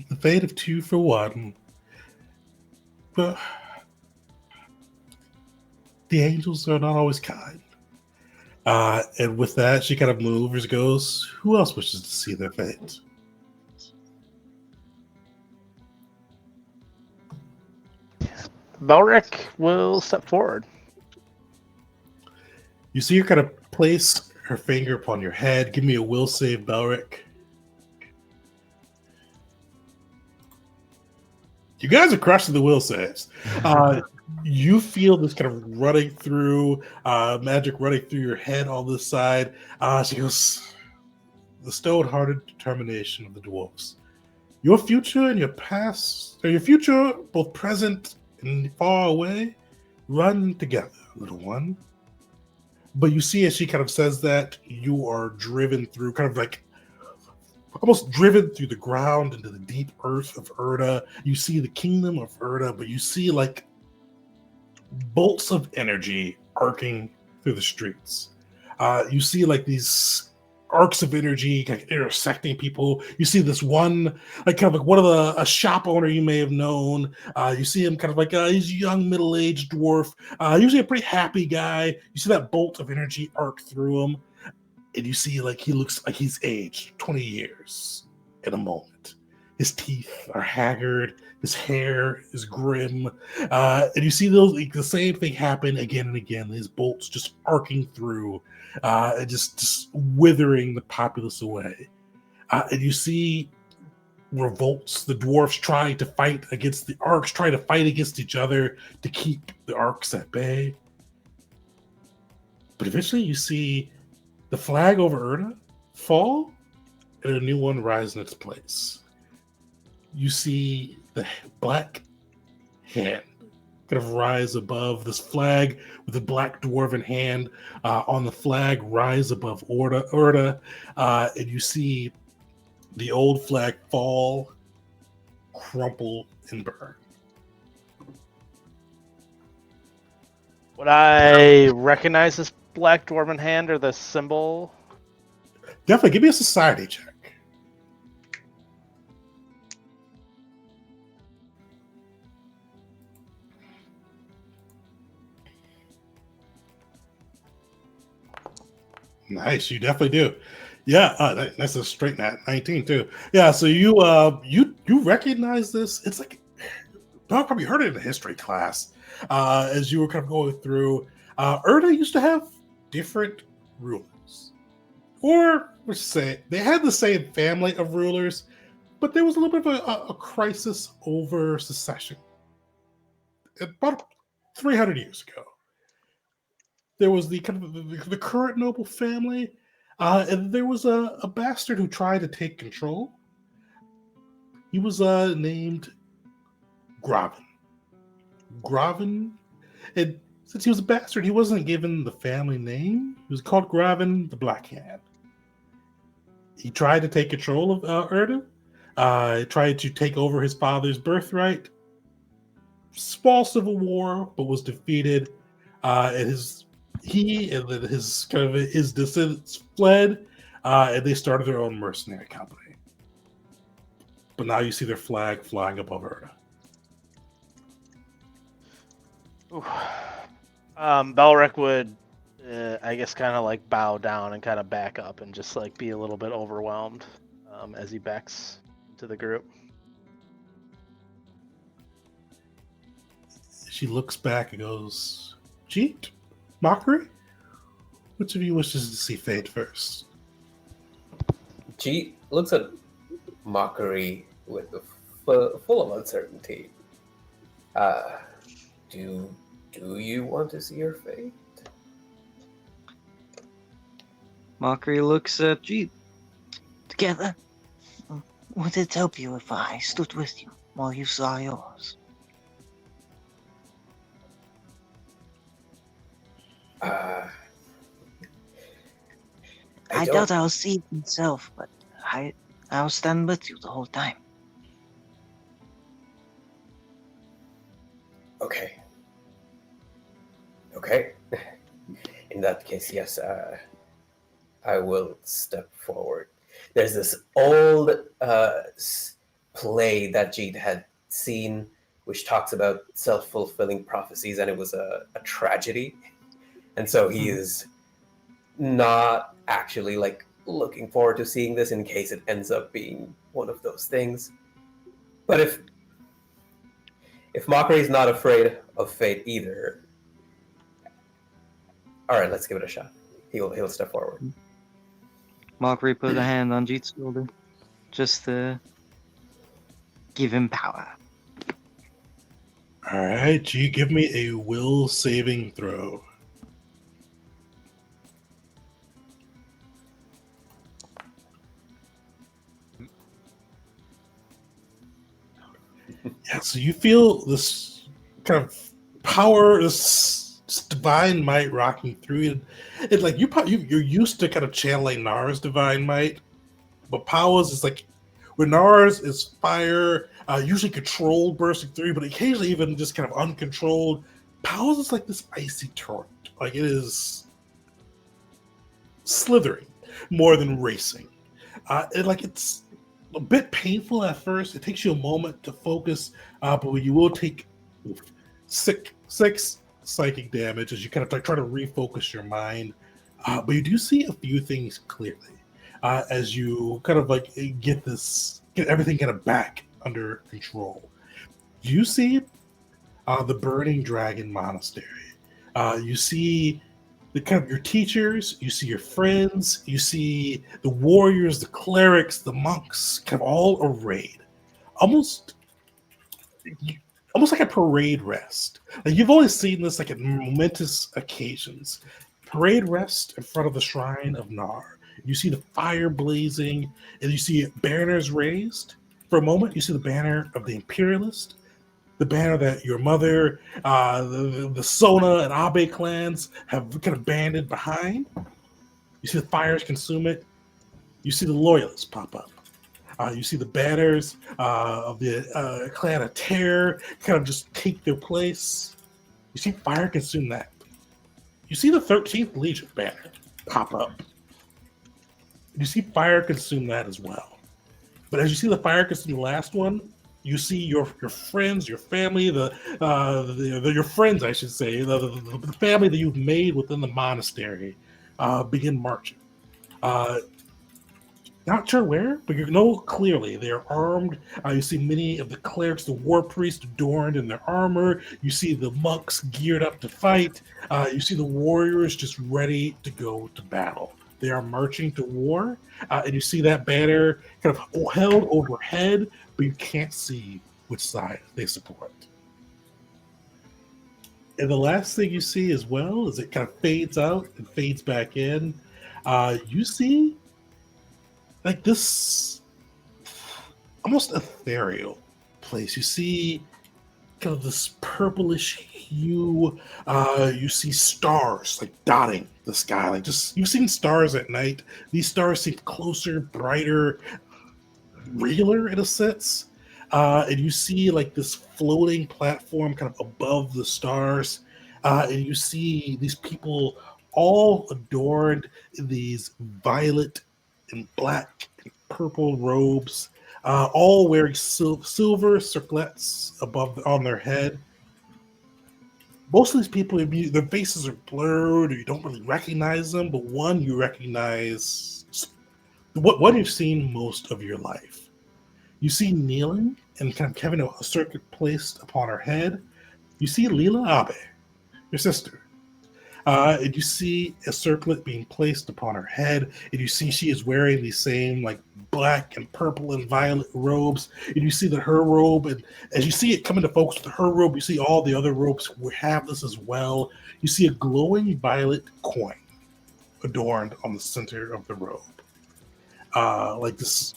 The fate of 2 for 1. But the angels are not always kind. And with that, she kind of moves, goes, who else wishes to see their fate? Belric will step forward. You see her kind of place her finger upon your head. Give me a will save, Belric. You guys are crushing the will saves. You feel this kind of running through, magic running through your head on this side. She goes, the stone-hearted determination of the dwarves. Your future and your past, or your future, both present and far away, run together, little one. But you see as she kind of says that, you are driven through, kind of like almost driven through the ground into the deep earth of Erda. You see the kingdom of Erda, but you see like bolts of energy arcing through the streets. You see like these arcs of energy kind of intersecting people. You see this one, like kind of like one of a shop owner you may have known. You see him kind of like he's a young middle-aged dwarf, usually a pretty happy guy. You see that bolt of energy arc through him, and you see like he looks like he's aged 20 years in a moment. His teeth are haggard, his hair is grim, and you see those like, the same thing happen again and again. These bolts just arcing through, and just withering the populace away. And you see revolts, the dwarfs trying to fight against the arcs, trying to fight against each other to keep the arcs at bay. But eventually you see the flag over Erda fall and a new one rise in its place. You see the black hand kind of rise above this flag with a black dwarven hand on the flag rise above Erda, and you see the old flag fall, crumple, and burn. Would I recognize this black dwarven hand or the symbol? Definitely, give me a society check. Nice, you definitely do. Yeah, that's a straight nat 19 too. Yeah, so you recognize this. It's like Doug probably heard it in a history class as you were kind of going through. Erda used to have different rulers, or let's say they had the same family of rulers, but there was a little bit of a crisis over succession about 300 years ago. There was the kind of the current noble family, and there was a bastard who tried to take control. He was named Graven. Graven, and since he was a bastard, he wasn't given the family name. He was called Graven the Black Hand. He tried to take control of Erda, tried to take over his father's birthright. Small civil war, but was defeated. And his descendants fled, and they started their own mercenary company. But now you see their flag flying above Erda. Belric would, I guess, kind of like bow down and kind of back up and just like be a little bit overwhelmed as he backs into the group. She looks back and goes, "Cheat? Mockery? Which of you wishes to see fate first?" She looks at Mockery with full of uncertainty. Do you want to see your fate? Mockery looks at Jeet. Together, would it help you if I stood with you while you saw yours? I doubt I'll see it myself, but I'll stand with you the whole time. Okay. that case, yes, I will step forward. There's this old play that Jeet had seen, which talks about self-fulfilling prophecies, and it was a tragedy. And so he is not actually like looking forward to seeing this in case it ends up being one of those things. But if Mockery is not afraid of fate either, all right, let's give it a shot. He'll step forward. Mockery put a hand on Jeet's shoulder, just to give him power. All right, G, give me a will saving throw. Yeah, so you feel this kind of power, this divine might rocking through you. It's like you're used to kind of channeling Nara's divine might, but Powers is like when Nara's is fire, usually controlled bursting through, but occasionally even just kind of uncontrolled. Powers is like this icy torrent. Like it is slithering more than racing. It's a bit painful at first. It takes you a moment to focus, but you will take six psychic damage as you kind of try to refocus your mind. But you do see a few things clearly as you kind of like get everything kind of back under control. You see the Burning Dragon Monastery. You see the kind of your teachers, you see your friends, you see the warriors, the clerics, the monks, kind of all arrayed, almost like a parade rest. Like you've always seen this like at momentous occasions. Parade rest in front of the shrine of Nar. You see the fire blazing, and you see banners raised. For a moment, you see the banner of the Imperialist, the banner that your mother, the Sona and Abe clans have kind of banded behind. You see the fires consume it. You see the Loyalists pop up. You see the banners of the clan of Terror kind of just take their place. You see fire consume that. You see the 13th Legion banner pop up. You see fire consume that as well. But as you see the fire consume the last one, you see your friends, your family, your friends, I should say, the family that you've made within the monastery begin marching. Not sure where, but you know clearly they are armed. You see many of the clerics, the war priests adorned in their armor. You see the monks geared up to fight. You see the warriors just ready to go to battle. They are marching to war, and you see that banner kind of held overhead, but you can't see which side they support. And the last thing you see as well as it kind of fades out and fades back in, you see like this almost ethereal place. You see kind of this purplish hue. You see stars like dotting the sky. Like just you've seen stars at night. These stars seem closer, brighter, realer in a sense. And you see like this floating platform kind of above the stars. And you see these people all adorned in these violet and black and purple robes, all wearing silver circlets on their head. Most of these people, their faces are blurred, or you don't really recognize them. But one you recognize, one you've seen most of your life. You see kneeling and kind of having a circlet placed upon her head. You see Leela Abe, your sister. And you see a circlet being placed upon her head, and you see she is wearing these same like black and purple and violet robes. And you see that her robe, and as you see it come into focus with her robe, you see all the other robes have this as well. You see a glowing violet coin adorned on the center of the robe, like this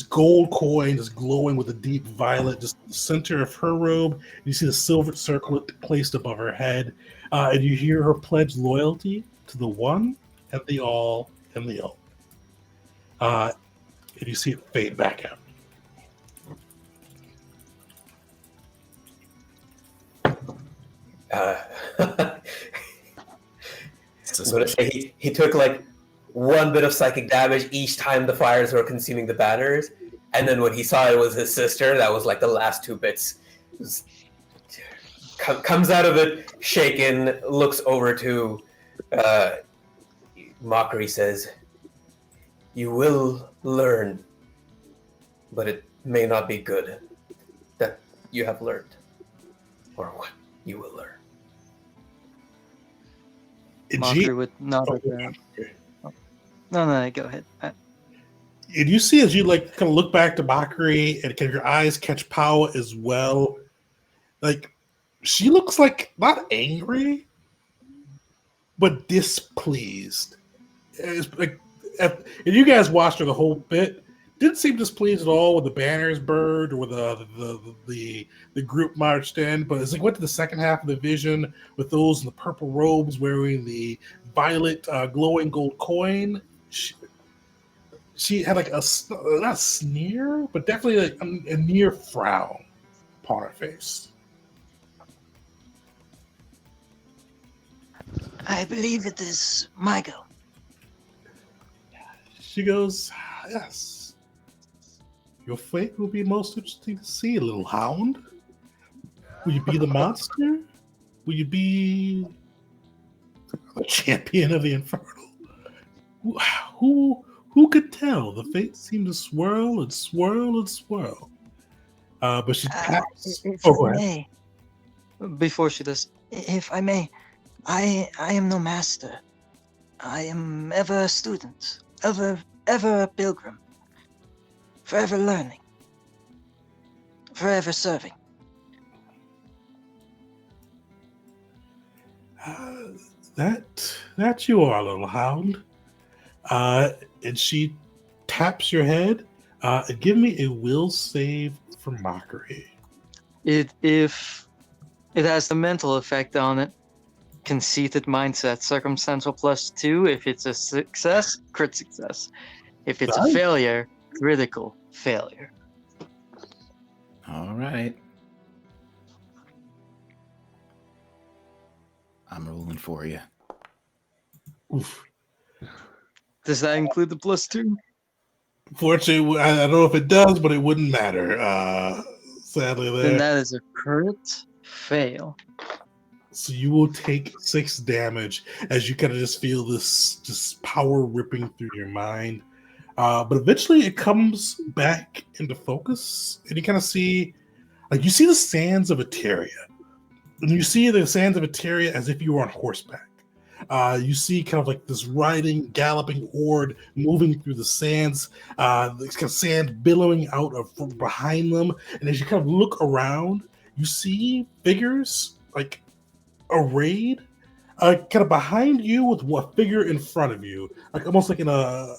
gold coin is glowing with a deep violet, just the center of her robe. You see the silver circlet placed above her head, and you hear her pledge loyalty to the one and the all and the all. And you see it fade back out. I'm gonna say he took like one bit of psychic damage each time the fires were consuming the banners, and then when he saw it was his sister, that was like the last 2 bits. Comes out of it shaken, looks over to Mockery, says, "You will learn, but it may not be good that you have learned, or what you will learn." Mockery would nod at that. No, go ahead. And you see as you like kind of look back to Bakari and kind of your eyes catch Pow as well, like she looks like not angry, but displeased. It's like, and you guys watched her the whole bit. Didn't seem displeased at all when the banners burned or when the group marched in. But as it went to the second half of the vision with those in the purple robes wearing the violet glowing gold coin, she had like a not a sneer, but definitely like a near frown upon her face. I believe it is my go. She goes, "Yes. Your fate will be most interesting to see, little hound. Will you be the monster? Will you be the champion of the Infernal? Who could tell? The fates seem to swirl and swirl and swirl." But she taps. If Go I ahead. may, before she does, if I may, I am no master. I am ever a student, ever a pilgrim, forever learning, forever serving. That you are, little hound. And she taps your head. Give me a will save for Mockery. If it has the mental effect on it, conceited mindset, circumstantial +2. If it's a success, crit success. If it's a Nice. failure, critical failure. All right. I'm rolling for you. Oof. Does that include the +2? Fortunately, I don't know if it does, but it wouldn't matter. Sadly, Then there. that is a crit fail. So you will take 6 damage as you kind of just feel this just power ripping through your mind. But eventually it comes back into focus, and you kind of see, like you see the sands of Eteria. And you see the sands of Eteria as if you were on horseback. You see kind of like this riding, galloping horde moving through the sands, this kind of sand billowing out of from behind them. And as you kind of look around, you see figures like arrayed kind of behind you with a figure in front of you, like almost like in a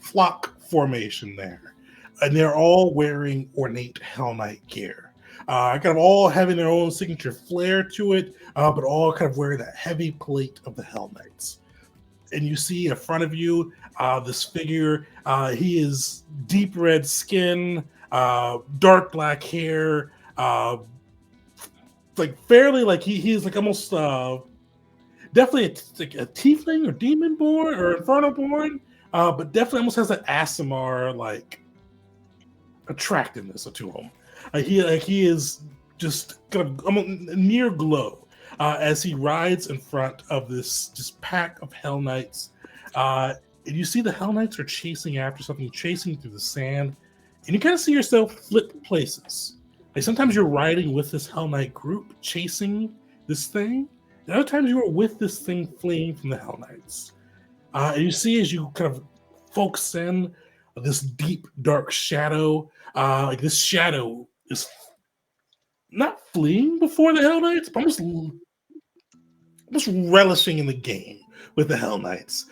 flock formation there. And they're all wearing ornate Hell Knight gear. Kind of all having their own signature flair to it, but all kind of wearing that heavy plate of the Hell Knights. And you see in front of you this figure. He is deep red skin, dark black hair, like fairly like he is like almost definitely a tiefling or demon born or infernal born, but definitely almost has that Asimar like attractiveness to him. He is just kind of almost near glow as he rides in front of this just pack of Hell Knights. And you see the Hell Knights are chasing after something, chasing through the sand, and you kind of see yourself flip places. Like sometimes you're riding with this Hell Knight group, chasing this thing, and other times you are with this thing fleeing from the Hell Knights. And you see as you kind of focus in this deep, dark shadow, like this shadow is not fleeing before the Hell Knights, but almost relishing in the game with the Hell Knights.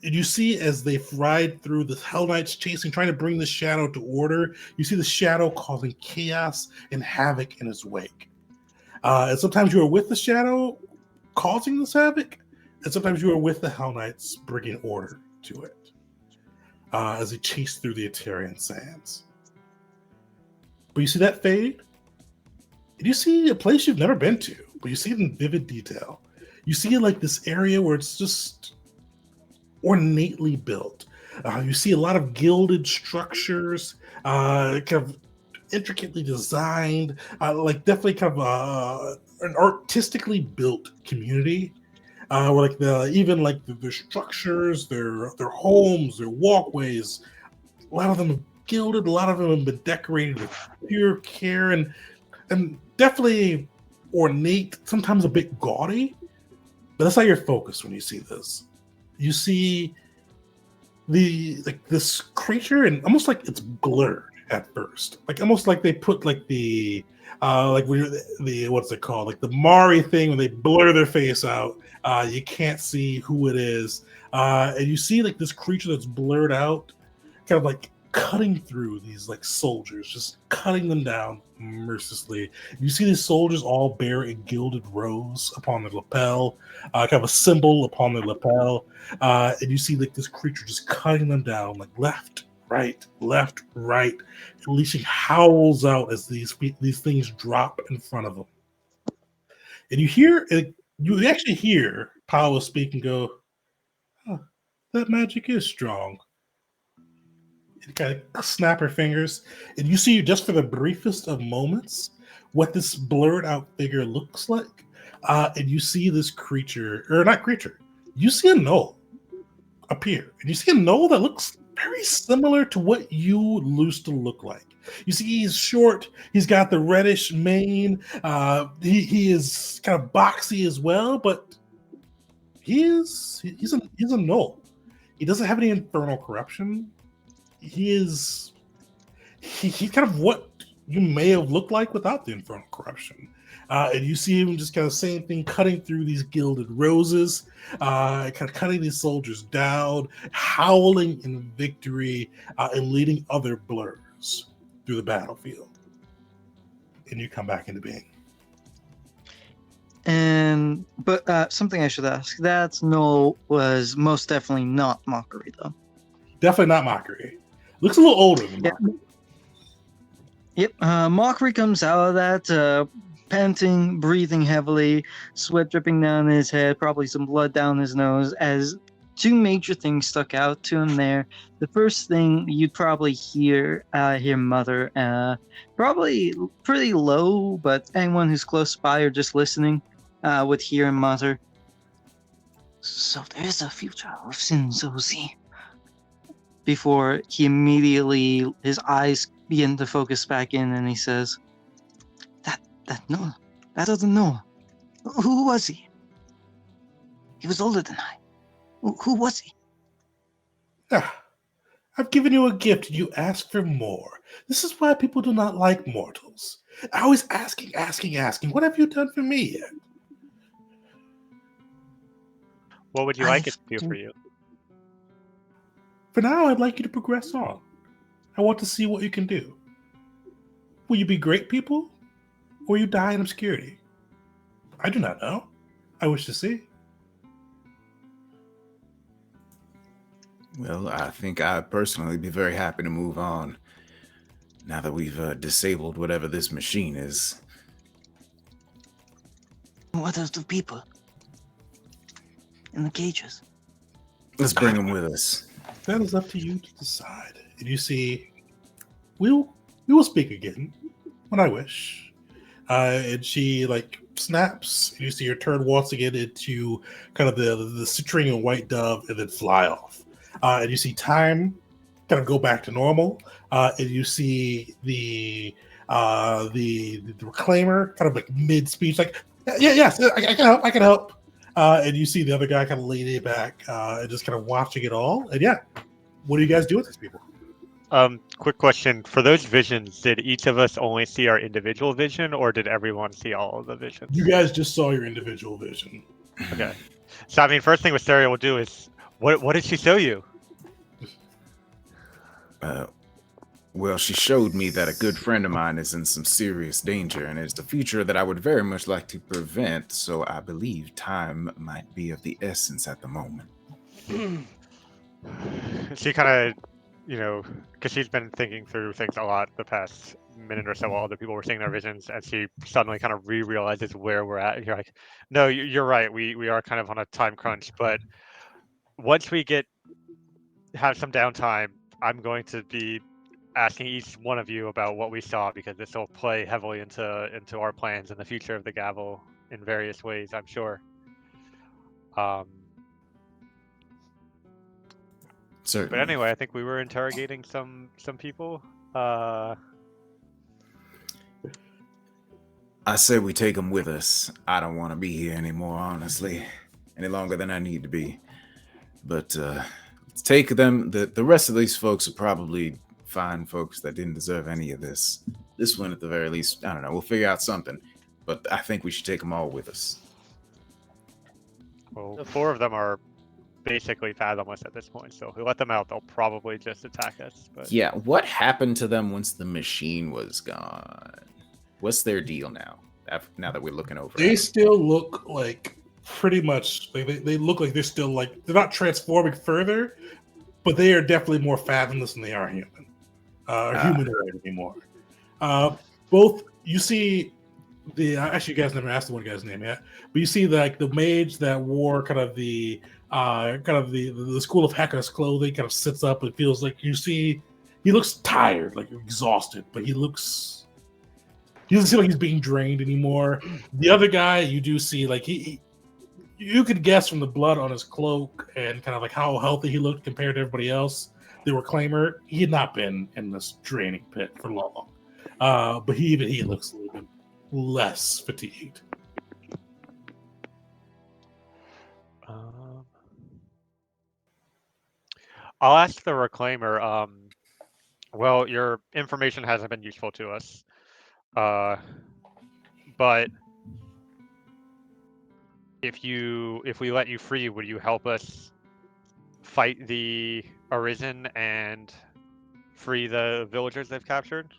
You see as they ride through the Hell Knights chasing, trying to bring the shadow to order, you see the shadow causing chaos and havoc in its wake. And sometimes you are with the shadow causing this havoc, and sometimes you are with the Hell Knights bringing order to it as they chase through the Eterian sands. But you see that fade, and you see a place you've never been to, but you see it in vivid detail. You see like this area where it's just ornately built. You see a lot of gilded structures, kind of intricately designed, like definitely kind of an artistically built community. Where like even like their structures, their homes, their walkways, a lot of them are gilded, a lot of them have been decorated with pure care and definitely ornate, sometimes a bit gaudy. But that's not your focus when you see this. You see this creature, and almost like it's blurred at first, like almost like they put like the what's it called, like the Mari thing when they blur their face out. You can't see who it is, and you see like this creature that's blurred out, kind of like cutting through these like soldiers, just cutting them down mercilessly. You see these soldiers all bear a gilded rose upon their lapel, kind of a symbol upon their lapel, and you see like this creature just cutting them down, like left, right, unleashing howls out as these things drop in front of them. And you actually hear Paolo speak and go, "Oh, that magic is strong." And kind of snap her fingers, and you see just for the briefest of moments what this blurred out figure looks like. And you see this creature, or not creature, you see a gnoll appear, and you see a gnoll that looks very similar to what you used to look like. You see he's short, he's got the reddish mane, he is kind of boxy as well, but he's a gnoll. He doesn't have any infernal corruption. He's kind of what you may have looked like without the infernal corruption. And you see him just kind of same thing, cutting through these gilded roses, kind of cutting these soldiers down, howling in victory, and leading other blurs through the battlefield. And you come back into being. But something I should ask. That no was most definitely not Mockery, though. Definitely not Mockery. Looks a little older than Mockery. Yep. Mockery comes out of that, panting, breathing heavily, sweat dripping down his head, probably some blood down his nose, as two major things stuck out to him there. The first thing you'd probably hear Mother, probably pretty low, but anyone who's close by or just listening would hear him mutter, "So there is a future within Zozi." Before he immediately, his eyes begin to focus back in, and he says, that doesn't know. Who was he? He was older than I. Who was he?" I've given you a gift, and you ask for more. This is why people do not like mortals. Always asking. What have you done for me yet? What would you like it to do for you? For now, I'd like you to progress on. I want to see what you can do. Will you be great people? Or will you die in obscurity? I do not know. I wish to see. Well, I think I'd personally be very happy to move on now that we've disabled whatever this machine is. What are the people in the cages? Let's bring them with us. That is up to you to decide. And you see, we will speak again when I wish. And she like snaps. And you see her turn once again into kind of the citrine and white dove, and then fly off. And you see time kind of go back to normal. And you see the reclaimer kind of like mid speech, like yes, I can help. And you see the other guy kind of leaning back and just kind of watching it all. And yeah, what do you guys do with these people? Quick question. For those visions, did each of us only see our individual vision, or did everyone see all of the visions? You guys just saw your individual vision. Okay. So, I mean, first thing Wisteria will do is, what did she show you? Well, she showed me that a good friend of mine is in some serious danger, and it's the future that I would very much like to prevent, so I believe time might be of the essence at the moment. She kind of, because she's been thinking through things a lot the past minute or so while other people were seeing their visions, and she suddenly kind of realizes where we're at. And you're like, no, you're right. We are kind of on a time crunch, but once we have some downtime, I'm going to be asking each one of you about what we saw, because this will play heavily into our plans and the future of the Gavel in various ways, I'm sure. Certainly. But anyway, I think we were interrogating some people. I say we take them with us. I don't want to be here anymore, honestly, any longer than I need to be. But let's take them. The rest of these folks are probably fine folks that didn't deserve any of this. This one, at the very least, I don't know. We'll figure out something. But I think we should take them all with us. Well, 4 of them are basically fathomless at this point, so if we let them out, they'll probably just attack us. But Yeah, what happened to them once the machine was gone? What's their deal now? Now that we're looking over They it? still look like pretty much they look like they're still like they're not transforming further, but they are definitely more fathomless than they are human, humanoid anymore. Both you see the actually you guys never asked the one guy's name yet, but you see like the mage that wore kind of the School of Hecka's clothing kind of sits up and feels like you see he looks tired, like exhausted, but he doesn't seem like he's being drained anymore. The other guy you do see like you could guess from the blood on his cloak and kind of like how healthy he looked compared to everybody else. They were claimer. He had not been in this draining pit for long. But he looks a little bit less fatigued. I'll ask the reclaimer. Well, your information hasn't been useful to us, but if we let you free, would you help us fight the Arisen and free the villagers they've captured?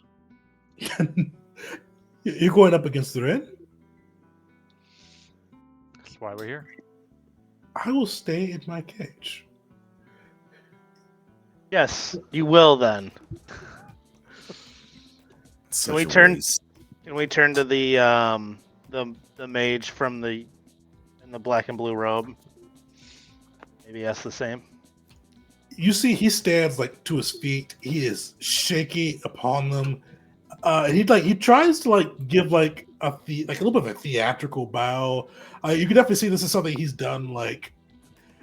You're going up against the Red? That's why we're here. I will stay in my cage. Yes, you will then. Such we a turn- waste. Can we turn to the mage from in the black and blue robe? Maybe ask the same. You see, he stands like to his feet. He is shaky upon them. And he tries to like give like a little bit of a theatrical bow. You can definitely see this is something he's done like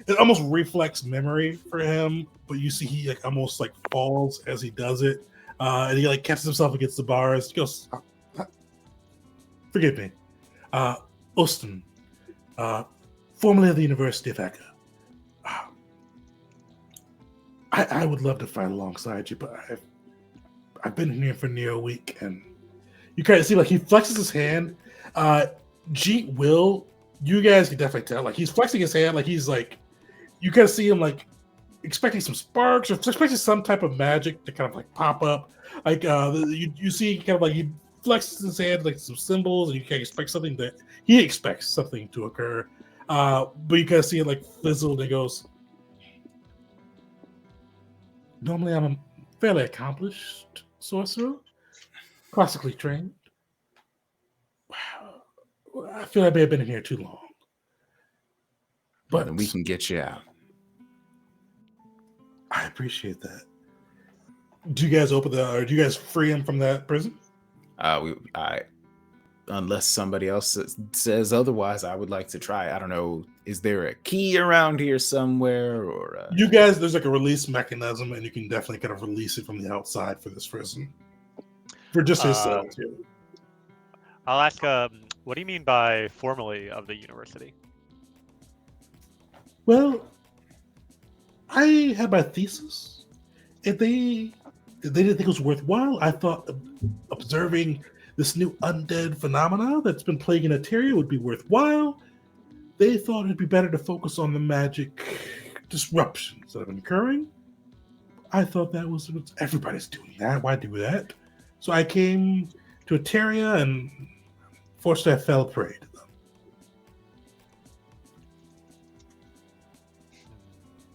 it almost reflects memory for him. But you see, he like almost like falls as he does it, and he like catches himself against the bars. He goes, "Forgive me, Austin, formerly of the University of Eka. I would love to fight alongside you, but I've been here for near a week, and you kind of see like he flexes his hand. Jeet will, you guys can definitely tell, like he's flexing his hand, like he's like, you kind of see him like expecting some sparks or expecting some type of magic to kind of like pop up. Like you see kind of like he flexes his hand like some symbols, and you can expect something that he expects something to occur. But you kind of see it like fizzle, and he goes, normally I'm a fairly accomplished sorcerer, classically trained. I feel I may have been in here too long. But Then we can get you out. I appreciate that. Do you guys or do you guys free him from that prison? Unless somebody else says otherwise, I would like to try. I don't know. Is there a key around here somewhere, or You guys, there's like a release mechanism, and you can definitely kind of release it from the outside for this prison, for just his cell too. I'll ask. What do you mean by formerly of the university? Well, I had my thesis. If they didn't think it was worthwhile, I thought observing this new undead phenomena that's been plaguing Eteria would be worthwhile. They thought it'd be better to focus on the magic disruptions that have been occurring. I thought that was everybody's doing that. Why do that? So I came to Eteria, and fortunately, I fell prey to them.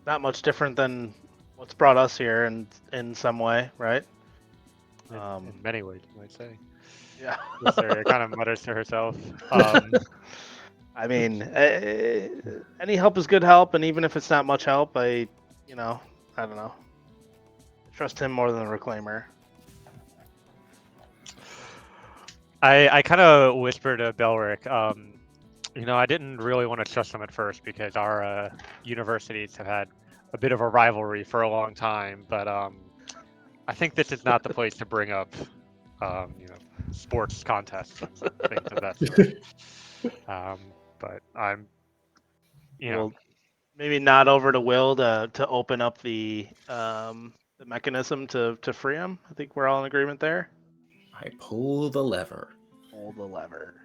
Not much different than what's brought us here in some way, right? In many ways, you might say. Yeah. Wisteria kind of mutters to herself. I mean, any help is good help, and even if it's not much help, I don't know. Trust him more than the Reclaimer. I kind of whispered to Belric, I didn't really want to trust him at first because our universities have had a bit of a rivalry for a long time, but I think this is not the place to bring up, sports contests and things of that sort. But I'm, Well, maybe nod over to Will to open up the mechanism to free him. I think we're all in agreement there. I pull the lever. Pull the lever.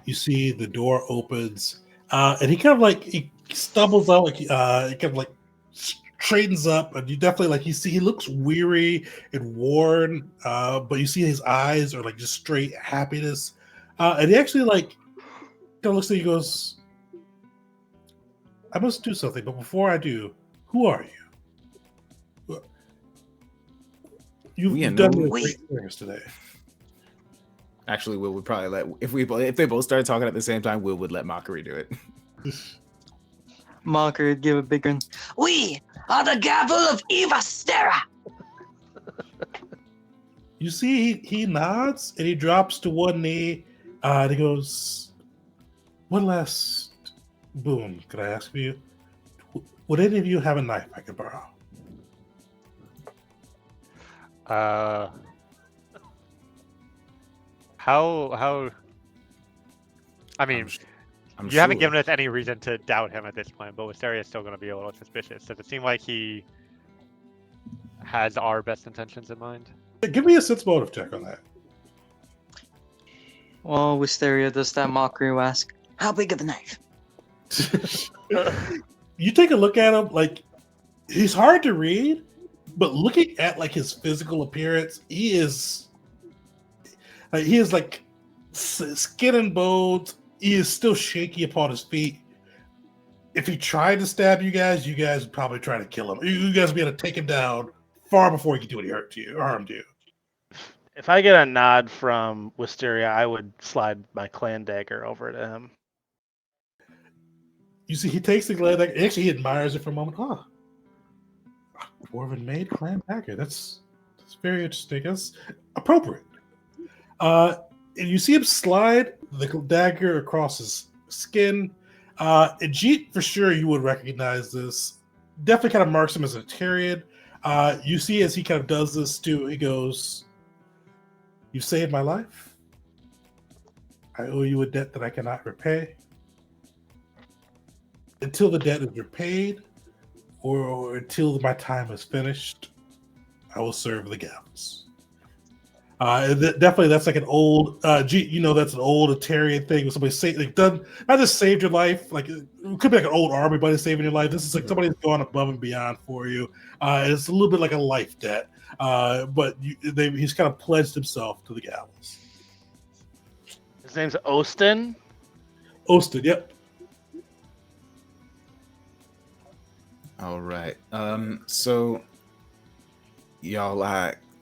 You see the door opens, and he kind of he stumbles out, he kind of straightens up, and you definitely he looks weary and worn, but you see his eyes are just straight happiness, and he actually kind of looks at you, goes, "I must do something, but before I do, who are you? You've done me a great service today." Actually, Will would probably if they both started talking at the same time, Will would let Mockery do it. Mockery would give a big grin. We are the gavel of Evastera. You see, he nods and he drops to one knee, and he goes, "One last boon, could I ask of you? Would any of you have a knife I could borrow?" How? I mean, I'm you haven't sure. given us any reason to doubt him at this point, but Wisteria is still going to be a little suspicious. Does it seem like he has our best intentions in mind? Give me a sense motive check on that. Well, Wisteria does that. Mockery will ask, How big of a knife? You take a look at him, he's hard to read, but looking at his physical appearance, he is skin and bones. He is still shaky upon his feet. If he tried to stab you guys would probably try to kill him. You guys would be able to take him down far before he could do any harm to you. If I get a nod from Wisteria, I would slide my clan dagger over to him. You see, he takes the clan dagger. Actually, he admires it for a moment. Dwarven made clan dagger. That's very interesting. That's appropriate. And you see him slide the dagger across his skin. And Jeet, for sure, you would recognize this. Definitely kind of marks him as a Tarian. You see as he kind of does this too, he goes, "You saved my life. I owe you a debt that I cannot repay. Until the debt is repaid, or until my time is finished, I will serve the gals." Definitely, that's an old, that's an old Atarian thing. When somebody done not just saved your life, it could be an old army buddy saving your life. This is somebody that's gone above and beyond for you. It's a little bit like a life debt, but he's kind of pledged himself to the gals. His name's Ostin. Ostin, yep. All right. So y'all,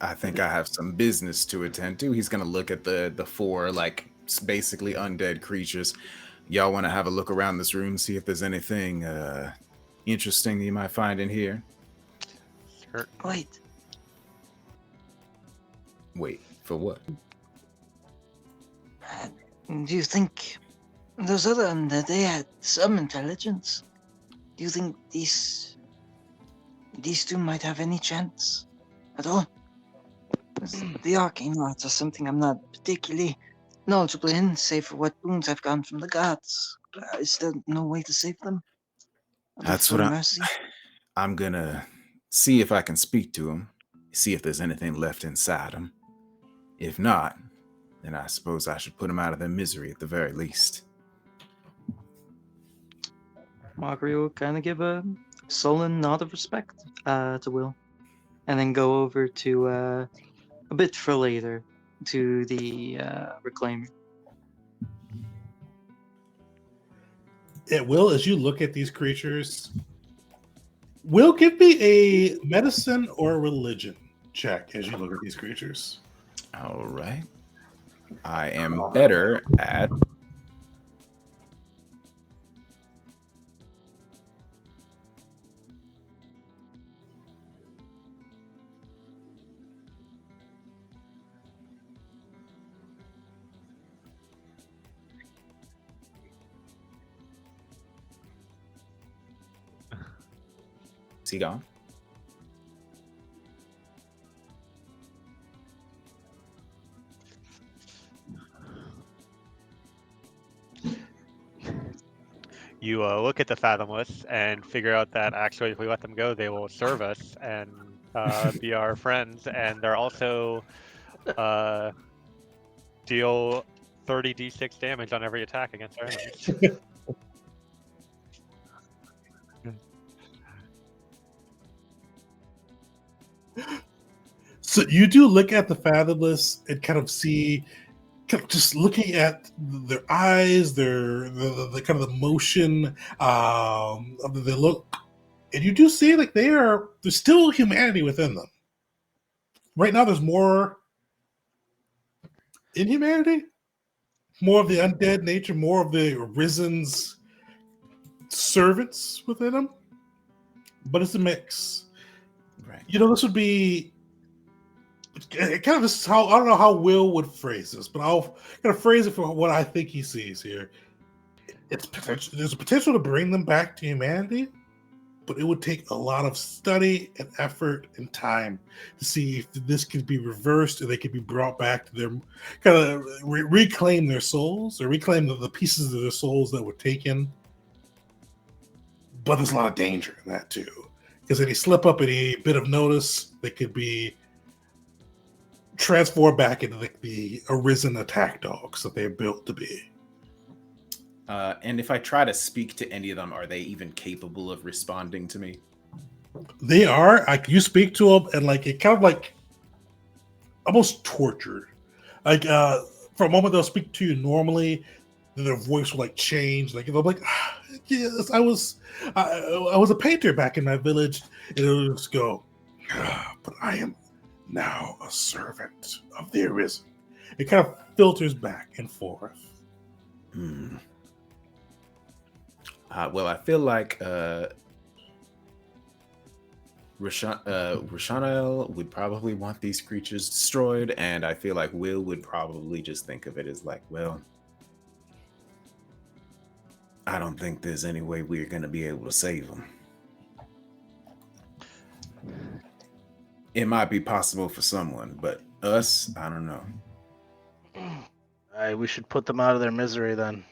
I think I have some business to attend to. He's gonna look at the four basically undead creatures. Y'all want to have a look around this room, see if there's anything interesting you might find in here. Sure. Wait, for what? do you think those other undead, they had some intelligence? Do you think these two might have any chance at all? The arcane arts are something I'm not particularly knowledgeable in, save for what boons I've gotten from the gods. Is there no way to save them? That's what I'm gonna see if I can speak to him, see if there's anything left inside him. If not, then I suppose I should put him out of their misery at the very least. Mockery will kind of give a sullen nod of respect to Will, and then go over to a bit for later to the Reclaimer. It will, as you look at these creatures, will give me a medicine or a religion. check as you look at these creatures. All right. I am better at. Is he gone? You look at the Fathomless and figure out that actually, if we let them go, they will serve us and be our friends, and they're also deal 30d6 damage on every attack against our enemies. So you do look at the Fathomless and kind of see, just looking at their eyes, the kind of the motion of the look, and you do see like there's still humanity within them. Right now, there's more inhumanity, more of the undead nature, more of the Arisen's servants within them, but it's a mix. Right. You know, this would be kind of this is how I don't know how Will would phrase this, but I'll kind of phrase it for what I think he sees here. It's potential. There's a potential to bring them back to humanity, but it would take a lot of study and effort and time to see if this could be reversed and they could be brought back to their kind of reclaim their souls or reclaim the pieces of their souls that were taken. But there's a lot of danger in that too, because any slip up, any bit of notice, they could be transformed back into the Arisen attack dogs that they're built to be. And if I try to speak to any of them, are they even capable of responding to me? They are. Like you speak to them, and like it kind of like almost tortured. Like for a moment they'll speak to you normally, then their voice will like change. Like they'll be like, "Yes, I was a painter back in my village," and it'll just go, "But I am now a servant of the Arisen." It kind of filters back and forth. Hmm. Well, I feel like Rashanael would probably want these creatures destroyed, and I feel like Will would probably just think of it as like, well, I don't think there's any way we're going to be able to save them. It might be possible for someone, but us, I don't know. We should put them out of their misery then.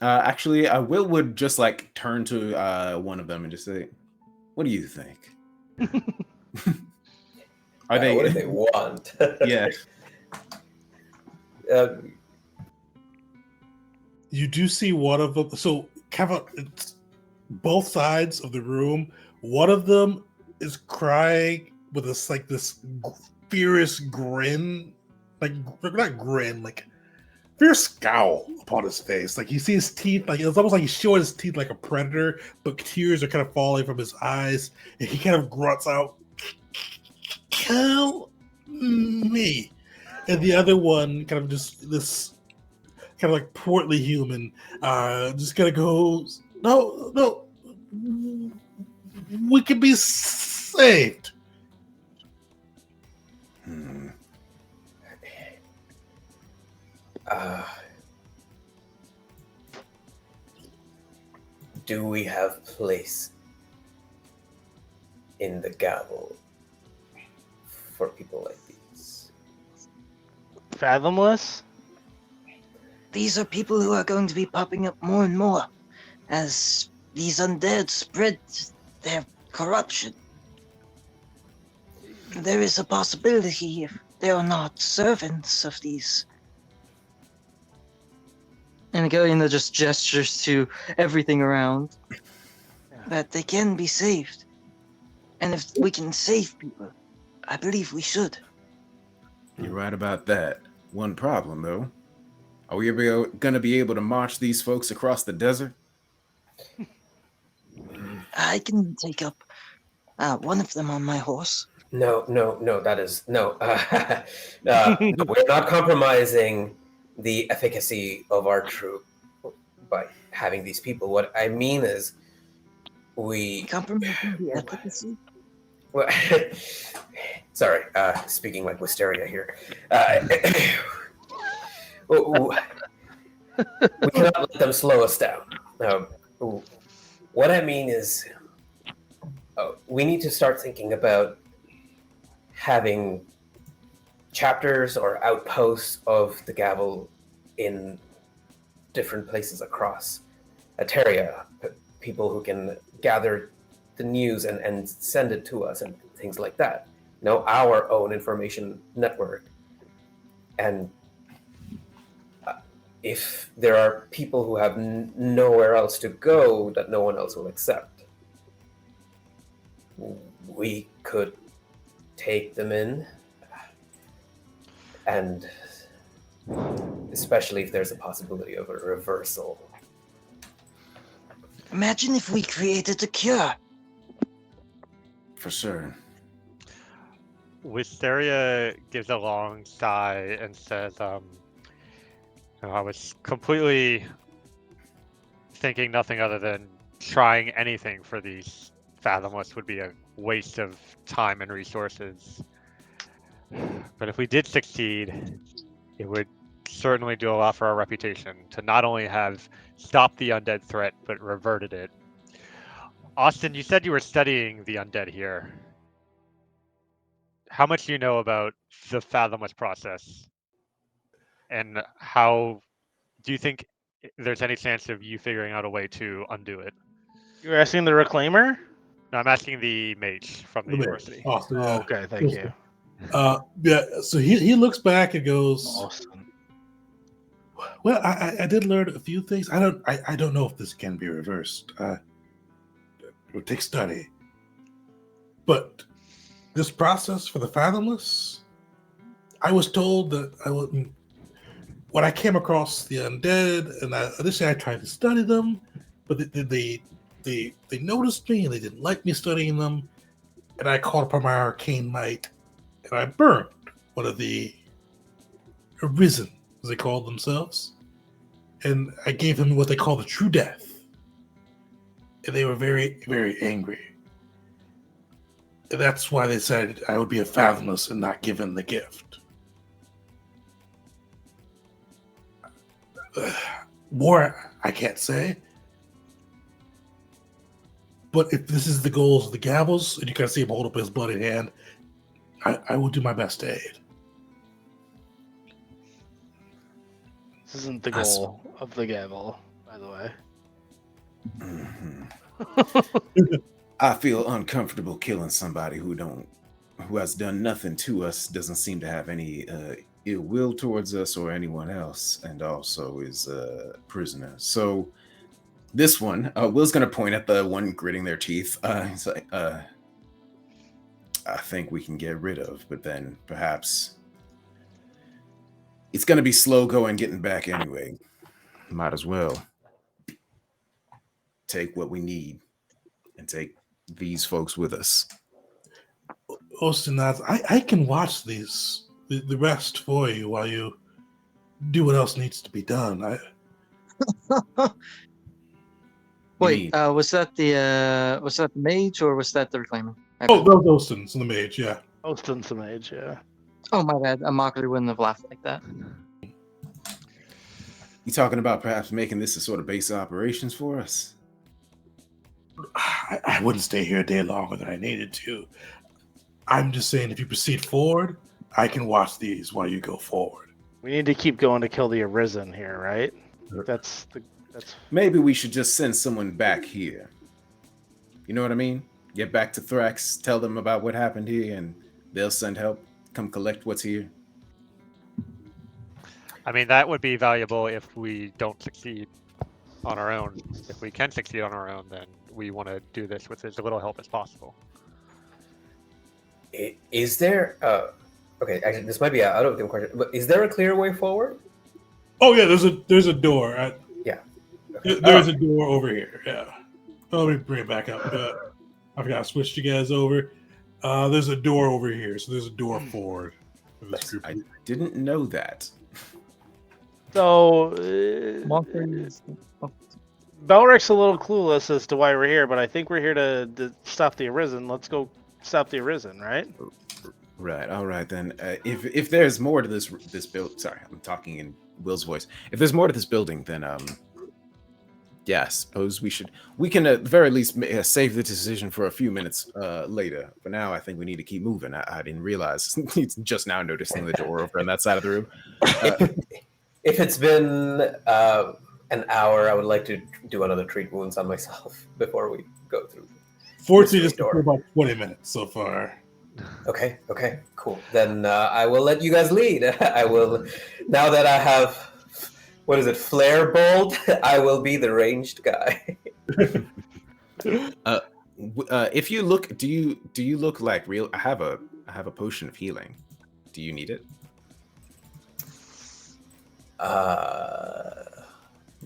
Actually, Will would just like turn to one of them and just say, "What do you think? Are they? What do they want?" Yeah. You do see one of them. So, Kevin, it's both sides of the room. One of them is crying with this fierce grin, like not grin, like fierce scowl upon his face. Like you see his teeth, like it's almost like he's showing his teeth like a predator, but tears are kind of falling from his eyes, and he kind of grunts out, "Kill me!" And the other one, kind of just this, kind of like portly human, just kind of goes, "No, we can be saved." Do we have place in the gavel for people like these? Fathomless? These are people who are going to be popping up more and more as these undead spread their corruption. There is a possibility, if they are not servants of these. And Galena just gestures to everything around. That they can be saved. And if we can save people, I believe we should. You're right about that. One problem, though. Are we ever going to be able to march these folks across the desert? I can take up One of them on my horse. No, that is no. No, we're not compromising the efficacy of our troop by having these people. What I mean is, we. Compromising the efficacy? Well, sorry, speaking like Wisteria here. We cannot let them slow us down. What I mean is, we need to start thinking about having chapters or outposts of the Gavel in different places across Ateria, people who can gather the news and send it to us and things like that. Our own information network. And if there are people who have nowhere else to go that no one else will accept, we could take them in, and especially if there's a possibility of a reversal. Imagine if we created a cure. For sure. Wisteria gives a long sigh and says, I was completely thinking nothing other than trying anything for these Fathomless would be a waste of time and resources. But if we did succeed, it would certainly do a lot for our reputation to not only have stopped the undead threat, but reverted it. Austin, you said you were studying the undead here. How much do you know about the Fathomless process? And how do you think there's any chance of you figuring out a way to undo it? You're asking the Reclaimer? No, I'm asking the mage from the university. Austin, Oh, yeah. okay, thank you. Yeah. So he looks back and goes, Austin. "Well, I did learn a few things. I don't know if this can be reversed. It would take study. But this process for the Fathomless, I was told that I wouldn't. When I came across the undead, and initially I tried to study them, but they noticed me and they didn't like me studying them, and I called upon my arcane might, and I burned one of the Arisen, as they called themselves, and I gave them what they call the true death, and they were very, very angry. And that's why they decided I would be a Fathomless and not given the gift. More I can't say. But if this is the goals of the Gavels, and you can see him hold up his bloody hand, I will do my best to aid. This isn't the goal of the gavel, by the way. Mm-hmm. I feel uncomfortable killing somebody who has done nothing to us, doesn't seem to have any ill will towards us or anyone else, and also is a prisoner. So this one, Will's gonna point at the one gritting their teeth. He's like, I think we can get rid of, but then perhaps it's gonna be slow going getting back anyway. Might as well take what we need and take these folks with us. Austin nods. I can watch the rest for you while you do what else needs to be done. Wait, was that the mage or was that the Reclaimer? Oh, that was Austin's the mage, yeah. Austin's the mage, yeah. Oh, my bad. A mockery wouldn't have laughed like that. You talking about perhaps making this a sort of base of operations for us? I wouldn't stay here a day longer than I needed to. I'm just saying, if you proceed forward, I can watch these while you go forward. We need to keep going to kill the Arisen here, right? That's Maybe we should just send someone back here. You know what I mean? Get back to Thrax, tell them about what happened here, and they'll send help, come collect what's here. I mean, that would be valuable if we don't succeed on our own. If we can succeed on our own, then we want to do this with as little help as possible. Is there... okay, actually, this might be out of the question, but is there a clear way forward? Oh yeah, there's a door. Yeah. Okay. There's a door over here. Yeah. Let me bring it back up. I forgot I switched you guys over. There's a door over here, so there's a door forward for this group. I didn't know that. So, Mockeries. Belric's a little clueless as to why we're here, but I think we're here to stop the Arisen. Let's go stop the Arisen, right? Right. All right then. If there's more to this build, sorry, I'm talking in Will's voice. If there's more to this building, then yeah, I suppose we can at the very least save the decision for a few minutes later. For now, I think we need to keep moving. I didn't realize he's just now noticing the door over on that side of the room. If it's been an hour, I would like to do another treat wounds on myself before we go through. Fortunately, just for about 20 minutes so far. Okay, cool. Then I will let you guys lead. I will, now that I have, what is it, flare bolt, I will be the ranged guy. If you look, do you look like real? I have a potion of healing. Do you need it?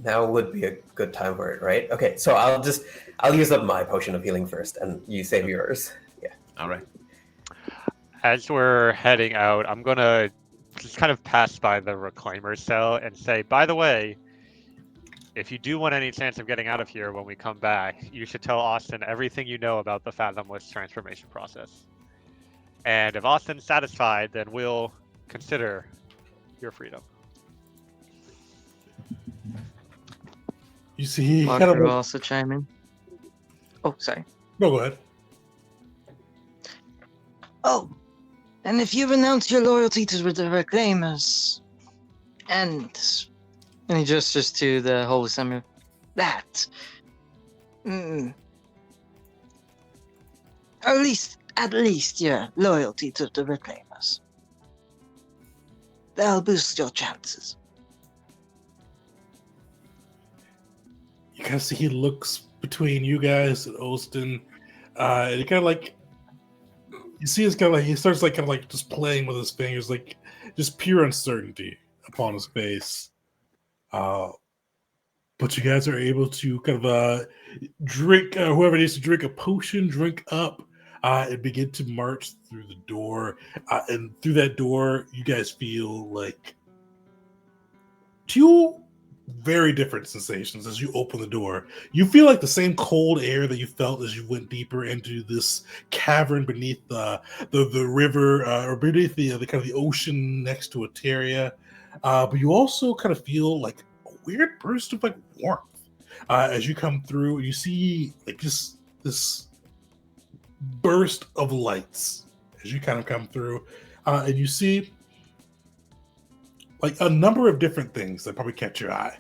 Now would be a good time for it, right? Okay, so I'll use up my potion of healing first, and you save yours. Yeah. All right. As we're heading out, I'm gonna just kind of pass by the reclaimer cell and say, by the way, if you do want any chance of getting out of here when we come back, you should tell Austin everything you know about the Fathomless transformation process. And if Austin's satisfied, then we'll consider your freedom. You see, he Marker will also chime in. Oh, sorry. No, go ahead. Oh, and if you renounce your loyalty to the Reclaimers, and he gestures to the Holy Summer. that, at least your loyalty to the Reclaimers, that'll boost your chances. You kind of see he looks between you guys and Austin, and he kind of like, you see it's kind of like, he starts like kind of like just playing with his fingers, like just pure uncertainty upon his face. But you guys are able to kind of drink, whoever needs to drink a potion, drink up, and begin to march through the door. And through that door, you guys feel like two very different sensations as you open the door. You feel like the same cold air that you felt as you went deeper into this cavern beneath the river, or beneath the kind of the ocean next to Eteria. But you also kind of feel like a weird burst of like warmth as you come through. You see like just this burst of lights as you kind of come through, and you see like a number of different things that probably catch your eye.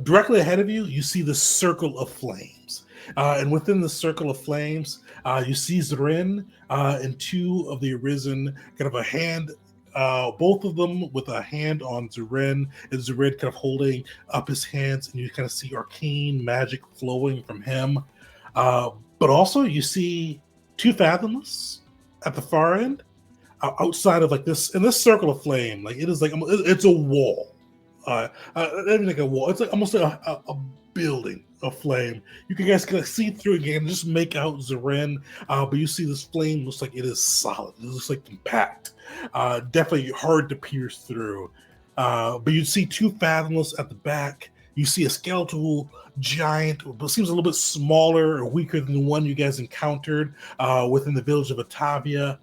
Directly ahead of you, you see the circle of flames. And within the circle of flames, you see Zrin and two of the Arisen, kind of a hand, both of them with a hand on Zrin, and Zrin kind of holding up his hands, and you kind of see arcane magic flowing from him. But also, you see two Fathomless at the far end, outside of like this, in this circle of flame, like it is like it's a wall, like a wall. It's like almost like a building of flame. You can guys kind of see through again, just make out Zeren, but you see this flame looks like it is solid. It looks like compact, definitely hard to pierce through. But you see two Fathomless at the back. You see a skeletal giant, but seems a little bit smaller or weaker than the one you guys encountered within the village of Atavia.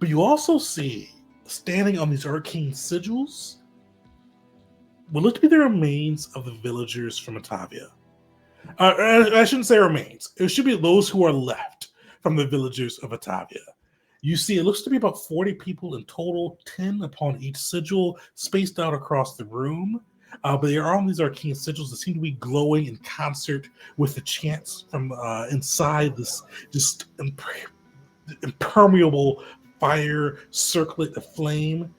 But you also see, standing on these arcane sigils, what look to be the remains of the villagers from Atavia. I shouldn't say remains. It should be those who are left from the villagers of Atavia. You see, it looks to be about 40 people in total, 10 upon each sigil, spaced out across the room. But they are on these arcane sigils that seem to be glowing in concert with the chants from inside this just impermeable fire circlet of flame.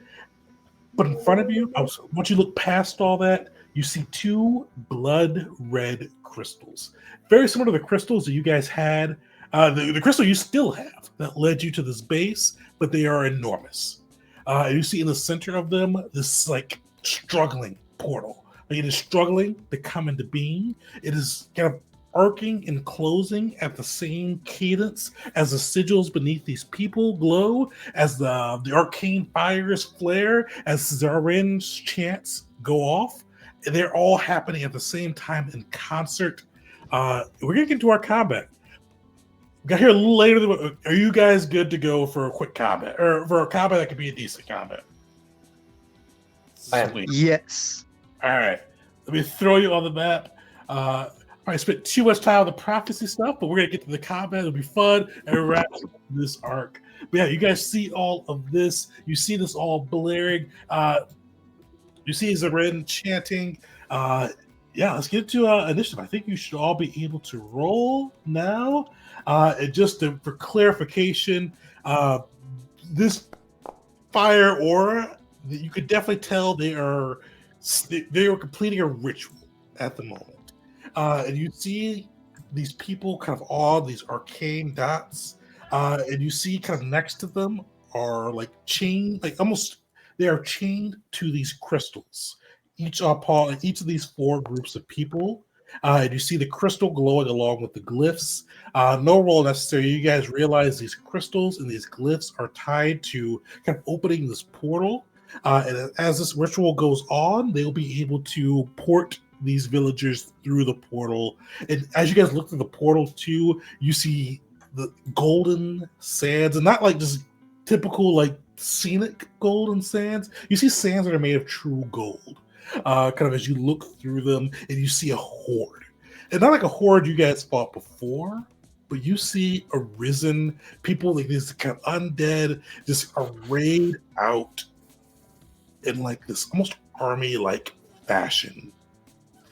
But in front of you, once you look past all that, you see two blood red crystals. Very similar to the crystals that you guys had. The crystal you still have that led you to this base, but they are enormous. You see in the center of them, this like struggling portal. Like it is struggling to come into being. It is kind of arcing and closing at the same cadence as the sigils beneath these people glow, as the arcane fires flare, as Zarin's chants go off. They're all happening at the same time in concert. We're gonna get into our combat. We got here a little later. Are you guys good to go for a quick combat, or for a combat that could be a decent combat? I am. Sweet. Yes. All right, let me throw you on the map. I spent too much time on the prophecy stuff, but we're gonna get to the combat. It'll be fun and wrap up this arc. But yeah, you guys see all of this. You see this all blaring. You see Zarin chanting. Yeah, let's get to initiative. I think you should all be able to roll now. And just for clarification, this fire aura, you could definitely tell they are completing a ritual at the moment. And you see these people kind of on these arcane dots, and you see kind of next to them are like chained, like almost they are chained to these crystals. Each of these 4 groups of people, and you see the crystal glowing along with the glyphs. No roll necessary. You guys realize these crystals and these glyphs are tied to kind of opening this portal. And as this ritual goes on, they'll be able to port these villagers through the portal. And as you guys look through the portal too, you see the golden sands, and not like just typical like scenic golden sands. You see sands that are made of true gold. Kind of as you look through them, and you see a horde, and not like a horde you guys fought before, but you see arisen people like this kind of undead, just arrayed out in like this almost army-like fashion.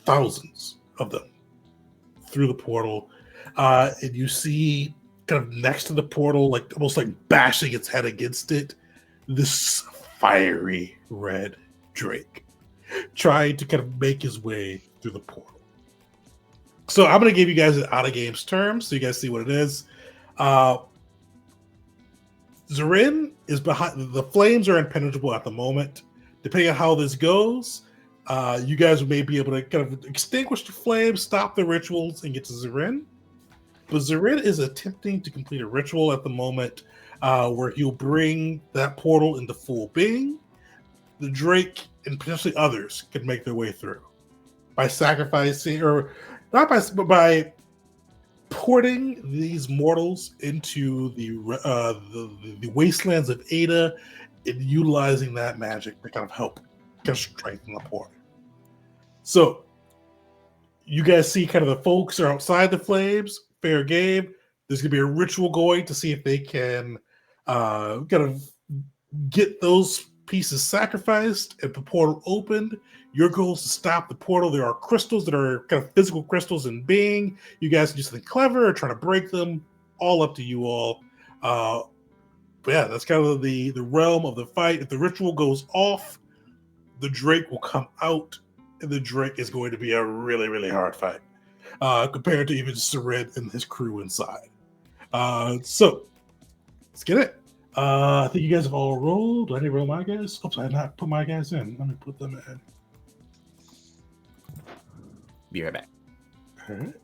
Thousands of them through the portal, and you see kind of next to the portal, like almost like bashing its head against it, this fiery red drake trying to kind of make his way through the portal. So I'm going to give you guys an out of games term so you guys see what it is. Zarin is behind. The flames are impenetrable at the moment. Depending on how this goes, you guys may be able to kind of extinguish the flames, stop the rituals, and get to Zarin. But Zarin is attempting to complete a ritual at the moment where he'll bring that portal into full being. The Drake and potentially others can make their way through by sacrificing, or not by, but by porting these mortals into the wastelands of Ada and utilizing that magic to kind of help kind of strengthen the portal. So you guys see kind of the folks are outside the flames, fair game. There's going to be a ritual going to see if they can kind of get those pieces sacrificed and the portal opened. Your goal is to stop the portal. There are crystals that are kind of physical crystals in being. You guys can do something clever or try to break them. All up to you all. But yeah, that's kind of the realm of the fight. If the ritual goes off, the Drake will come out, and the Drake is going to be a really, really hard fight compared to even Sarid and his crew inside. So let's get it. I think you guys have all rolled. Do I need to roll my guys? Oops, I did not put my guys in. Let me put them in. Be right back. All right.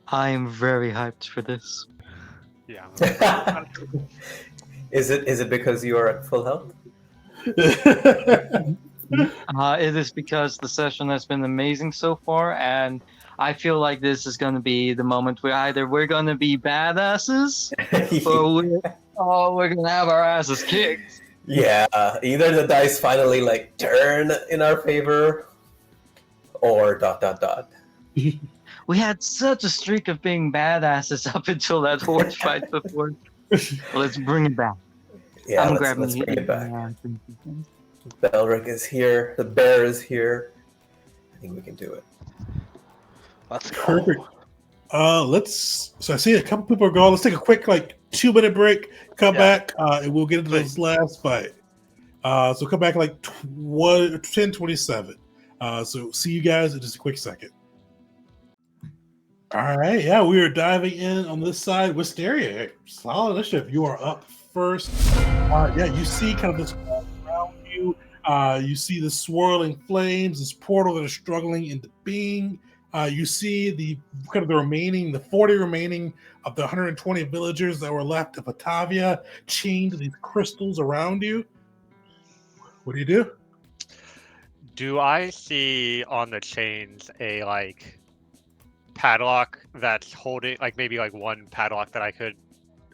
I am very hyped for this. Yeah. Is it because you are at full health? It is because the session has been amazing so far, and I feel like this is going to be the moment where either we're going to be badasses or we're going to have our asses kicked. Yeah, either the dice finally like turn in our favor, or ... We had such a streak of being badasses up until that horde fight before. Let's bring it back. Yeah, I'm let's grabbing bring it back. Yeah. Belric is here. The bear is here. I think we can do it. Let's go. Perfect. So I see a couple people are gone. Let's take a quick 2-minute break. Come back, and we'll get into this last fight. So come back 10:27. So see you guys in just a quick second. All right, yeah, we are diving in on this side. Wisteria, solid initiative. You are up first. You see kind of this all around you. You see the swirling flames, this portal that is struggling into being. You see the 40 remaining of the 120 villagers that were left of Batavia chained to these crystals around you. What do you do? Do I see on the chains a like padlock that's holding maybe one padlock that I could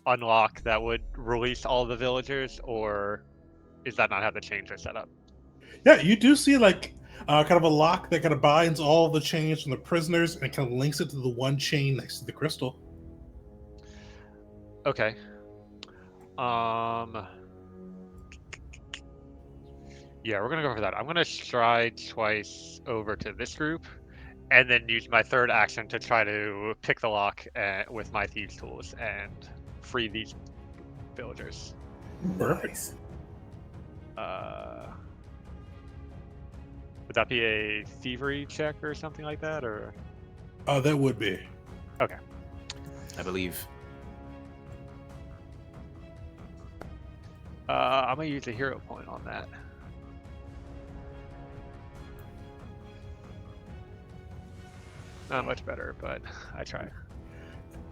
unlock that would release all the villagers, or is that not how the chains are set up? Yeah, you do see kind of a lock that kind of binds all of the chains from the prisoners and kind of links it to the one chain next to the crystal. Okay. Yeah, we're gonna go for that. I'm gonna stride twice over to this group, and then use my third action to try to pick the lock with my thieves' tools and free these villagers. Nice. Would that be a thievery check or something like that, or? That would be. Okay. I believe. I'm gonna use a hero point on that. Not much better, but I try.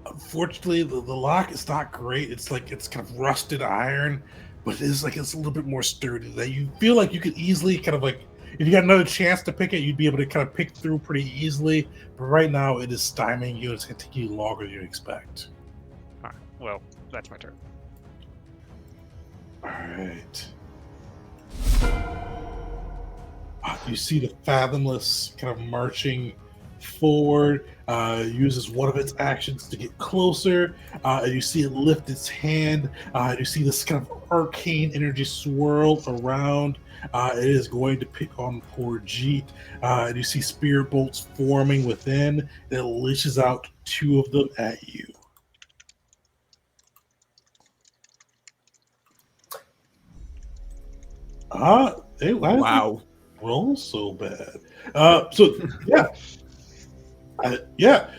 Unfortunately, the lock is not great. It's kind of rusted iron, but it's a little bit more sturdy. That you feel like you could easily kind of if you got another chance to pick it, you'd be able to kind of pick through pretty easily. But right now, it is stymieing you. It's going to take you longer than you expect. All right. Well, that's my turn. All right. You see the Fathomless kind of marching forward, uses one of its actions to get closer, and you see it lift its hand, and you see this kind of arcane energy swirl around. It is going to pick on poor Jeet, and you see spirit bolts forming within, and it leashes out two of them at you. Hey, why did Wow. they roll so bad?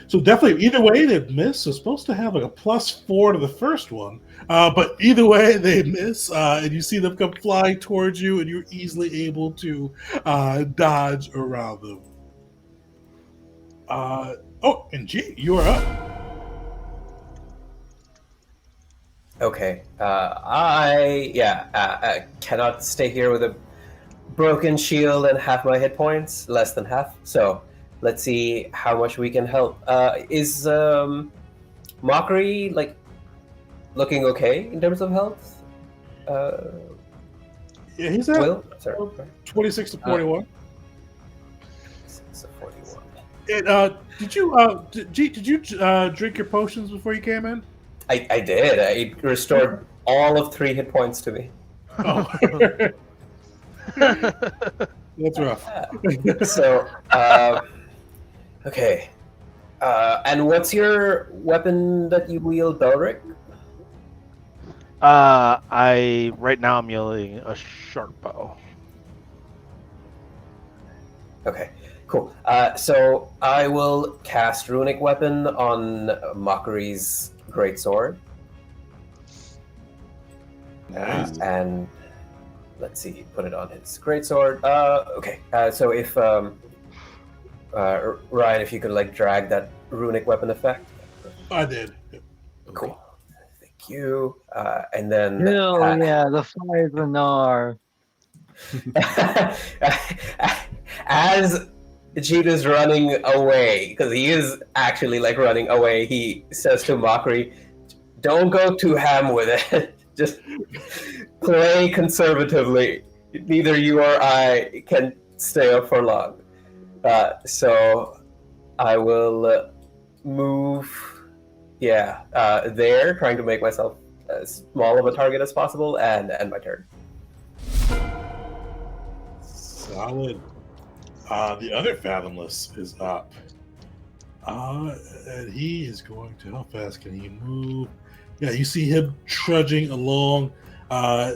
So definitely, either way, they miss. So supposed to have a +4 to the first one, but either way, they miss, and you see them come flying towards you, and you're easily able to dodge around them. And G, you are up. Okay. I cannot stay here with a broken shield and half my hit points, less than half. So let's see how much we can help. Is Mockery looking okay in terms of health? Yeah, he's at Will? Sorry. 26 to 41. 6 to 41. And did you drink your potions before you came in? I did. It restored all of 3 hit points to me. Oh. That's rough. So, okay. And what's your weapon that you wield, Belric? Right now I'm wielding a sharp bow. Okay, cool. So I will cast Runic Weapon on Mockery's Greatsword. Nice. And let's see, put it on his Greatsword. Okay, so if Ryan, if you could drag that Runic Weapon effect. I did. Cool. Thank you. And then Hell yeah, the 5 as Cheetah's running away, because he is actually running away, he says to Mockery, "Don't go too ham with it. Just play conservatively. Neither you or I can stay up for long." So I will move, there, trying to make myself as small of a target as possible, and end my turn. Solid. The other Fathomless is up. And he is going to, how fast can he move? Yeah, you see him trudging along.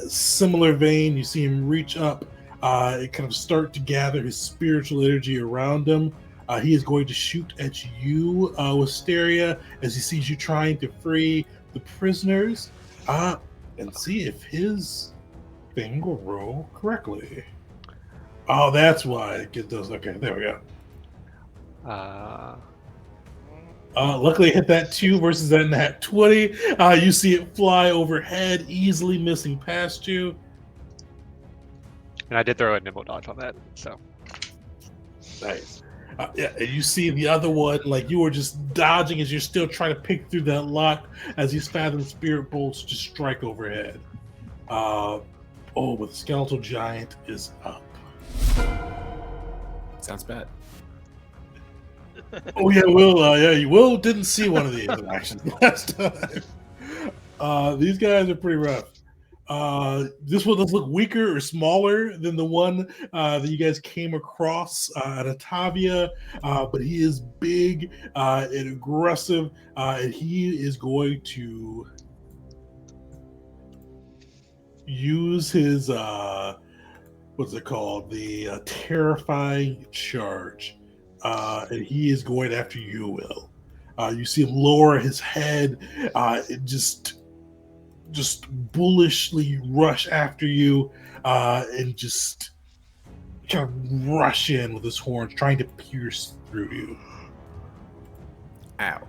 Similar vein, you see him reach up and kind of start to gather his spiritual energy around him. He is going to shoot at you, Wisteria, as he sees you trying to free the prisoners. And see if his thing will roll correctly. Oh, that's why it does. Okay, there we go. Luckily, it hit that 2 versus that nat 20. You see it fly overhead, easily missing past you. And I did throw a nimble dodge on that, so. Nice. Yeah, and you see the other one, like you were just dodging as you're still trying to pick through that lock as these Fathom Spirit Bolts just strike overhead. But the Skeletal Giant is up. Sounds bad. Oh yeah, Will didn't see one of these actions last time. These guys are pretty rough. This one does look weaker or smaller than the one that you guys came across at Atavia, but he is big and aggressive, and he is going to use his what's it called? The terrifying charge. And he is going after you, Will. You see him lower his head, and just bullishly rush after you, and just kind of rush in with his horns, trying to pierce through you. Ow.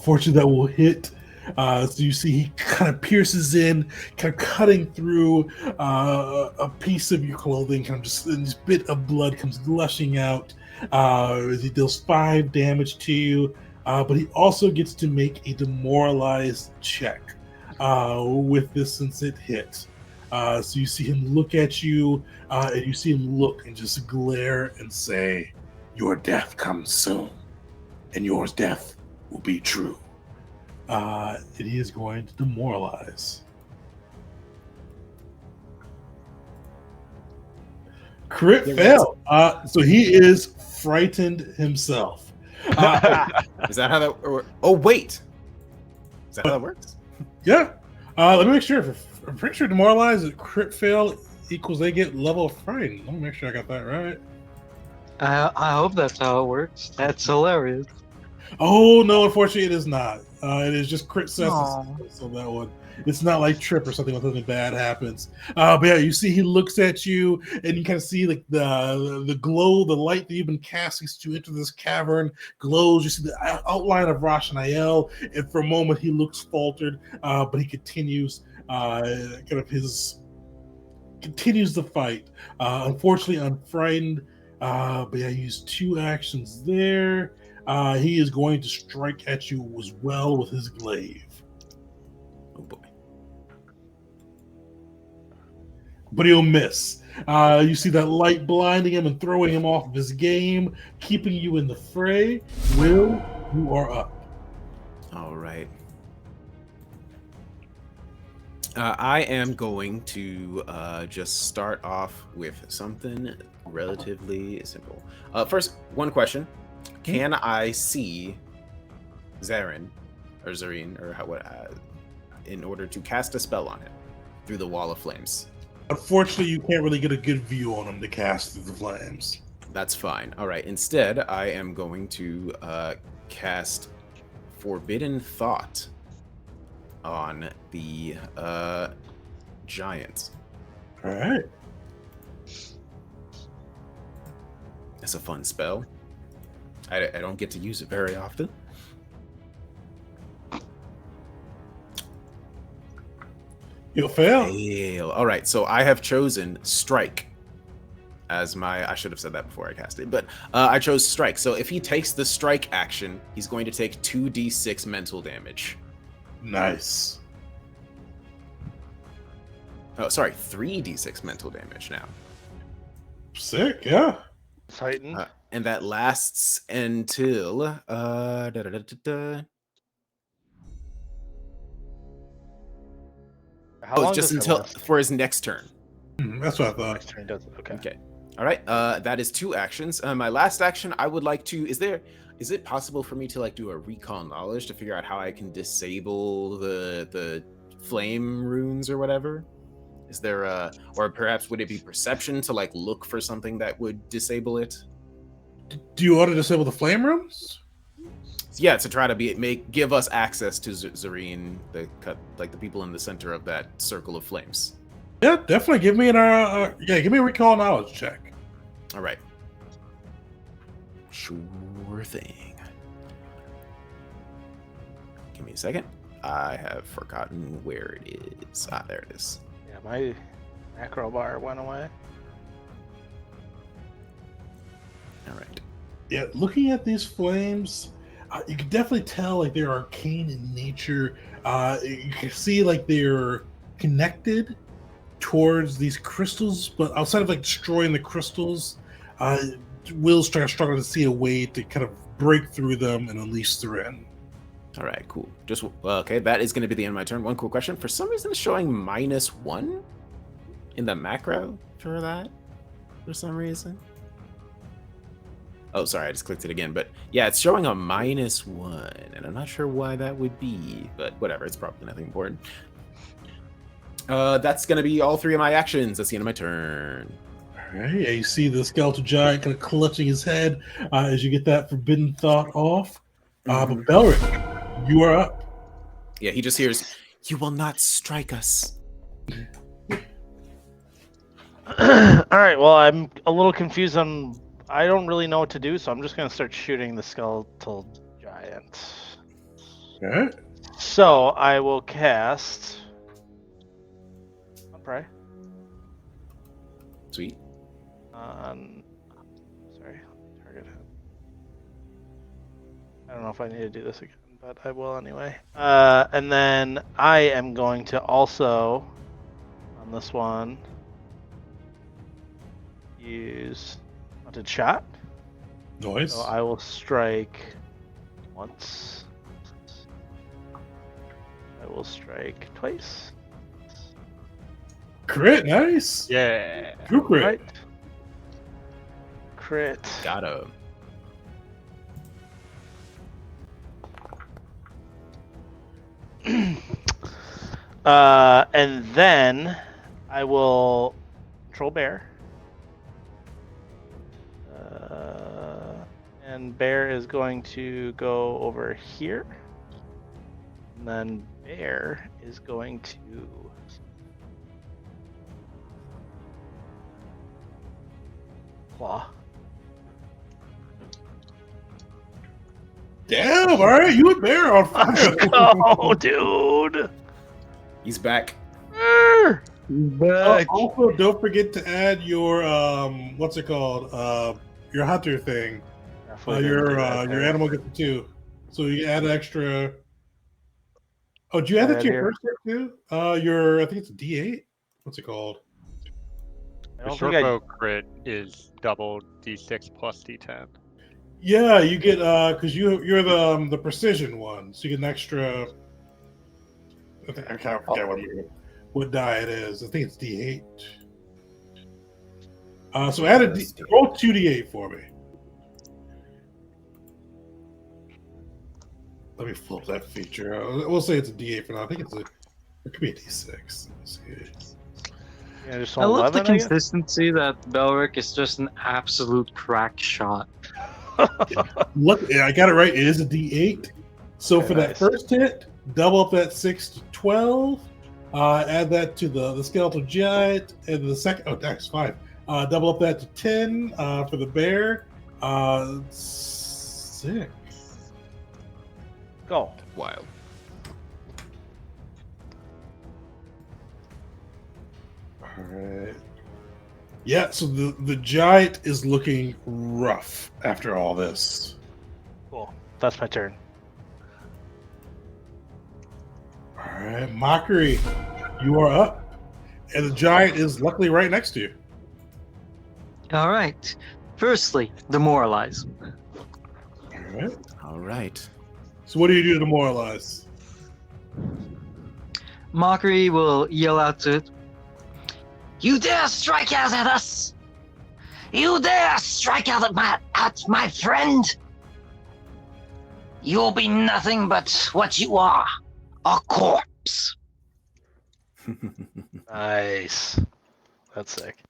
Fortunately, that will hit. So you see he kind of pierces in, kind of cutting through a piece of your clothing, kind of just this bit of blood comes gushing out. As he deals 5 damage to you, but he also gets to make a demoralized check with this since it hit. So you see him look at you, and you see him look and just glare and say, "Your death comes soon, and your death will be true." And he is going to demoralize. Crit fail. So he is frightened himself. Is that how that? Oh wait, is that how that works? Yeah. Let me make sure. I'm pretty sure demoralize crit fail equals they get level of frightened. Let me make sure I got that right. I hope that's how it works. That's hilarious. Oh no, unfortunately it is not. It is just crit success. Aw. So that one, it's not like trip or something when something bad happens. But yeah, you see he looks at you, and you kind of see like the glow, the light that you've been casting to enter this cavern glows. You see the outline of Rashanael, and for a moment he looks faltered, but he continues continues the fight. Unfortunately, unfrightened. But yeah, he used 2 actions there. He is going to strike at you as well with his glaive. Oh boy. But he'll miss. You see that light blinding him and throwing him off of his game, keeping you in the fray. Will, you are up. All right. I am going to just start off with something relatively simple. First, one question. Can I see Zareen, in order to cast a spell on him through the wall of flames? Unfortunately, you can't really get a good view on him to cast through the flames. That's fine. All right. Instead, I am going to cast Forbidden Thought on the giant. All right. That's a fun spell. I don't get to use it very often. You'll fail. Fail. All right, so I have chosen Strike as my... I should have said that before I cast it, but I chose Strike. So if he takes the Strike action, he's going to take 2d6 mental damage. Nice. Oh, sorry, 3d6 mental damage now. Sick, yeah. Titan. And that lasts until... How long just does it until last? for his next turn. That's what I thought. Next turn does it. Okay. Okay. All right. That is 2 actions. My last action, I would like to. Is it possible for me to like do a recall knowledge to figure out how I can disable the flame runes or whatever? Is there or perhaps would it be perception to like look for something that would disable it? Do you want to disable the flame rooms? Yeah, to try to give us access to Zareen, the people in the center of that circle of flames. Yeah, definitely. Give me give me a recall knowledge check. All right. Sure thing. Give me a second. I have forgotten where it is. Ah, there it is. Yeah, my macro bar went away. All right. Yeah, looking at these flames, you can definitely tell like they're arcane in nature. You can see like they're connected towards these crystals, but outside of like destroying the crystals, Will's struggling to see a way to kind of break through them and unleash threat. All right, cool. Just okay. That is going to be the end of my turn. One cool question. For some reason, it's showing -1 in the macro for that. For some reason. Oh, sorry, I just clicked it again. But yeah, it's showing a -1, and I'm not sure why that would be. But whatever, it's probably nothing important. That's going to be all 3 of my actions. That's the end of my turn. All right, yeah, you see the skeletal giant kind of clutching his head as you get that forbidden thought off. But Belric, you are up. Yeah, he just hears, "You will not strike us." All right. Well, I'm a little confused on. I don't really know what to do, so I'm just gonna start shooting the skeletal giant. Okay. So I will cast. Pray. Sweet. Sorry, target hit. I don't know if I need to do this again, but I will anyway. And then I am going to also, on this one, use haunted shot. Nice. So I will strike once. I will strike twice. Crit, nice. Yeah. True crit. Right. Crit. Got him. And then I will control bear. And bear is going to go over here. And then bear is going to claw. Damn, all right, you and Bear on fire. Oh, dude. He's back. Also, don't forget to add your what's it called? Your hunter thing. Your animal gets it too. So you add extra. Oh, did you add it to your first hit too? Your I think it's a D8. What's it called? The shortbow crit is double D6 plus D10. Yeah, you get because you're the precision one, so you get an extra. I can't forget what die it is. I think it's D8. So add roll 2D8 for me. Let me flip that feature. We'll say it's a D8 for now. I think it could be a D6. Let's see. Yeah, just I love the 11, I guess? consistency that Belric is just an absolute crack shot. Look, I got it right. It is a D8. So Okay, for that nice. first hit, double up that 6 to 12. Add that to the skeletal giant, and the second. Oh, that's 5. Double up that to 10 for the bear. 6. Go. Wild. All right. Yeah, so the giant is looking rough after all this. Cool. That's my turn. All right, Mockery, you are up, and the giant is luckily right next to you. All right. Firstly, demoralize. All right. All right. So what do you do to demoralize? Mockery will yell out to it. You dare strike out at us? You dare strike out at my friend? You'll be nothing but what you are, a corpse. Nice. That's sick.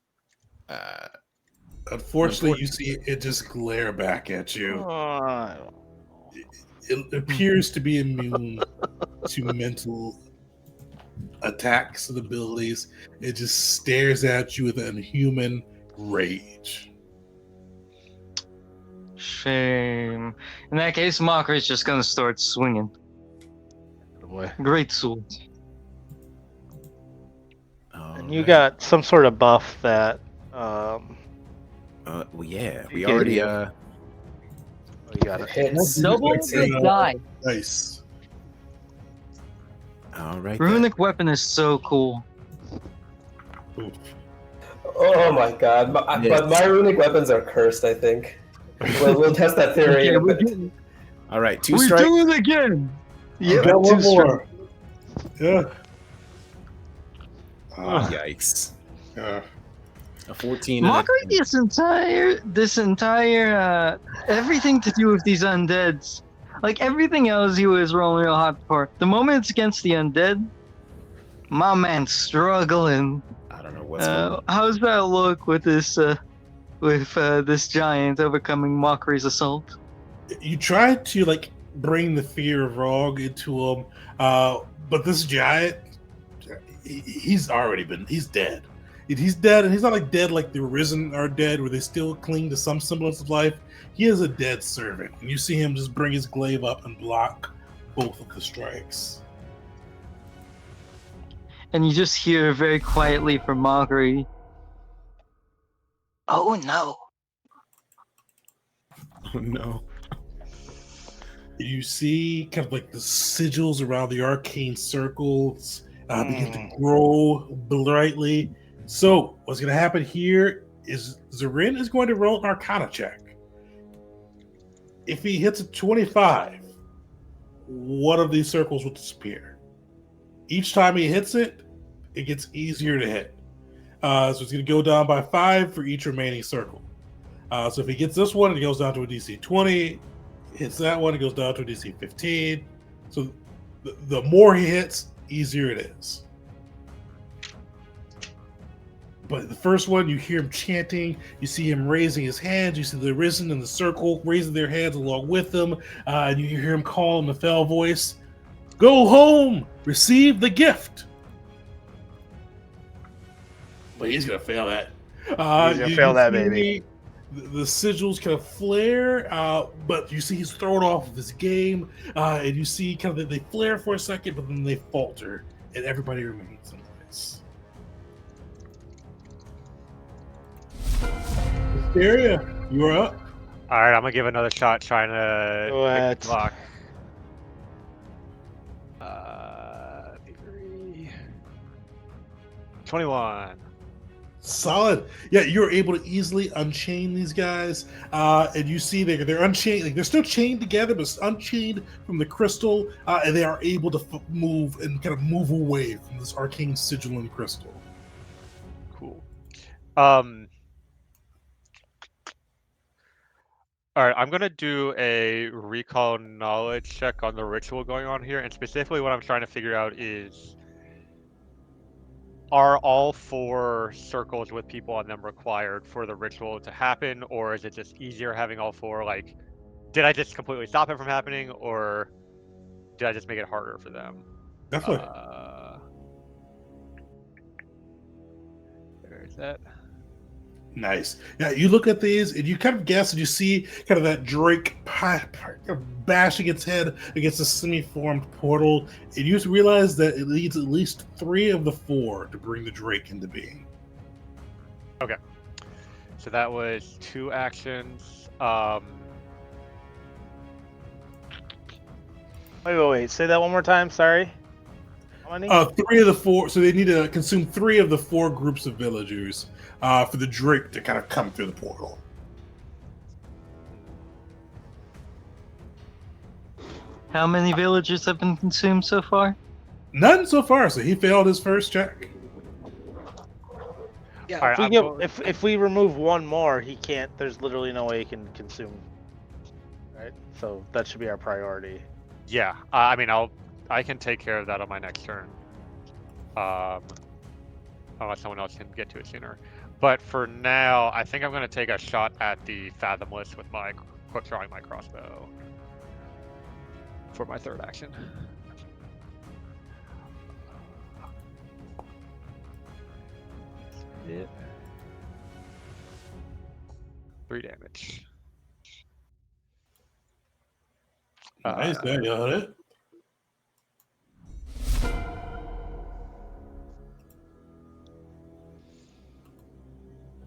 Unfortunately, you see it just glare back at you. Oh, It appears to be immune to mental attacks and abilities. It just stares at you with an inhuman rage. Shame. In that case, Mockery's just gonna start swinging. Boy. Great sword. And you got some sort of buff that. Well, yeah, we Okay, already. yeah. Oh, you got it. Hits. Double Let's see. the die. Nice. All right. Then. Runic weapon is so cool. Oh my god! But my runic weapons are cursed. I think. We'll test that theory in a bit. All right, 2 We strikes. do it again. You Yeah, got one 2 strikes. more. Yeah. Yikes. Yeah. A 14 and Mockery, a this entire everything to do with these undeads, like everything else, he was rolling real hard for. The moment it's against the undead, my man's struggling. I don't know what's going on. How's that look with this this giant overcoming Mockery's assault? You try to like bring the fear of Rog into him, but this giant, he's dead. He's dead, and he's not like dead like the Arisen are dead, where they still cling to some semblance of life. He is a dead servant, and you see him just bring his glaive up and block both of the strikes. And you just hear very quietly from Mockery, Oh no. Oh no. You see kind of like the sigils around the arcane circles begin to grow brightly. So what's going to happen here is Zarin is going to roll an Arcana check. If he hits a 25, one of these circles will disappear. Each time he hits it, it gets easier to hit. So it's going to go down by 5 for each remaining circle. So if he gets this one, it goes down to a DC 20. Hits that one, it goes down to a DC 15. So the more he hits, easier it is. But the first one, you hear him chanting, you see him raising his hands, you see the Arisen in the circle raising their hands along with him, and you hear him call in the fell voice, "Go home, receive the gift." But he's gonna fail that. He's gonna fail that, baby. The sigils kind of flare, but you see he's thrown off of his game, and you see kind of that they flare for a second, but then they falter, and everybody remains in place. Hysteria, you are up. All right, I'm gonna give another shot trying to What? pick the block. 21. Solid. Yeah, you're able to easily unchain these guys, and you see they're unchained. Like they're still chained together, but unchained from the crystal, and they are able to move and kind of move away from this arcane sigil and crystal. Cool. All right, I'm gonna do a recall knowledge check on the ritual going on here, and specifically what I'm trying to figure out is, are all 4 circles with people on them required for the ritual to happen, or is it just easier having all 4? Like, did I just completely stop it from happening, or did I just make it harder for them? Definitely. There's that. Nice. Yeah, you look at these and you kind of guess, and you see kind of that Drake bashing its head against a semi-formed portal, and you realize that it needs at least 3 of the 4 to bring the Drake into being. Okay. So that was 2 actions. Wait. Say that one more time. Sorry. How many? 3 of the 4. So they need to consume 3 of the 4 groups of villagers for the Drake to kind of come through the portal. How many villagers have been consumed so far? None so far, so he failed his first check. Yeah. All right, If we remove one more, he can't. There's literally no way he can consume. Right. So that should be our priority. Yeah. I mean, I can take care of that on my next turn. Unless someone else can get to it sooner. But for now, I think I'm going to take a shot at the Fathomless with my quick drawing my crossbow for my 3rd action. Hit. 3 damage. Nice, there you got it.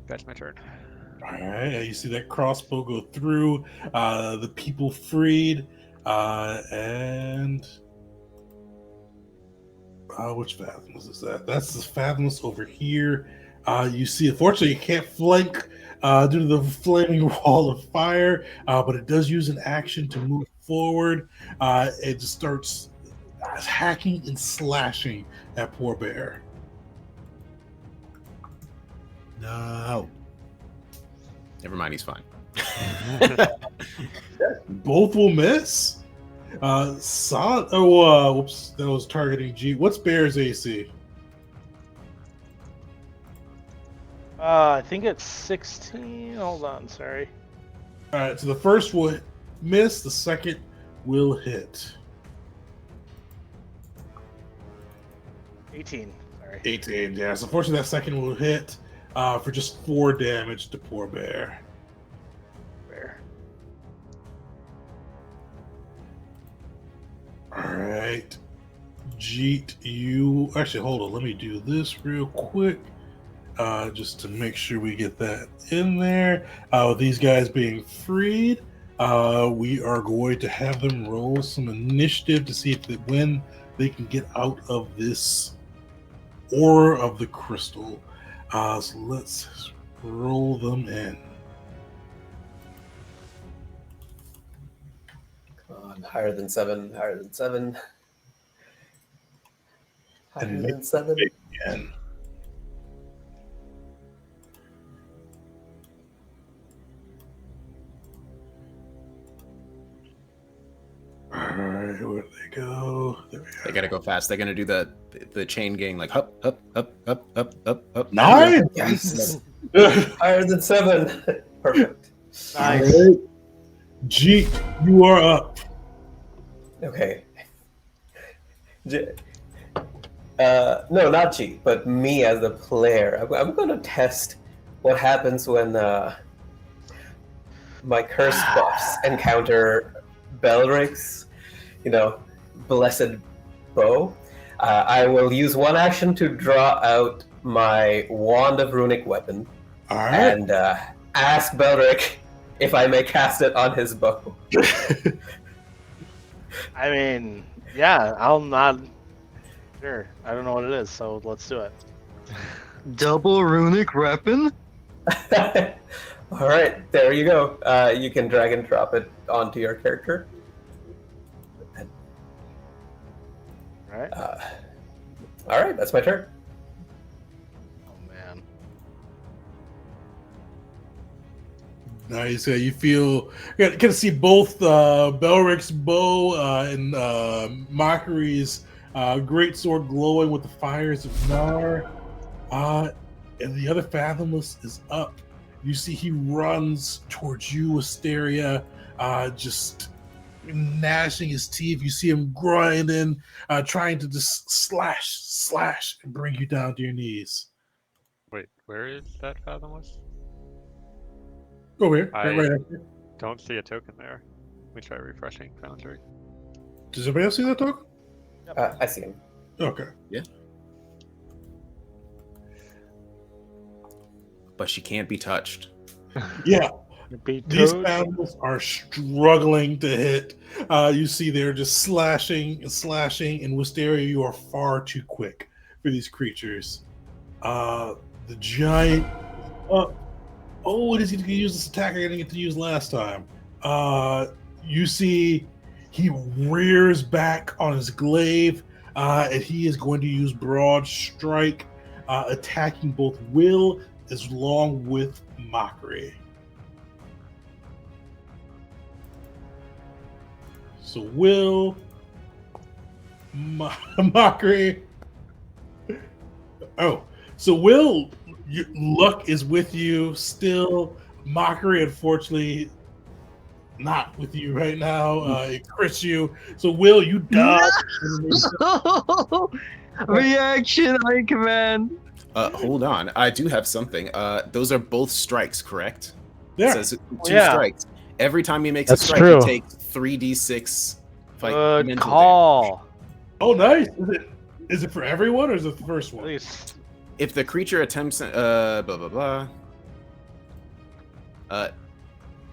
That's my turn. All right, you see that crossbow go through. The people freed, and which Fathomless is that? That's the Fathomless over here. You see, unfortunately, you can't flank due to the flaming wall of fire, but it does use an action to move forward. It just starts hacking and slashing at poor bear. No. Never mind, he's fine. Both will miss. Whoops, that was targeting G. What's Bear's AC? I think it's 16. Hold on, sorry. All right, so the first will miss, the second will hit. 18. Sorry. 18, yeah. So unfortunately, that second will hit for just 4 damage to poor bear. Where? All right, Jeet, you actually hold on. Let me do this real quick, just to make sure we get that in there. With these guys being freed, we are going to have them roll some initiative to see when they can get out of this aura of the crystal. So let's roll them in. Come on, higher than 7, higher than 7. Higher And than 7. Again. Alright, where'd they go? There we They go. gotta go fast. They're gonna do the chain gang like up, up, up, up, up, up, up. Nice! Yes. Higher than 7. Perfect. Nice. Alright. Jeet, you are up. Okay. No, not G, but me as the player. I'm going to test what happens when my cursed buffs encounter Belric's, blessed bow. I will use one action to draw out my Wand of Runic Weapon Alright. and ask Belric if I may cast it on his bow. I mean, yeah, I'll not. Sure. I don't know what it is, so let's do it. Double runic weapon? All right, there you go. You can drag and drop it onto your character. Right? All right, that's my turn. Oh, man. Nice. You feel you can see both Belric's bow and Mockery's great sword glowing with the fires of Nar. And the other Fathomless is up. You see he runs towards you, Asteria, just gnashing his teeth. You see him grinding, trying to just slash, and bring you down to your knees. Wait, where is that Fathomless? Over here, I- right after. Don't see a token there. Let me try refreshing Foundry. Does anybody else see that token? I see him. Okay. But she can't be touched. Yeah. Beat These Toad. animals are struggling to hit. You see they're just slashing, and Wisteria, you are far too quick for these creatures. The giant up. Oh, what is he going to use this attack I didn't get to use last time? You see he rears back on his glaive, and he is going to use Broad Strike, attacking both Will as long with Mockery. So Will, Mockery. Oh, so Will, luck is with you still. Mockery, unfortunately, not with you right now. It crits you. So Will, you die. Reaction, I command. Hold on. I do have something. Those are both strikes, correct? It Yeah. says two yeah. strikes. Every time he makes That's a strike, true. he takes 3d6 Fight Good mental call. Oh, nice. Is it for everyone or is it the first At one? least If the creature attempts, blah blah blah.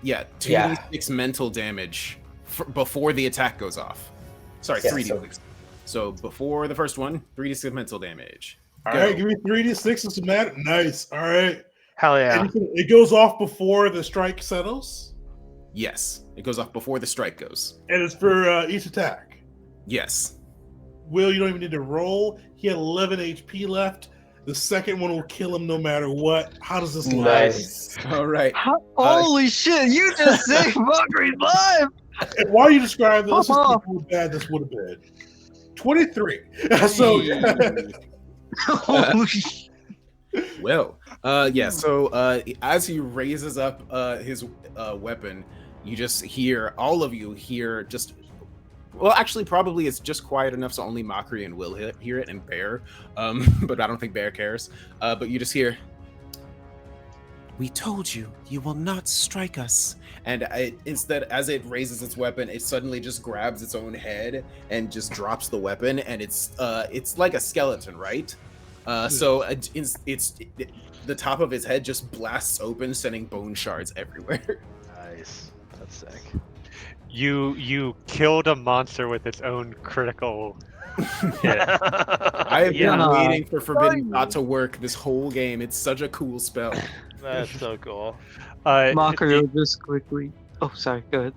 Yeah, 2d6 mental damage before the attack goes off. Sorry, Yeah, 3d6. So before the first one, 3d6 mental damage. All Go. right, give me 3d6 and some matter. Nice. All right. hell yeah. And it goes off before the strike settles, Yes, it goes off before the strike goes. and it's for each attack. Yes. Will, you don't even need to roll. He had 11 HP left. The second one will kill him no matter what. How does this look? Nice. All right. Holy shit! You just saved Mockery's life. And while you describe it, let's just Papa. see how bad this would have been. 23. So, Holy shit. Well, yeah. So as he raises up his weapon, you just hear, all of you hear just. Well, actually, probably it's just quiet enough so only Mockery and Will hear it, and Bear. But I don't think Bear cares. But you just hear, "We told you, you will not strike us." And instead, as it raises its weapon, it suddenly just grabs its own head and just drops the weapon, and it's like a skeleton, right? So it's the top of his head just blasts open, sending bone shards everywhere. Nice. That's sick. You killed a monster with its own critical hit. I have been Yeah. waiting for Forbidden Thought to work this whole game. It's such a cool spell. That's so cool. Mockery will just quickly. Oh, sorry. Go ahead.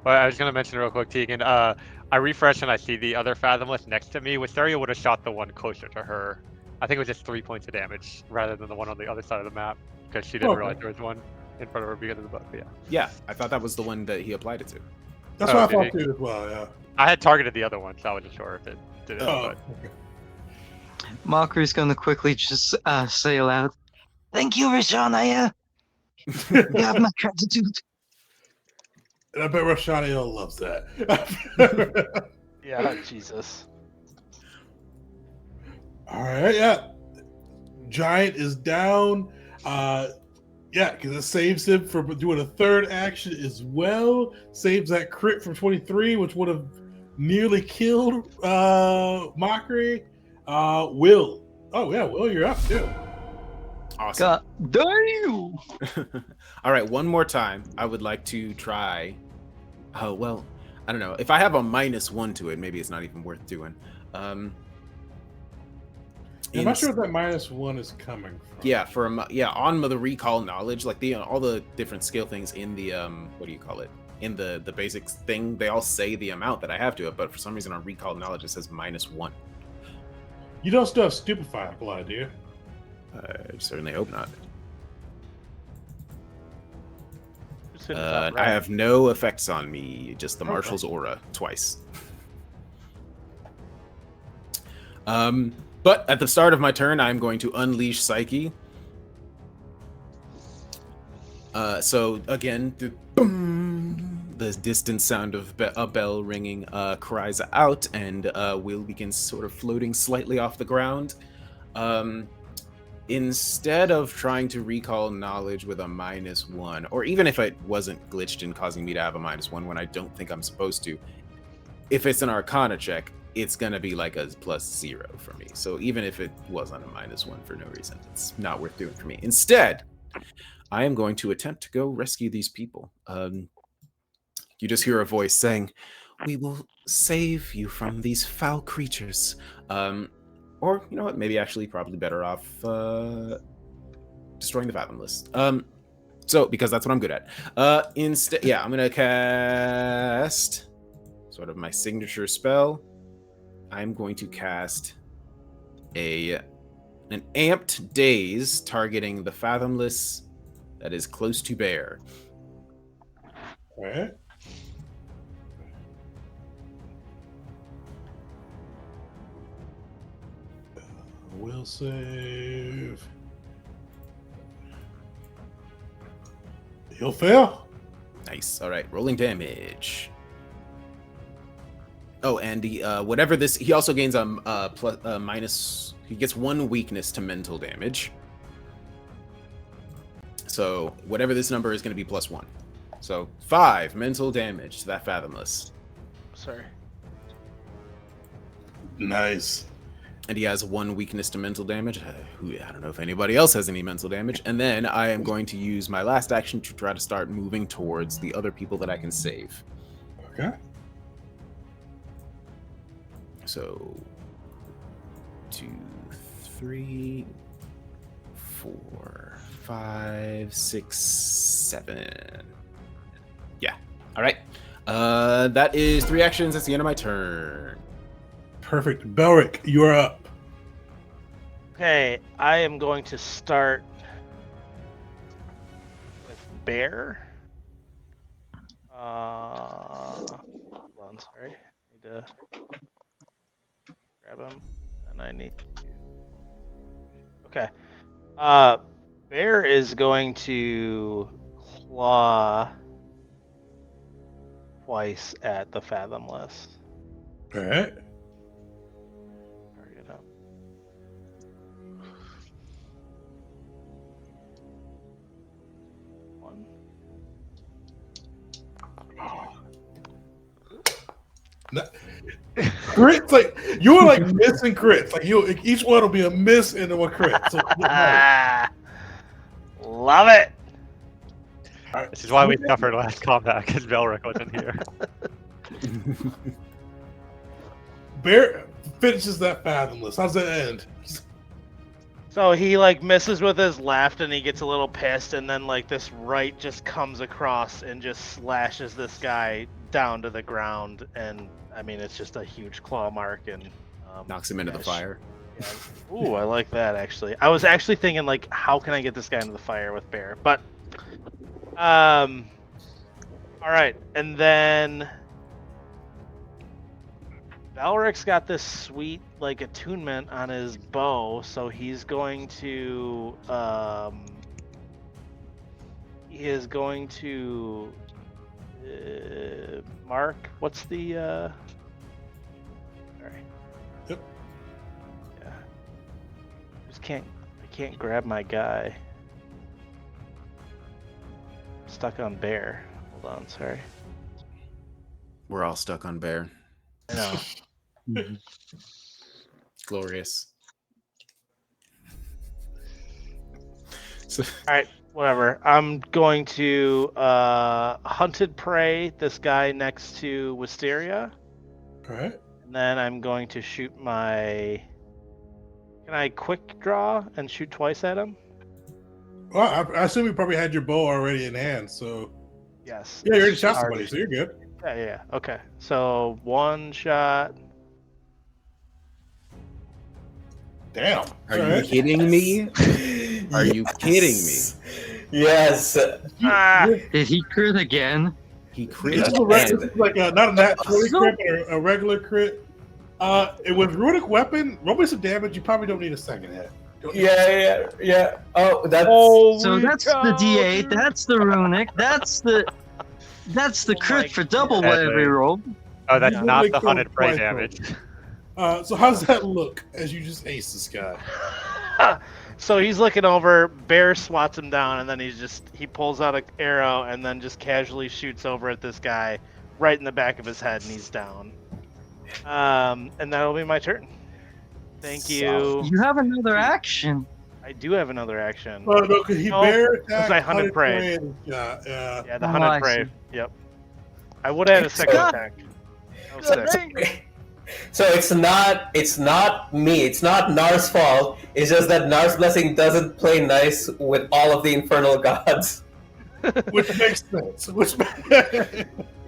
Well, I was gonna mention real quick, Tegan. I refresh and I see the other Fathomless next to me. Wisteria would have shot the one closer to her. I think it was just 3 points of damage rather than the one on the other side of the map because she didn't Okay. realize there was one in front of her beginning of the book. But yeah, Yeah, I thought that was the one that he applied it to. that's Oh, what I did thought he? too as well, yeah. I had targeted the other one, so I wasn't sure if it did it. Oh, But okay. Mockery's gonna quickly just say aloud. Thank you, Rishon. You have my gratitude. And I bet Rashaniel loves that. Yeah, Jesus. All right, yeah. Giant is down. Yeah, because it saves him from doing a third action as well. Saves that crit from 23, which would have nearly killed Mockery. Will. Oh, yeah, Will, you're up too. Awesome. God damn! All right, one more time. I would like to try. Oh, well, I don't know. If I have a -1 to it, maybe it's not even worth doing. I'm not sure what that -1 is coming from. Yeah, on the recall knowledge, like all the different skill things in the what do you call it? In the basics thing, they all say the amount that I have to it, but for some reason on recall knowledge it says -1. You don't still have Stupefy applied, do you? I certainly hope not. Who's in the top I right? have no effects on me, just the Okay. Marshal's aura twice. But at the start of my turn, I'm going to unleash Psyche. So again, the distant sound of a bell ringing cries out, and Will begins sort of floating slightly off the ground. Instead of trying to recall knowledge with a -1, or even if it wasn't glitched and causing me to have a -1 when I don't think I'm supposed to, if it's an Arcana check, it's gonna be like a +0 for me. So even if it wasn't a -1 for no reason, it's not worth doing for me. Instead, I am going to attempt to go rescue these people. You just hear a voice saying, "We will save you from these foul creatures." Or, you know what, maybe actually probably better off destroying the Fathomless. So, because that's what I'm good at. Instead, yeah, I'm going to cast sort of my signature spell. I'm going to cast an amped daze targeting the Fathomless that is close to Bear. All right. Will save. He'll fail. Nice. All right, rolling damage. Oh, and whatever this, he also gains minus. He gets 1 weakness to mental damage. So whatever this number is going to be +1. So 5 mental damage to that Fathomless. Sorry. Nice. And he has 1 weakness to mental damage. I don't know if anybody else has any mental damage. And then I am going to use my last action to try to start moving towards the other people that I can save. Okay. So 2, 3, 4, 5, 6, 7. Yeah. All right. That is 3 actions. That's the end of my turn. Perfect. Belric, you're up. Okay, I am going to start with Bear. Hold on, sorry. I need to grab him, and I need to. Okay. Bear is going to claw twice at the Fathomless. All right. Target up. One. Crits, like you were like missing crits. Like each one will be a miss and a crit. So, Love it. all right. This is why we suffered last combat, because Belric wasn't here. Bear finishes that Fathomless. How's that end? So he like misses with his left and he gets a little pissed, and then like this right just comes across and just slashes this guy down to the ground, and I mean it's just a huge claw mark and Knocks him into the fire. Yeah. Ooh, I like that actually. I was actually thinking like, how can I get this guy into the fire with Bear? But all right, and then Valric's got this sweet like attunement on his bow, so he's going to mark. What's the sorry. Yep. Yeah. I can't grab my guy. I'm stuck on Bear. Hold on, sorry. We're all stuck on Bear. I know. Glorious. So, All right, whatever. I'm going to hunted prey this guy next to Wisteria, All right. and then I'm going to shoot my. Can I quick draw and shoot twice at him? Well, I assume you probably had your bow already in hand, so Yes. yeah, you already shot Already. somebody, so you're good. Yeah. Okay. So 1 shot. Damn. are All you right. kidding me? Are you kidding me? Yes. Ah! Did he crit again? He This crit is again. like not a natural crit, but a regular crit. It with runic weapon, roll me some damage. You probably don't need a second hit. Yeah. Oh, that's So that's the D8. That's the runic. That's the Oh crit my for double God. whatever you rolled. Oh, that's You not only the killed hunted prey twice, damage. So how's that look as you just ace this guy? So he's looking over. Bear swats him down, and then he pulls out an arrow and then just casually shoots over at this guy, right in the back of his head, and he's down. And that'll be my turn. Thank you. You have another action. I do have another action. Oh no, because he No, bear because attack, I hunted prey. Yeah. Yeah, the Oh, hunted I prey. see. Yep. I would have had a second So- attack. That was sick. So it's not me. It's not Nar's fault. It's just that Nar's blessing doesn't play nice with all of the infernal gods. Which makes sense.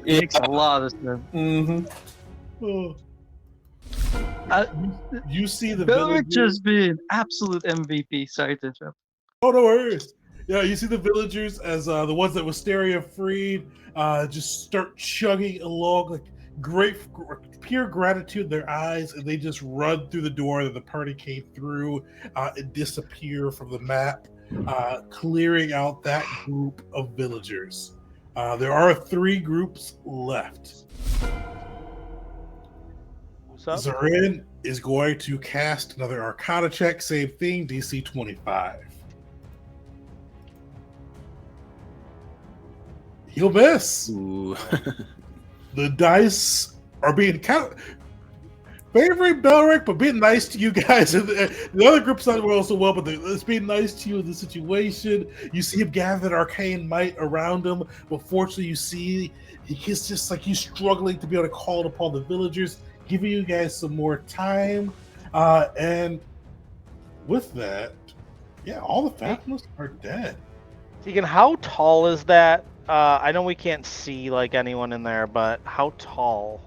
Makes a lot of sense. Mm-hmm. Oh. Uh, You see the Belric villagers. just being absolute MVP. Sorry to interrupt. Oh, no worries. Yeah, you see the villagers as the ones that Wisteria freed just start chugging along, like pure gratitude in their eyes, and they just run through the door that the party came through and disappear from the map, clearing out that group of villagers. There are 3 groups left. What's up? Zorin is going to cast another Arcana check, same thing, DC 25. He'll miss. Ooh. The dice are being counted. favoring Belric, but being nice to you guys. The other group's not well so well, but it's being nice to you in the situation. You see him gather arcane might around him, but fortunately, you see he's just like he's struggling to be able to call upon the villagers, giving you guys some more time. And with that, yeah, all the Fatalists are dead. Tegan, how tall is that? I know we can't see like anyone in there, but how tall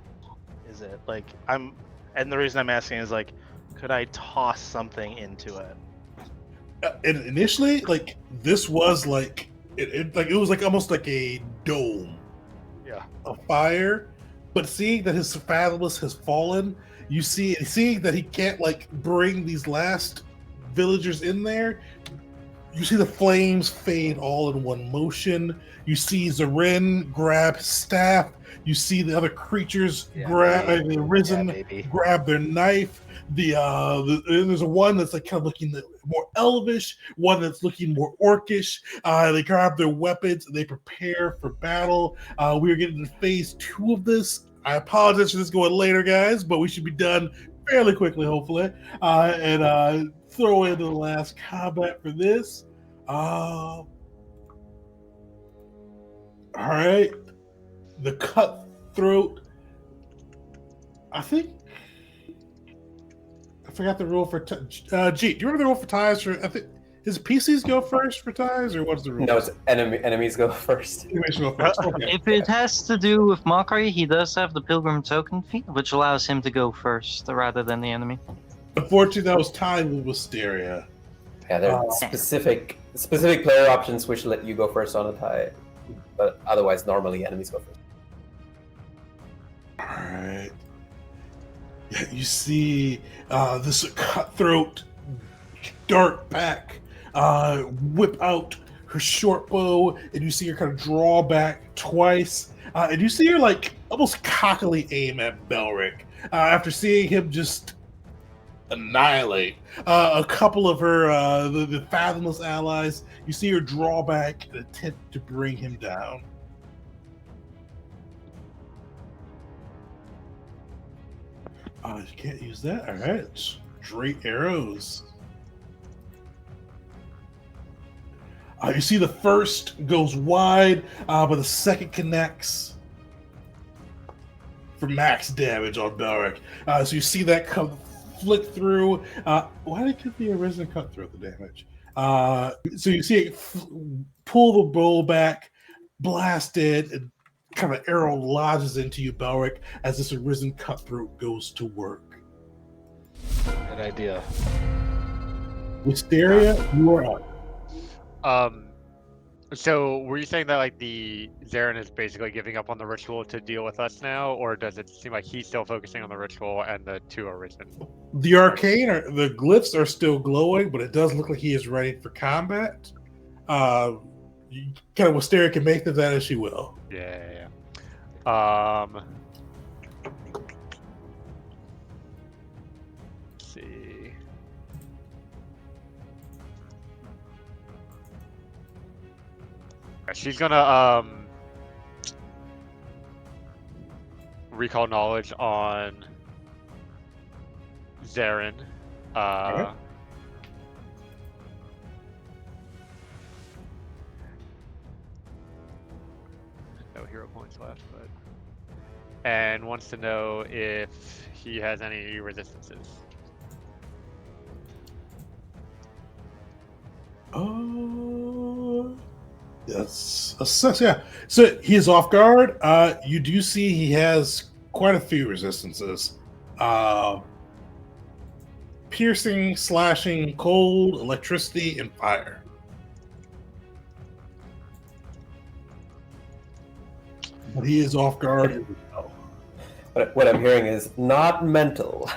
is it? Like and the reason I'm asking is like, could I toss something into it? And initially, like this was like it was like almost like a dome, Yeah. of fire. But seeing that his Fathomless has fallen, seeing that he can't like bring these last villagers in there. You see the flames fade all in one motion. You see Zarin grab his staff. You see the other creatures risen, grab their knife. There's one that's like kind of looking more elvish, one that's looking more orcish. They grab their weapons and they prepare for battle. We are getting to phase 2 of this. I apologize for this going later, guys, but we should be done fairly quickly, hopefully. And throw into the last combat for this. All right. The cutthroat. I think I forgot the rule for Jeet. Do you remember the rule for ties? I think his PCs go first for ties, or what's the rule? No, it's enemies go first. Enemies go first. Okay. If it has to do with mockery, he does have the pilgrim token feat, which allows him to go first rather than the enemy. Unfortunately, that was tied with Wisteria. Yeah, there are specific player options which let you go first on a tie, but otherwise, normally enemies go first. All right. Yeah, you see this cutthroat dart back, whip out her short bow, and you see her kind of draw back twice, and you see her like almost cockily aim at Belric after seeing him just annihilate a couple of her the Fathomless allies. You see her draw back and attempt to bring him down. You can't use that. All right, straight arrows. You see the first goes wide, but the second connects for max damage on Belric. So you see that come flick through. Why did it be a risen cutthroat the damage? So you see it pull the bow back, blast it, and kind of arrow lodges into you, Belric, as this arisen cutthroat goes to work. Good idea. Wisteria, you are up. So were you saying that like the Zarin is basically giving up on the ritual to deal with us now, or does it seem like he's still focusing on the ritual and the two are risen? The arcane, the glyphs are still glowing, but it does look like he is ready for combat. Kind of Wisteria can make of that as she will. Yeah. Let's see. She's gonna recall knowledge on Zarin. Okay. No hero points left, but and wants to know if he has any resistances. Yes. Yeah. So he is off guard. You do see he has quite a few resistances. Piercing, slashing, cold, electricity, and fire. But he is off guard. What I'm hearing is not mental.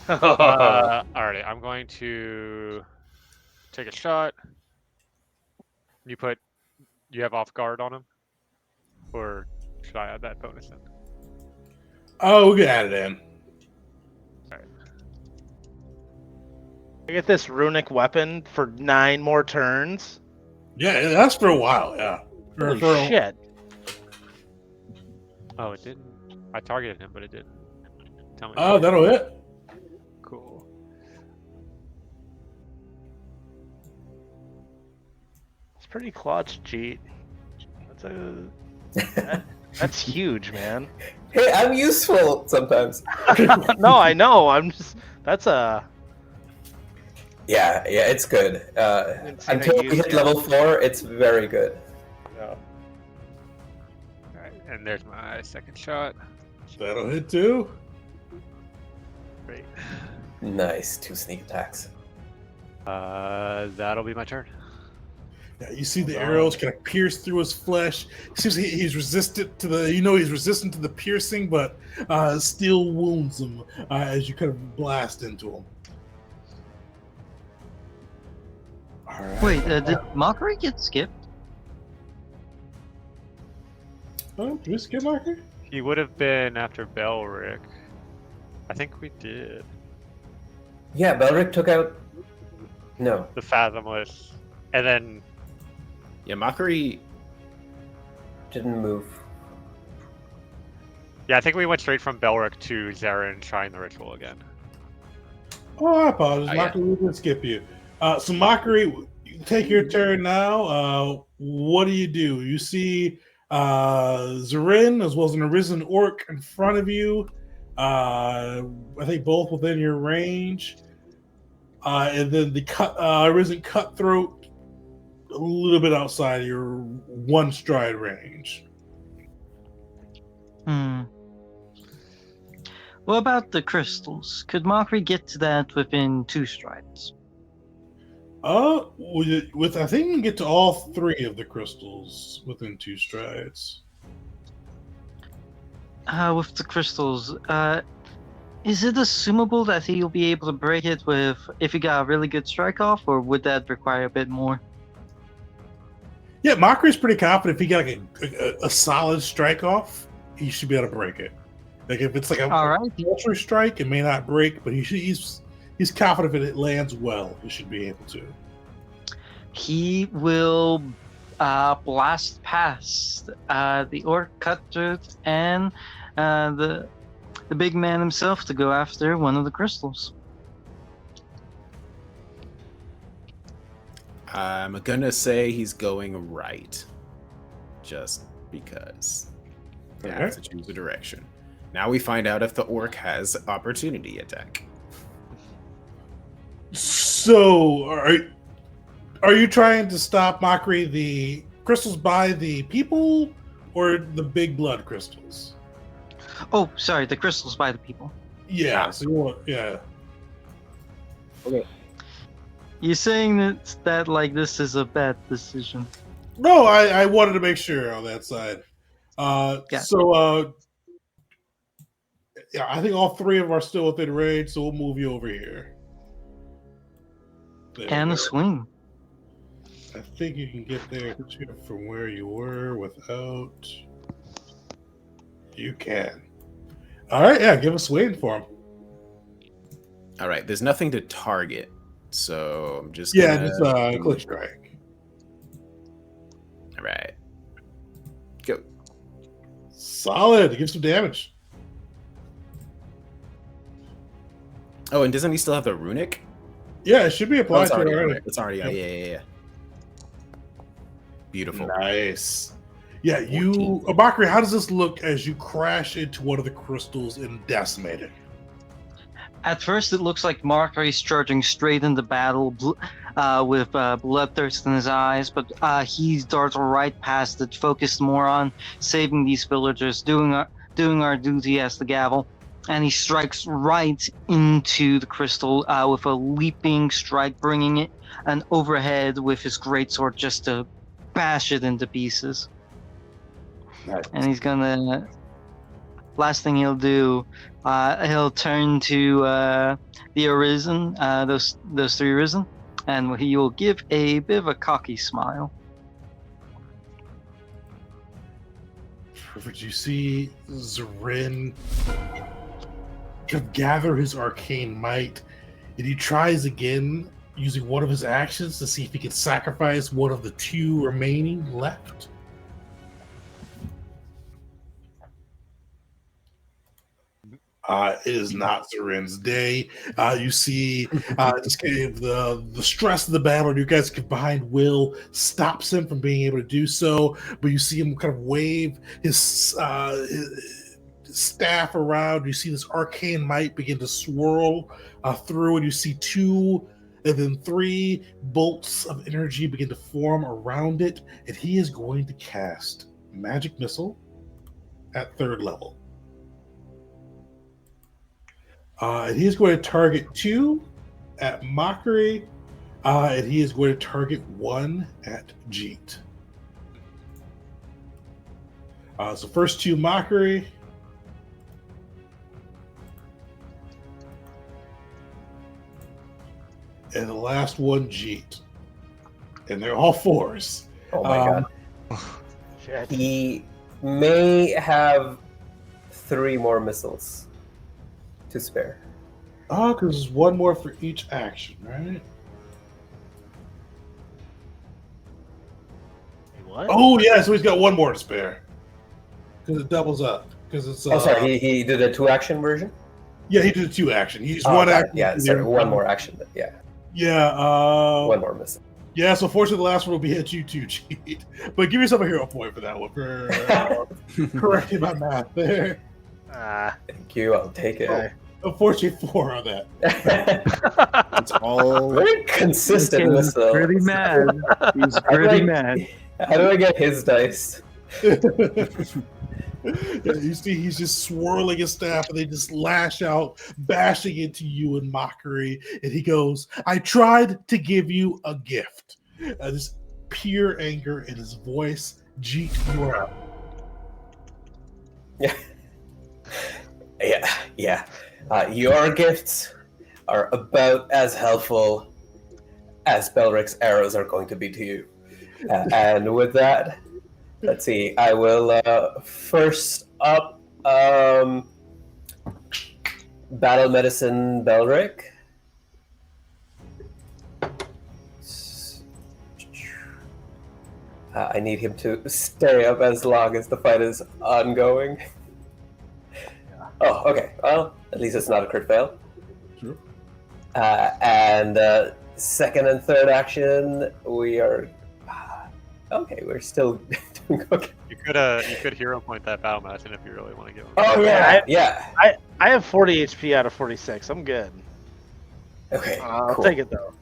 Alrighty, I'm going to take a shot. You have off guard on him? Or should I add that bonus in? Oh, we can add it in. Alright. I get this runic weapon for 9 more turns. Yeah, that's for a while, yeah. Holy shit. Oh, it didn't. I targeted him, but it didn't tell me. Oh, that'll hit. Cool. It's pretty clutch, cheat. That's huge, man. Hey, I'm useful sometimes. No, I know. I'm just. That's a. Yeah, it's good. Didn't see how Until you we hit used it. level 4, it's very good. Yeah. Alright, and there's my second shot. That'll hit too. Great. Nice, 2 sneak attacks. That'll be my turn. Yeah, you see the Hold on. arrows kind of pierce through his flesh. Seems he's resistant to the, he's resistant to the piercing, but still wounds him as you kind of blast into him. All right. Wait, did Mockery get skipped? Oh, did we skip marker? He would have been after Belric. I think we did. Yeah, Belric took out... No. The Fathomless. And then Yeah, Mockery. Didn't move. yeah, I think we went straight from Belric to Zarin trying the ritual again. Oh, I apologize. Oh, yeah. Mockery, we did skip you. So Mockery, you take your turn now. What do? You see Zarin as well as an arisen orc in front of you. I think both within your range. And then the arisen cutthroat a little bit outside of your one stride range. What about the crystals? Could Mockery get to that within 2 strides? With I think you can get to all 3 of the crystals within 2 strides. With the crystals, is it assumable that he'll be able to break it with if he got a really good strike off, or would that require a bit more? Yeah, Mockery's pretty confident if he got like a solid strike off, he should be able to break it. Like if it's like a All right. vulture strike, it may not break, but he's confident if it lands well, he should be able to. He will blast past the orc cutthroat and the big man himself to go after one of the crystals. I'm gonna say he's going right, just because. I have to choose a direction. Now we find out if the orc has opportunity attack. So, are you trying to stop Mockery the crystals by the people or the big blood crystals? Oh, sorry, the crystals by the people. Yeah. So you want, yeah. You're saying that like this is a bad decision. No, I wanted to make sure on that side. So, yeah, I think all 3 of them are still within range, so we'll move you over here. There And we a go. swing. I think you can get there too from where you were without. You can. All right, yeah, give a swing for him. All right, there's nothing to target, so I'm just gonna... Yeah, just click strike. All right, go. Solid. Give some damage. Oh, and doesn't he still have the runic? Yeah, it should be Oh, applied it's to it already. already. It's already. Yep. Yeah. Beautiful. Nice. Yeah, 14. Abakri, how does this look as you crash into one of the crystals and decimate it? At first, it looks like Mockery's charging straight into battle with bloodthirst in his eyes, but he darts right past it, focused more on saving these villagers, doing our duty as the gavel, and he strikes right into the crystal with a leaping strike, bringing it an overhead with his greatsword just to bash it into pieces. Nice. And he's gonna. Last thing he'll do, he'll turn to the Arisen, those 3 Arisen, and he will give a bit of a cocky smile. Perfect. You see Zarin kind of gather his arcane might, and he tries again using one of his actions to see if he can sacrifice one of the 2 remaining left. It is not Zarin's day. You see, just kind of the stress of the battle. You guys get behind Will, stops him from being able to do so. But you see him kind of wave his staff around. You see this arcane might begin to swirl through, and you see 2 and then 3 bolts of energy begin to form around it. And he is going to cast Magic Missile at 3rd level. And he is going to target 2 at Mockery, and he is going to target 1 at Jeet. So first 2 Mockery. And the last one Jeet. And they're all 4s. Oh my god. Shit. He may have 3 more missiles to spare. Oh, because there's 1 more for each action, right? Wait, what? Oh, yeah, so he's got 1 more to spare. Because it doubles up. Because it's. Oh, sorry, he did a 2-action version? Yeah, he did a 2 action. He's Oh, 1 okay. action. Yeah, sorry, 1 more action. Yeah, Yeah. 1 more missile. Yeah, so fortunately the last one will be at you too, Cheat. But give yourself a hero point for that one, for correcting my math there. Thank you, I'll take it. Okay. Unfortunately, 4 on that. It's all Very consistent He's missile. pretty mad. He's pretty mad. How do I get his dice? Yeah, you see, he's just swirling his staff, and they just lash out, bashing into you in mockery. And he goes, "I tried to give you a gift." This pure anger in his voice. Jeet, you are up. Yeah. Your gifts are about as helpful as Belric's arrows are going to be to you. And with that, let's see. I will first up Battle Medicine Belric. I need him to stay up as long as the fight is ongoing. Oh, okay. Well, at least it's not a crit fail. Sure. And second and third action, we are okay. We're still doing okay. You could hero point that battle medicine if you really want to give him. Oh yeah. I have 40 HP out of 46. I'm good. Okay, I'll cool. take it though.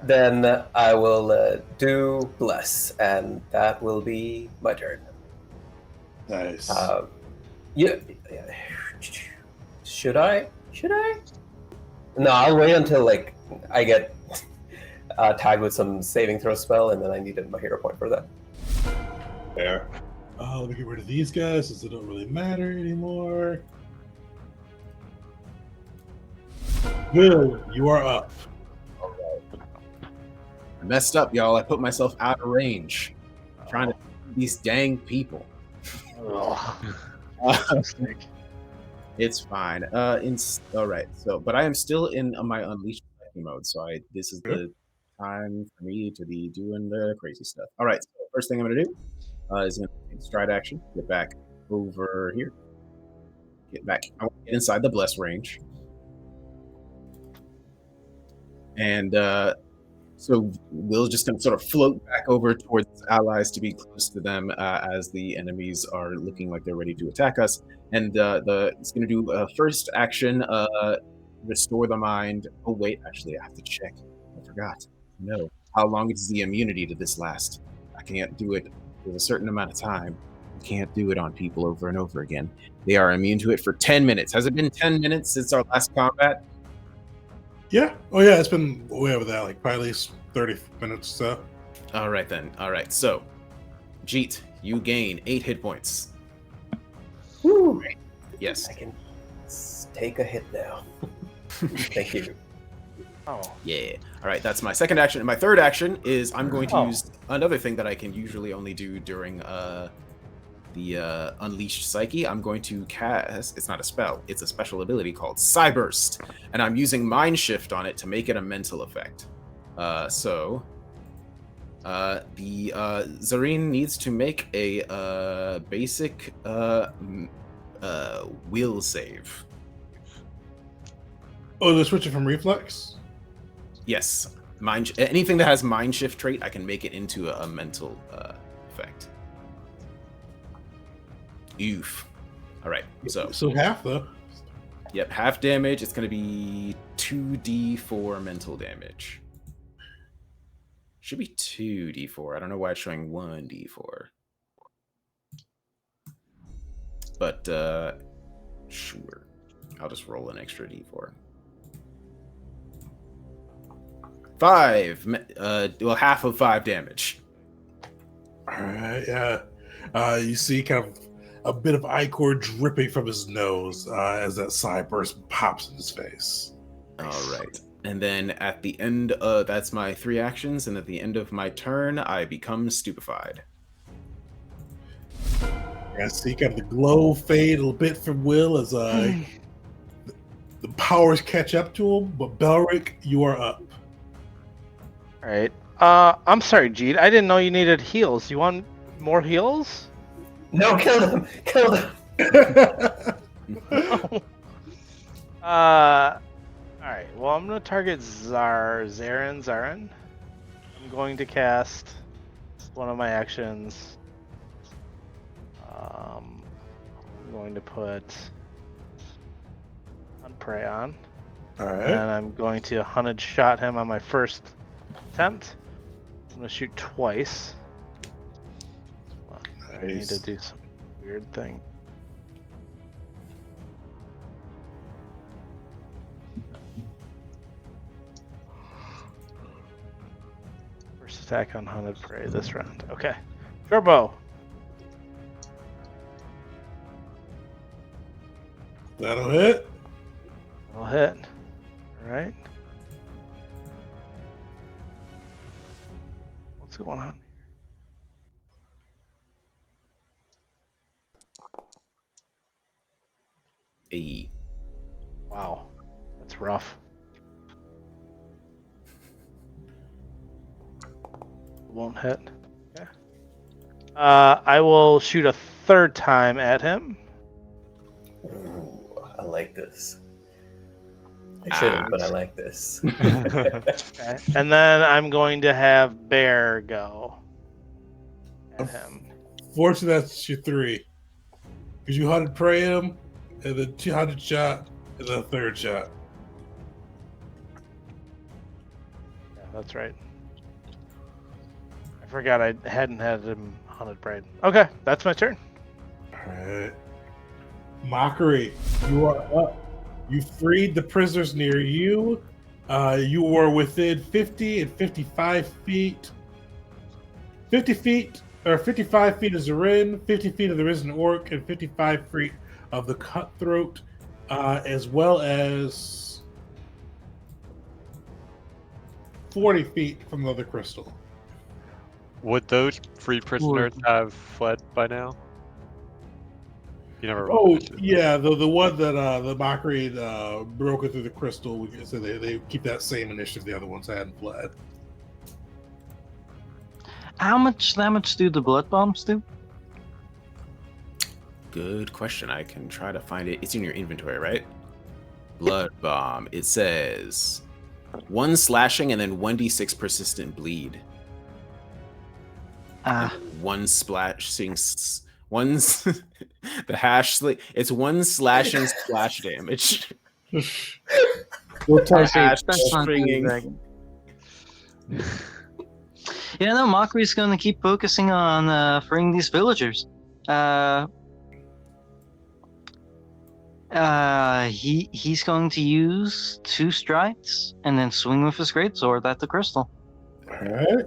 Then I will do bless, and that will be my turn. Nice. Yeah. Should I? No, I'll wait until I get tagged with some saving throw spell, and then I needed my hero point for that. Fair. Let me get rid of these guys since they don't really matter anymore. Will, you are up. I messed up, y'all. I put myself out of range. Trying to these dang people. It's fine. All right. So, but I am still in my unleashed mode. So this is the time for me to be doing the crazy stuff. All right. So first thing I'm gonna do is gonna take stride action. Get back over here. Get back. I want to get inside the bless range. And so Will's just gonna sort of float back over towards his allies to be close to them as the enemies are looking like they're ready to attack us. And it's gonna do first action, restore the mind. Oh wait, actually I have to check. I forgot. No. How long is the immunity to this last? I can't do it with a certain amount of time. I can't do it on people over and over again. They are immune to it for 10 minutes. Has it been 10 minutes since our last combat? Yeah. Oh, yeah. It's been way over that, like probably at least 30 minutes or so. All right, then. All right. So, Jeet, you gain 8 hit points. Woo! Yes. I can take a hit now. Thank you. Oh. Yeah. All right. That's my second action. And my third action is I'm going to use another thing that I can usually only do during the Unleashed Psyche. I'm going to cast, it's not a spell, it's a special ability called Psyburst. And I'm using Mind Shift on it to make it a mental effect. The Zareen needs to make a basic will save. Oh, they're switching from reflex? Yes. Anything that has mind shift trait, I can make it into a mental effect. Oof. All right. So half, though. Yep, half damage. It's going to be 2d4 mental damage. Should be 2d4. I don't know why it's showing 1d4. But, sure. I'll just roll an extra d4. 5. Well, half of 5 damage. All right, yeah. You see kind of a bit of ichor dripping from his nose as that psi burst pops in his face. All right. And then at the end, that's my 3 actions. And at the end of my turn, I become stupefied. Yeah, see kind of the glow fade a little bit from Will as the powers catch up to him. But Belric, you are up. All right. I'm sorry, Jeet. I didn't know you needed heals. You want more heals? No, kill them! Kill them! All right. Well, I'm gonna target Zarin. I'm going to cast one of my actions. I'm going to put Prey on. All right. And I'm going to hunted shot him on my first attempt. I'm gonna shoot twice. I need to do some weird thing. First attack on hunted prey this round. Okay. Turbo. That'll hit. That'll hit. Alright. What's going on? A. Wow. That's rough. Won't hit. Okay. I will shoot a third time at him. Ooh, I like this. I shouldn't, but I like this. Okay. And then I'm going to have Bear go at him. Fortunately, that's your 3. Because you hunted prey him, and then 200 shot, and then a third shot. Yeah, that's right. I forgot I hadn't had him hunted prey. Okay, that's my turn. Alright. Mockery, you are up. You freed the prisoners near you. You were within 50 and 55 feet. 50 feet, or 55 feet of Zarin, 50 feet of the Risen Orc, and 55 feet of the Cutthroat, as well as 40 feet from the other crystal. Would those freed prisoners have fled by now? You never. Oh yeah, the one that the Mockery broke it through the crystal. So they keep that same initiative. The other ones hadn't fled. How much damage do the blood bombs do? Good question. I can try to find it. It's in your inventory, right? Blood bomb. It says 1 slashing and then 1d6 persistent bleed. Ah. 1 splashing. One's the hash. It's 1 slashing splash damage. We'll talk Hash That's not stringing. good. Yeah, no, Mockery's going to keep focusing on freeing these villagers. He's going to use 2 strikes and then swing with his greatsword at the crystal. All right.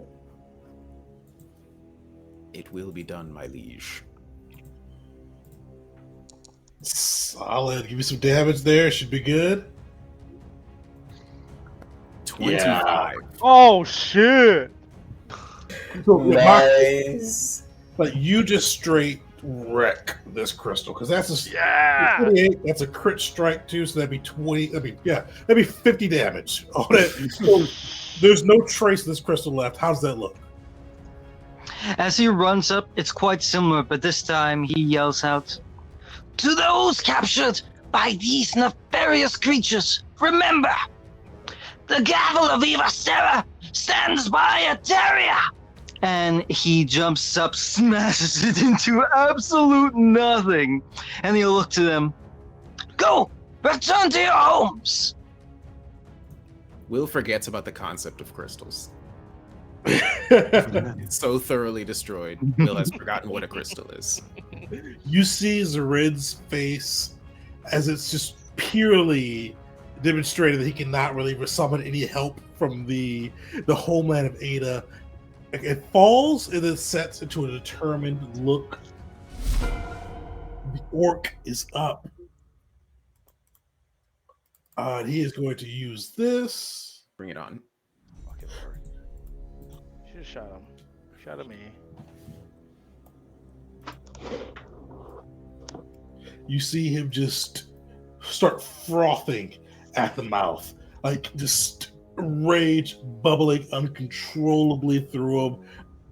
It will be done, my liege. Solid. Give me some damage there. Should be good. 25. Oh shit! Nice. But you just straight wreck this crystal because that's a Yeah. 28. That's a crit strike too. So that'd be 20. That'd be 50 damage on it. So there's no trace of this crystal left. How's that look? As he runs up, it's quite similar, but this time he yells out, "To those captured, by these nefarious creatures. Remember, the gavel of Eva Sarah stands by Eteria. And he jumps up, smashes it into absolute nothing. And he'll look to them. Go, return to your homes. Will forgets about the concept of crystals. It's so thoroughly destroyed. Will has forgotten what a crystal is. You see Zarid's face as it's just purely demonstrated that he cannot really summon any help from the homeland of Ada. It falls and then sets into a determined look. The orc is up. He is going to use this. Bring it on. Fucking Lord. Should have shot him. Shot at me. You see him just start frothing at the mouth, like just rage bubbling uncontrollably through him.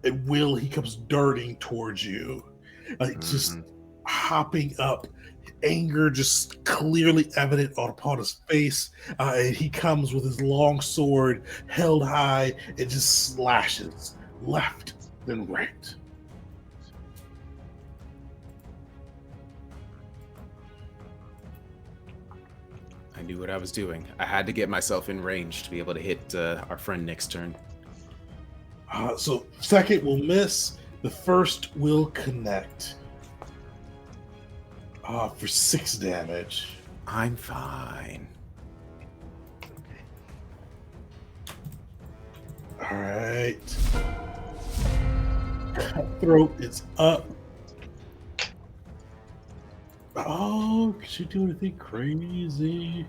And Will, he comes darting towards you, like just hopping up, anger just clearly evident upon his face. And he comes with his long sword held high and just slashes left and right. I knew what I was doing. I had to get myself in range to be able to hit our friend next turn. So second will miss. The first will connect. For 6 damage. I'm fine. All right. Cutthroat is up. Oh, could she do anything crazy?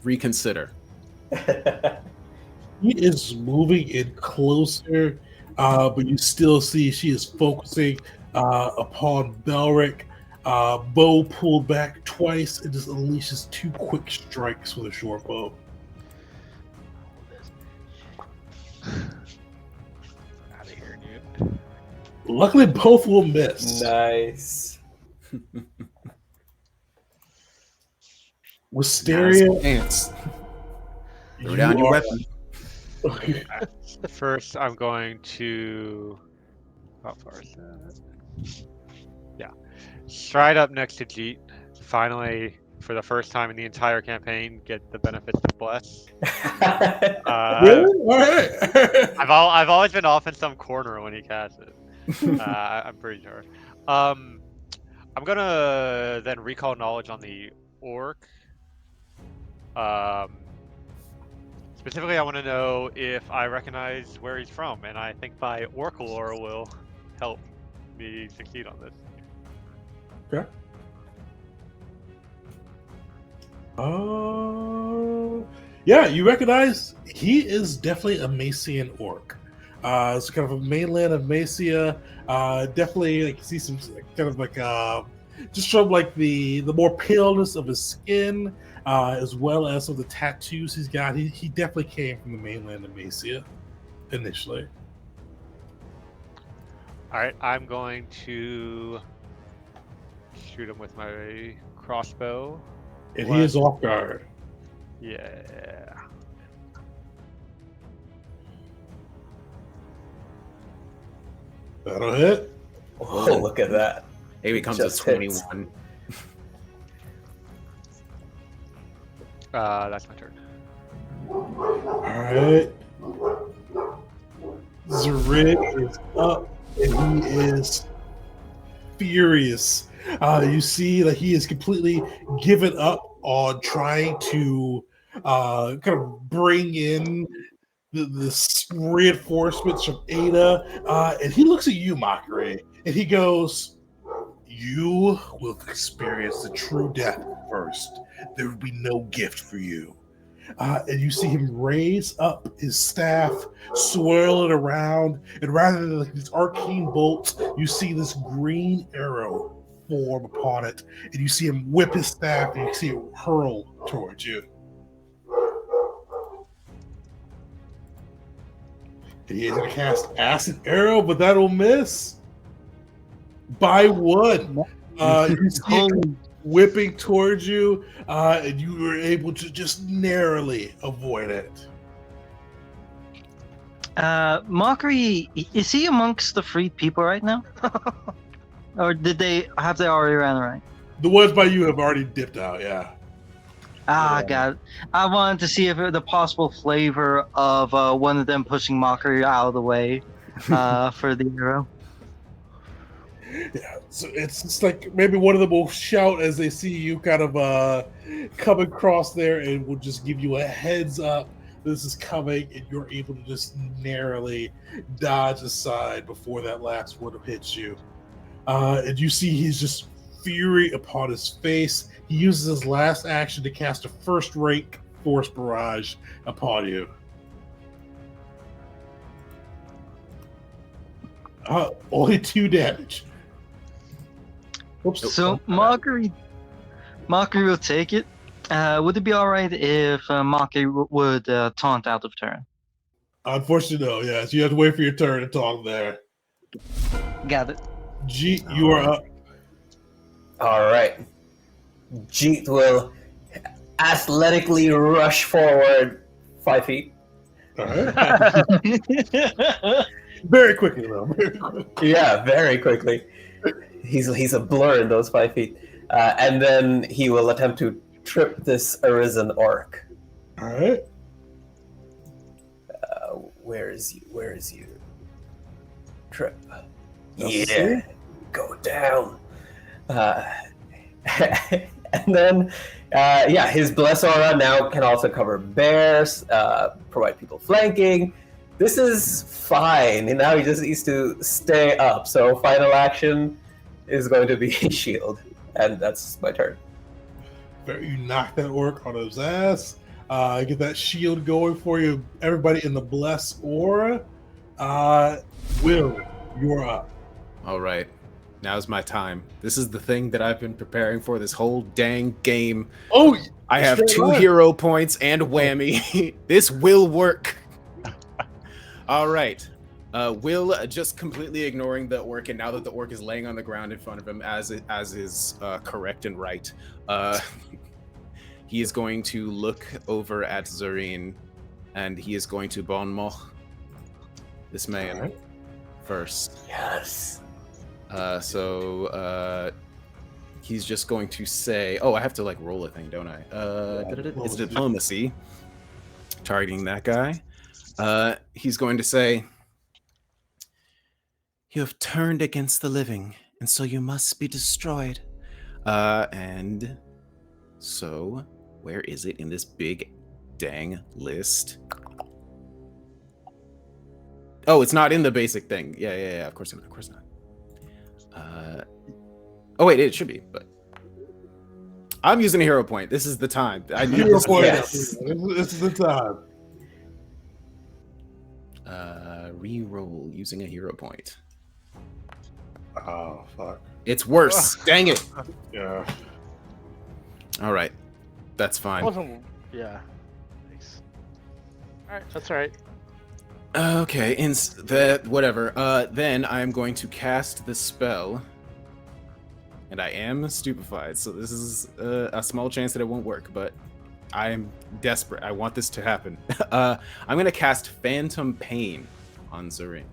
Reconsider. He is moving in closer, but you still see she is focusing upon Belric. Bow pulled back twice and just unleashes 2 quick strikes with a short bow. Out of here, dude. Luckily, both will miss. Nice. Wisteria, Dance. Throw you down your are- weapon. First, I'm going to. How far is that? Yeah. Stride up next to Jeet. Finally, for the first time in the entire campaign, get the benefits of Bless. Really? All right. I've always been off in some corner when he casts it. I'm pretty sure. I'm gonna then recall knowledge on the orc. Specifically, I want to know if I recognize where he's from, and I think my orc lore will help me succeed on this. Okay. Yeah, you recognize he is definitely a Macian orc. It's kind of a mainland of Macia. Definitely, like you see some kind of like just from like the more paleness of his skin, as well as some of the tattoos he's got. He definitely came from the mainland of Macia initially. All right, I'm going to shoot him with my crossbow. And he is off guard. Yeah. That'll hit. Oh, look at that. Maybe it comes Just to hits. 21. That's my turn. Alright. Zarid is up and he is furious. You see that he is completely given up on trying to kind of bring in the reinforcements from Ada. And he looks at you, Mockery, and he goes, "You will experience the true death first. There will be no gift for you." And you see him raise up his staff, swirl it around, and rather than like these arcane bolts, you see this green arrow form upon it, and you see him whip his staff, and you see it hurl towards you. And he is going to cast Acid Arrow, but that'll miss. by one. You see it Holy whipping towards you, and you were able to just narrowly avoid it. Mockery, is he amongst the freed people right now? Or did they already ran away? The ones by you have already dipped out, yeah. Ah, got it. I wanted to see if the possible flavor of one of them pushing Mockery out of the way for the hero. Yeah, so it's like maybe one of them will shout as they see you kind of come across there and will just give you a heads up this is coming, and you're able to just narrowly dodge aside before that last one hits you. And you see he's just fury upon his face. He uses his last action to cast a first rank force barrage upon you. Only 2 damage. Oops. So Mockery will take it. Would it be all right if Mockery would taunt out of turn? Unfortunately, no. Yes, you have to wait for your turn to talk there. Got it. Jeet, you are up. All right. Jeet will athletically rush forward 5 feet. All right. Very quickly, though. Very quickly. Yeah, very quickly. He's a blur in those 5 feet. And then he will attempt to trip this arisen orc. All right. Where is you? Trip. Let's Yeah. Go down. And then, his bless aura now can also cover bears, provide people flanking. This is fine. And now he just needs to stay up. So final action is going to be shield, and that's my turn. You knock that orc on his ass. Get that shield going for you. Everybody in the bless aura. Will, you're up. All right. Now's my time. This is the thing that I've been preparing for this whole dang game. Oh, I have straight 2 line. hero points and whammy. This will work. All right. Will, just completely ignoring the orc, and now that the orc is laying on the ground in front of him, as is correct and right, he is going to look over at Zareen, and he is going to bon mot this man Alright. first. Yes. So he's just going to say, "Oh, I have to like roll a thing, don't I?" It's diplomacy, targeting that guy. He's going to say, "You have turned against the living, and so you must be destroyed." And so, where is it in this big dang list? Oh, it's not in the basic thing. Yeah. Of course not. Oh wait, it should be, but I'm using a hero point. This is the time. I need Hero this. point. Yes. This is the time. Re-roll using a hero point. Oh, fuck. It's worse. Dang it. Yeah. All right, that's fine. Wasn't. Yeah. Thanks. All right, that's all right. Okay, whatever. Then I'm going to cast the spell, and I am stupefied, so this is a small chance that it won't work, but I'm desperate. I want this to happen. I'm going to cast Phantom Pain on Zareen.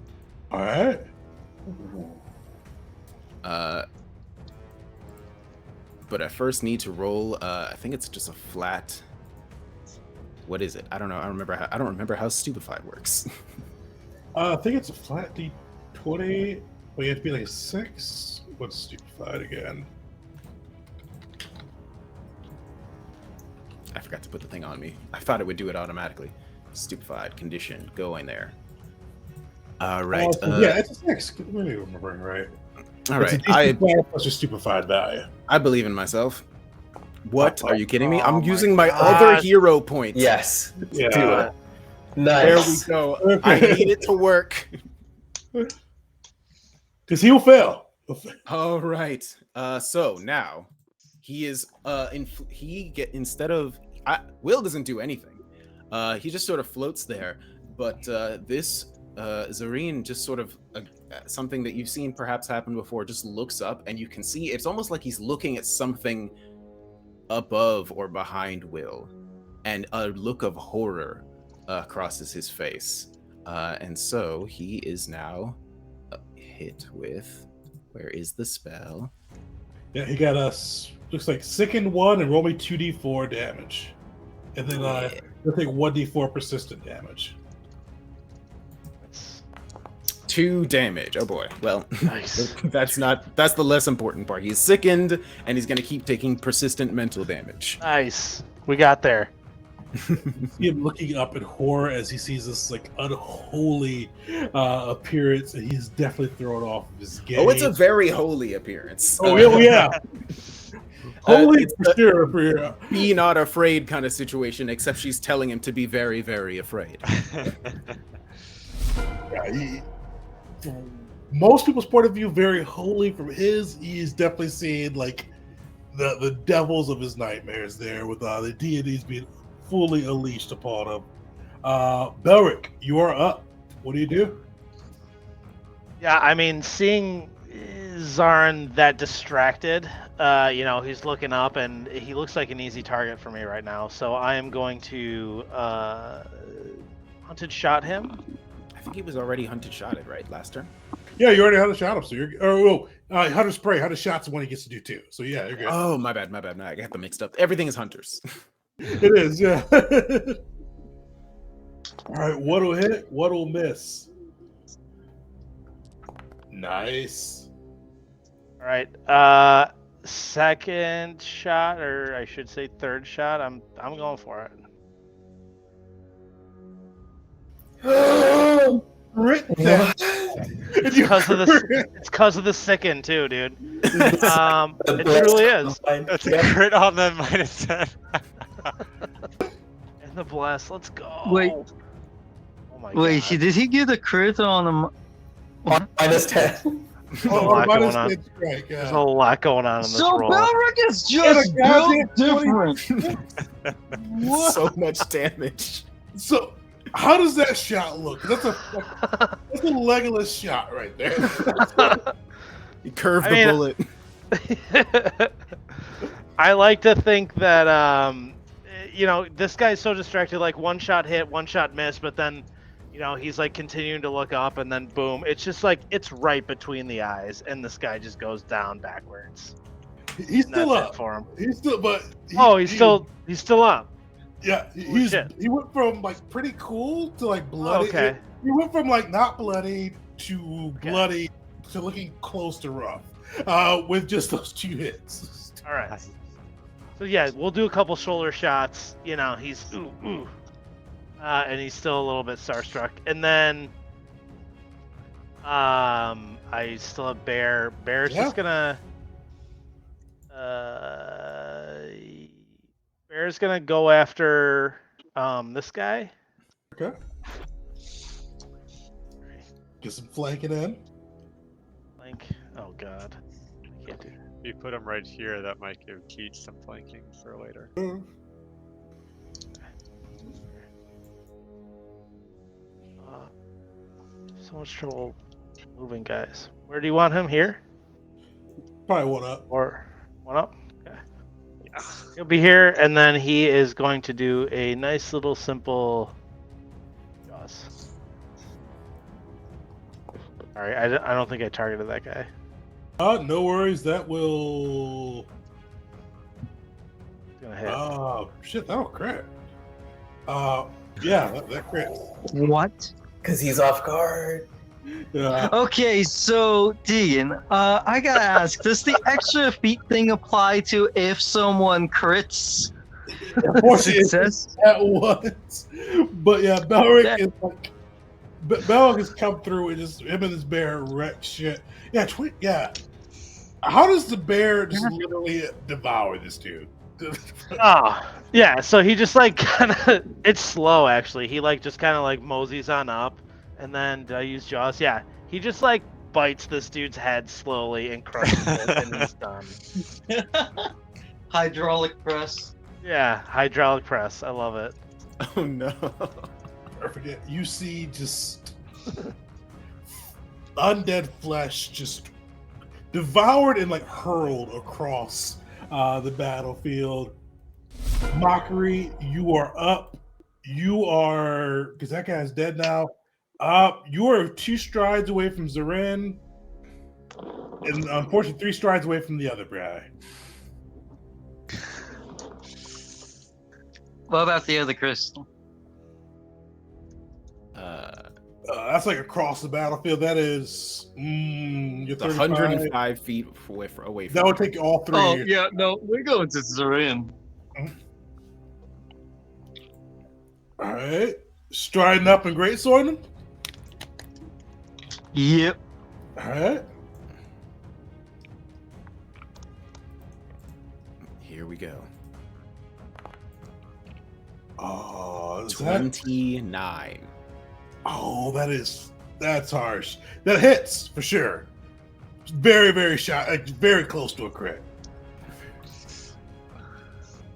All right. But I first need to roll. I think it's just a flat. What is it? I don't know. I don't remember how stupefied works. I think it's a flat D20, but you have to be like a 6. What's stupefied again? I forgot to put the thing on me. I thought it would do it automatically. Stupefied condition. Go in there. All right. Yeah, it's a 6. I'm really remembering right. All It's right. a D12 plus your stupefied value. I believe in myself. What? Are you kidding me? I'm Oh my using my God. other hero point. Yes. Yeah. Do it. There we Nice. go. Okay. I need it to work. Because he'll fail. All right. So now he is instead of Will doesn't do anything. He just sort of floats there, but this Zareen just sort of something that you've seen perhaps happen before, just looks up, and you can see it's almost like he's looking at something above or behind Will, and a look of horror crosses his face. And so he is now hit with, where is the spell? Yeah, he got us. Looks like sicken 1 and roll me 2d4 damage, and then he'll take 1d4 persistent damage. 2 damage. Oh boy. Well, Nice. that's the less important part. He's sickened, and he's gonna keep taking persistent mental damage. Nice. We got there. See him looking up in horror as he sees this like unholy appearance, and he's definitely thrown off of his game. Oh, it's a very holy appearance. Oh yeah. Holy it's for sure. For you. Be not afraid kind of situation, except she's telling him to be very, very afraid. Yeah, from most people's point of view, very holy. From his, he's definitely seeing like the devils of his nightmares there, with the deities being fully unleashed upon him. Belric, you are up. What do you do? Yeah, I mean, seeing Zarn that distracted, he's looking up and he looks like an easy target for me right now. So I am going to hunted shot him. I think he was already hunted shotted, right, last turn? Yeah, you already had a shot him, so you're. Hunter spray. Hunter shots is when he gets to do 2. So yeah, you're good. Oh, my bad. No, I got them mixed up. Everything is hunters. It is, yeah. All right, what'll hit? What'll miss? Nice. All right. Second shot, or I should say third shot. I'm going for it. It's because of the sicken too, dude. It truly is. That's a crit on the -10. And the blast. Let's go. Wait. Oh my Wait, God. did he get a crit on him? -10. There's a lot going on. Strike, yeah. There's a lot going on in this So roll. Belric is just built different. So much damage. So, how does that shot look? That's a Legolas shot right there. He curved I the mean, bullet. I like to think that this guy's so distracted, like one shot hit, one shot miss, but then he's like continuing to look up, and then boom, it's just like it's right between the eyes, and this guy just goes down backwards. He's And still that's up it for him. He's still, but He's still up. Yeah, Holy shit. he went from like pretty cool to like bloody. Okay. He went from like not bloody to bloody to looking close to rough, with just those 2 hits. All right. So yeah, we'll do a couple shoulder shots. He's ooh. And he's still a little bit starstruck. And then I still have Bear. Bear's just gonna Bear's gonna go after this guy. Okay. Get some flanking in. Oh god. I can't do that. If you put him right here, that might give Keith some flanking for later. So much trouble moving, guys. Where do you want him? Here? Probably one up. Or one up? Okay. Yeah. He'll be here, and then he is going to do a nice little simple Jaws. Sorry, I don't think I targeted that guy. No worries. That will. It's gonna hit. Oh shit! That'll crit. Yeah, that crit. What? Because he's off guard. Yeah. Okay, so Deegan, I gotta ask, does the extra feet thing apply to if someone crits? Unfortunately, Success? at once. But yeah, Belric is like. Belric has come through and just him and his bear wreck shit. Yeah, yeah. How does the bear just literally devour this dude? Oh, yeah, so he just like kind of, it's slow actually. He like just kind of like moseys on up, and then did I use Jaws? Yeah, he just like bites this dude's head slowly and crushes it, and he's done. Hydraulic press. Yeah, hydraulic press. I love it. Oh no. I forget. You see just Undead flesh just devoured and like hurled across the battlefield. Mockery, you are up. You are, because that guy's dead now. You are 2 strides away from Zaren, and unfortunately 3 strides away from the other guy. What about the other crystal? That's like across the battlefield. That is, you're 35. 105 feet away from. That would take all 3. Oh yeah, no, we're going to Zorin. All right, striding up and greatswording. Yep. All right. Here we go. Oh, 29. Oh, that's harsh. That hits for sure. Very, very very close to a crit.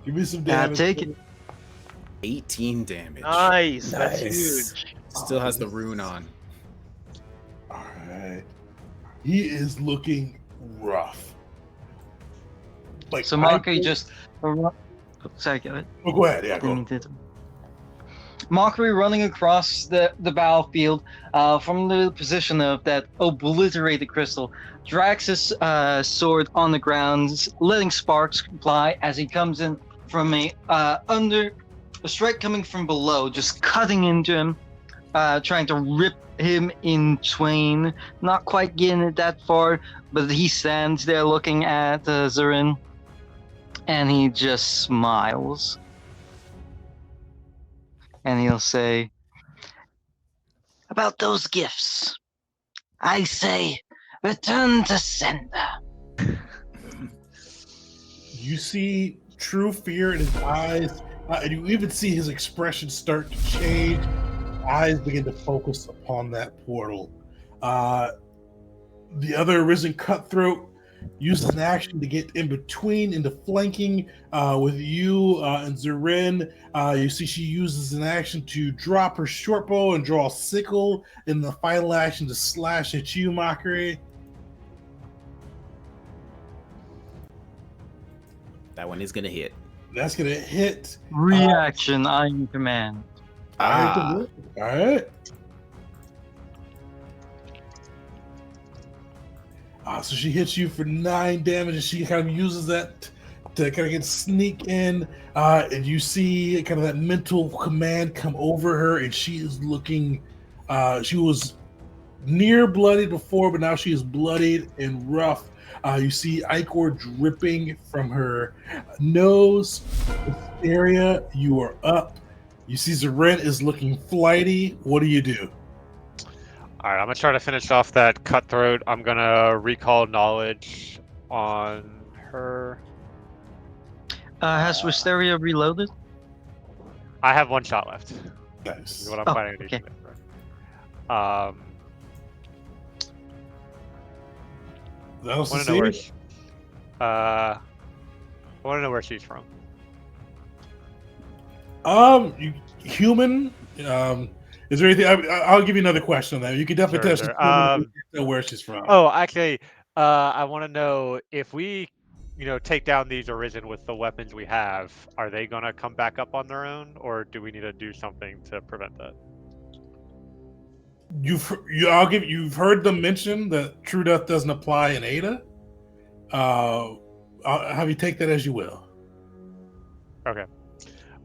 Give me some damage. Take it. 18 damage. Nice. That's Nice. huge. Still has the rune on. All right. He is looking rough. Like So Mockery just. Sorry, go ahead. Oh, go ahead. Yeah, go. Didn't mean to- Mockery running across the battlefield from the position of that obliterated crystal, drags his sword on the ground, letting sparks fly as he comes in from a strike coming from below, just cutting into him, trying to rip him in twain. Not quite getting it that far, but he stands there looking at Zarin, and he just smiles. And he'll say, About those gifts, I say, return to sender. You see true fear in his eyes, and you even see his expression start to change. Eyes begin to focus upon that portal. The other arisen cutthroat uses an action to get in between, into flanking with you and Zarin. You see she uses an action to drop her short bow and draw a sickle in the final action to slash at you, Mockery. That one is going to hit. That's going to hit. reaction, I am command. All right. So she hits you for 9 damage, and she kind of uses that to kind of sneak in, and you see kind of that mental command come over her, and she is looking. She was near bloodied before, but now she is bloodied and rough. You see ichor dripping from her nose. Hysteria, you are up. You see Zarin is looking flighty. What do you do? All right, I'm gonna try to finish off that cutthroat. I'm gonna recall knowledge on her. Has Wisteria reloaded? I have 1 shot left. This Nice. is what I'm Oh, planning to do. okay. That was Want the to know where? save? I want to know where she's from. Human. Is there anything? I'll give you another question on that. You can definitely Sure, test sure. where she's from. Oh, actually, I want to know if we, take down these Arisen with the weapons we have. Are they gonna come back up on their own, or do we need to do something to prevent that? You've heard them mention that True Death doesn't apply in Ada. I'll have you take that as you will. Okay.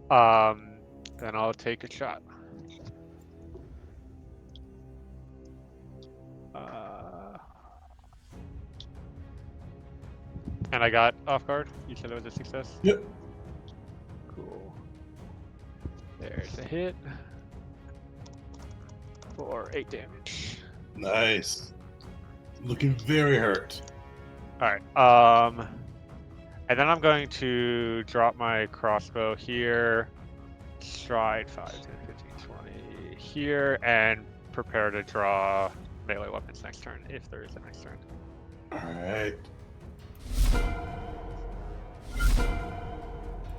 Then I'll take a shot. And I got off guard. You said it was a success? Yep. Cool. There's a hit. For 8 damage. Nice. Looking very hurt. Alright. And then I'm going to drop my crossbow here. Stride 5, 10, 15, 20 here. And prepare to draw melee weapons next turn, if there is a next turn. Alright.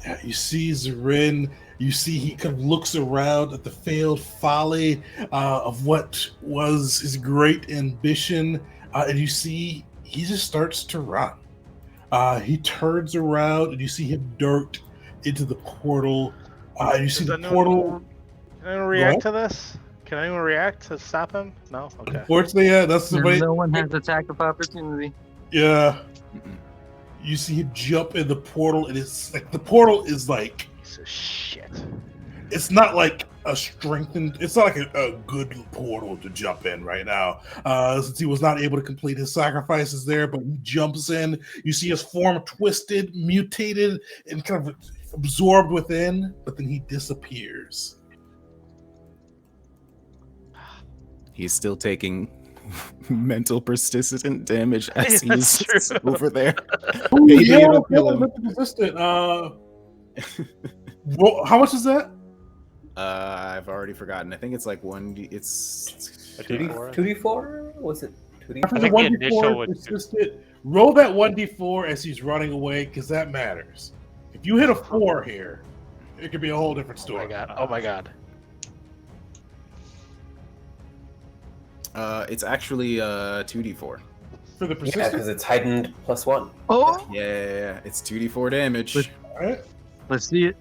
Yeah, you see Zarin You see he kind of looks around at the failed folly of what was his great ambition, and you see he just starts to run. He turns around, and you see him dart into the portal. And you see the portal. Can anyone react to this? Can anyone react to stop him? No? Okay. Unfortunately, yeah, that's the way. No one has attack of opportunity. Yeah. You see him jump in the portal, and it's like the portal is like. Piece of shit. It's not like a strengthened. It's not like a good portal to jump in right now, since he was not able to complete his sacrifices there. But he jumps in. You see his form twisted, mutated, and kind of absorbed within. But then he disappears. He's still taking mental persistent damage as Yeah, he's that's true. over there. Oh, Maybe yeah, it'll kill him. mental persistent. Well, how much is that? I've already forgotten. I think it's like 1D. It's A D4? 2d4? Was it 2d4? After I the think the 1d4 initial would- persistent, roll that 1d4 as he's running away, because that matters. If you hit a 4 here, it could be a whole different Oh story. my god. Oh my god. It's actually 2d4. For the Yeah, persistent, because it's heightened +1. Oh, Yeah, it's 2d4 damage. But- all right? let's see it.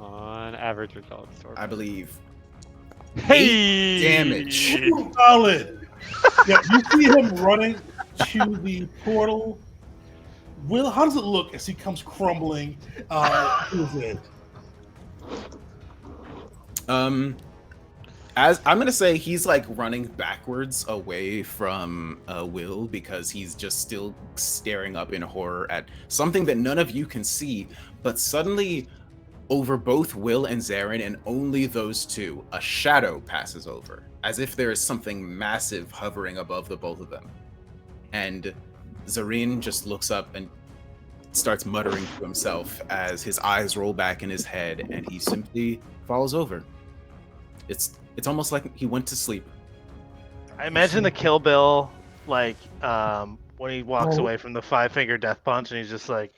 On average results. Or... I believe. Hey! Damage. Solid. Yeah, you see him running to the portal. Will, how does it look as he comes crumbling to his end? As I'm gonna say, he's like running backwards away from Will because he's just still staring up in horror at something that none of you can see. But suddenly, over both Will and Zarin, and only those two, a shadow passes over, as if there is something massive hovering above the both of them. And Zarin just looks up and starts muttering to himself as his eyes roll back in his head, and he simply falls over. It's almost like he went to sleep. I imagine the Kill Bill, like, when he walks Oh. away from the 5-finger death punch and he's just like,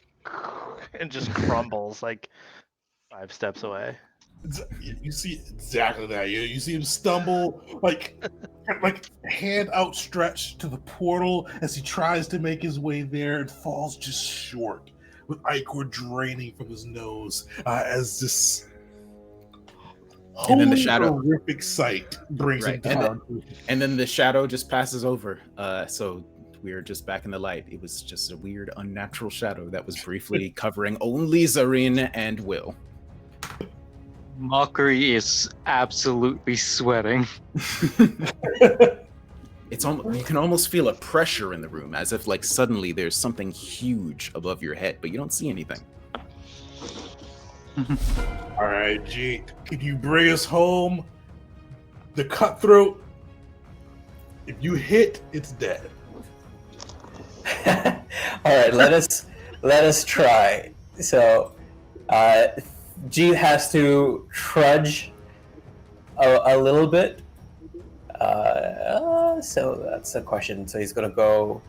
and just crumbles like 5 steps away. You see exactly that. You see him stumble, like hand outstretched to the portal as he tries to make his way there and falls just short, with ichor draining from his nose as this And then the shadow- horrific sight brings him Right, and down. And then the shadow just passes over. So we're just back in the light. It was just a weird, unnatural shadow that was briefly covering only Zarin and Will. Mockery is absolutely sweating. It's almost, you can almost feel a pressure in the room, as if like suddenly there's something huge above your head, but you don't see anything. All right, G, can you bring us home? The cutthroat. If you hit, it's dead. All right, let us try. So, G has to trudge a little bit. So that's a question. So he's gonna go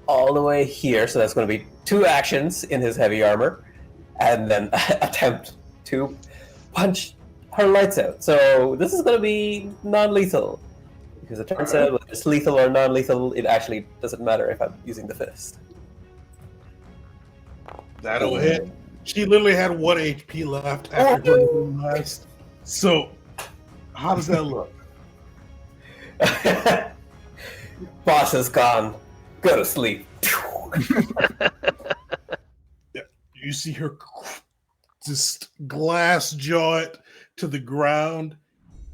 all the way here. So that's gonna be 2 actions in his heavy armor, and then attempt to punch her lights out. So this is gonna be non-lethal. Because it turns out whether it's lethal or non-lethal, it actually doesn't matter if I'm using the fist. That'll hit. She literally had 1 HP left after doing the last. So, how does that look? Boss is gone. Go to sleep. You see her just glass jaw it to the ground,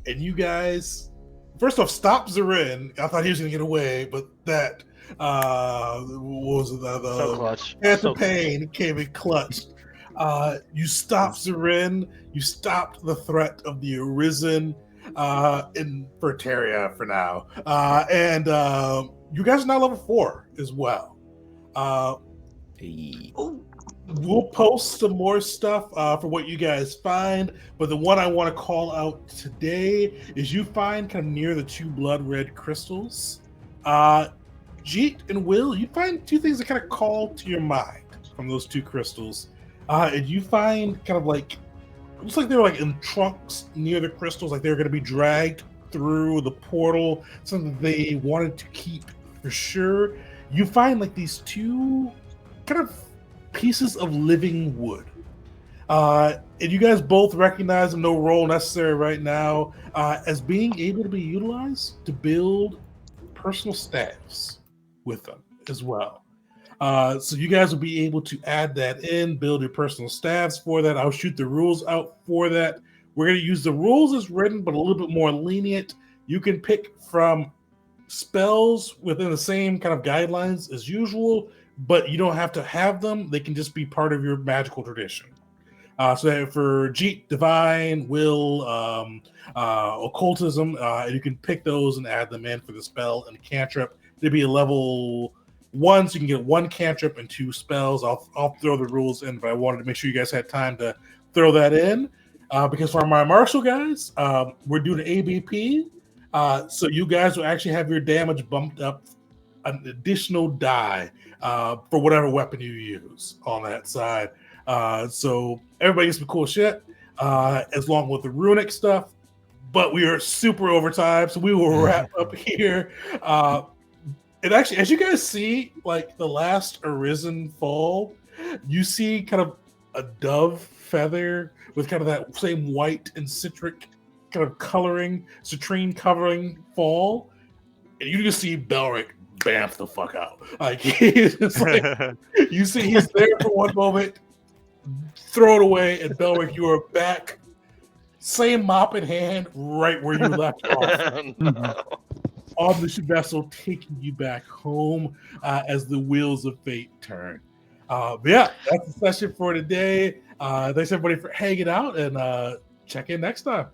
and you guys, first off, stop Zarin. I thought he was going to get away, but that what was it? So clutch. Panther So Pain came in clutch. You stopped Zarin. You stopped the threat of the Arisen in Fertaria for now. And you guys are now level 4 as well. Hey. We'll post some more stuff for what you guys find, but the one I want to call out today is you find kind of near the 2 blood red crystals. Jeet and Will, you find 2 things that kind of call to your mind from those 2 crystals. And you find kind of like, it looks like they're like in trunks near the crystals, like they're going to be dragged through the portal, something they wanted to keep for sure. You find like these two kind of pieces of living wood. And you guys both recognize them, no role necessary right now, as being able to be utilized to build personal staffs with them as well. So you guys will be able to add that in, build your personal staffs for that. I'll shoot the rules out for that. We're going to use the rules as written, but a little bit more lenient. You can pick from spells within the same kind of guidelines as usual, but you don't have to have them. They can just be part of your magical tradition. So that for Jeet, Divine, Will, Occultism, you can pick those and add them in for the spell and cantrip. There'd be a level 1, so you can get 1 cantrip and 2 spells. I'll throw the rules in, but I wanted to make sure you guys had time to throw that in. Because for my martial guys, we're doing an ABP. So you guys will actually have your damage bumped up an additional die for whatever weapon you use on that side. So everybody gets some cool shit, as long with the runic stuff. But we are super over time, so we will wrap up here. And actually, as you guys see, like the last Arisen fall, you see kind of a dove feather with kind of that same white and citric kind of coloring, citrine covering fall, and you just see Belric bamf the fuck out. Like he's just like, you see he's there for one moment, throw it away, and Belric, you are back, same mop in hand, right where you left off. No. On the vessel, taking you back home as the wheels of fate turn. But yeah, that's the session for today. Thanks everybody for hanging out, and check in next time.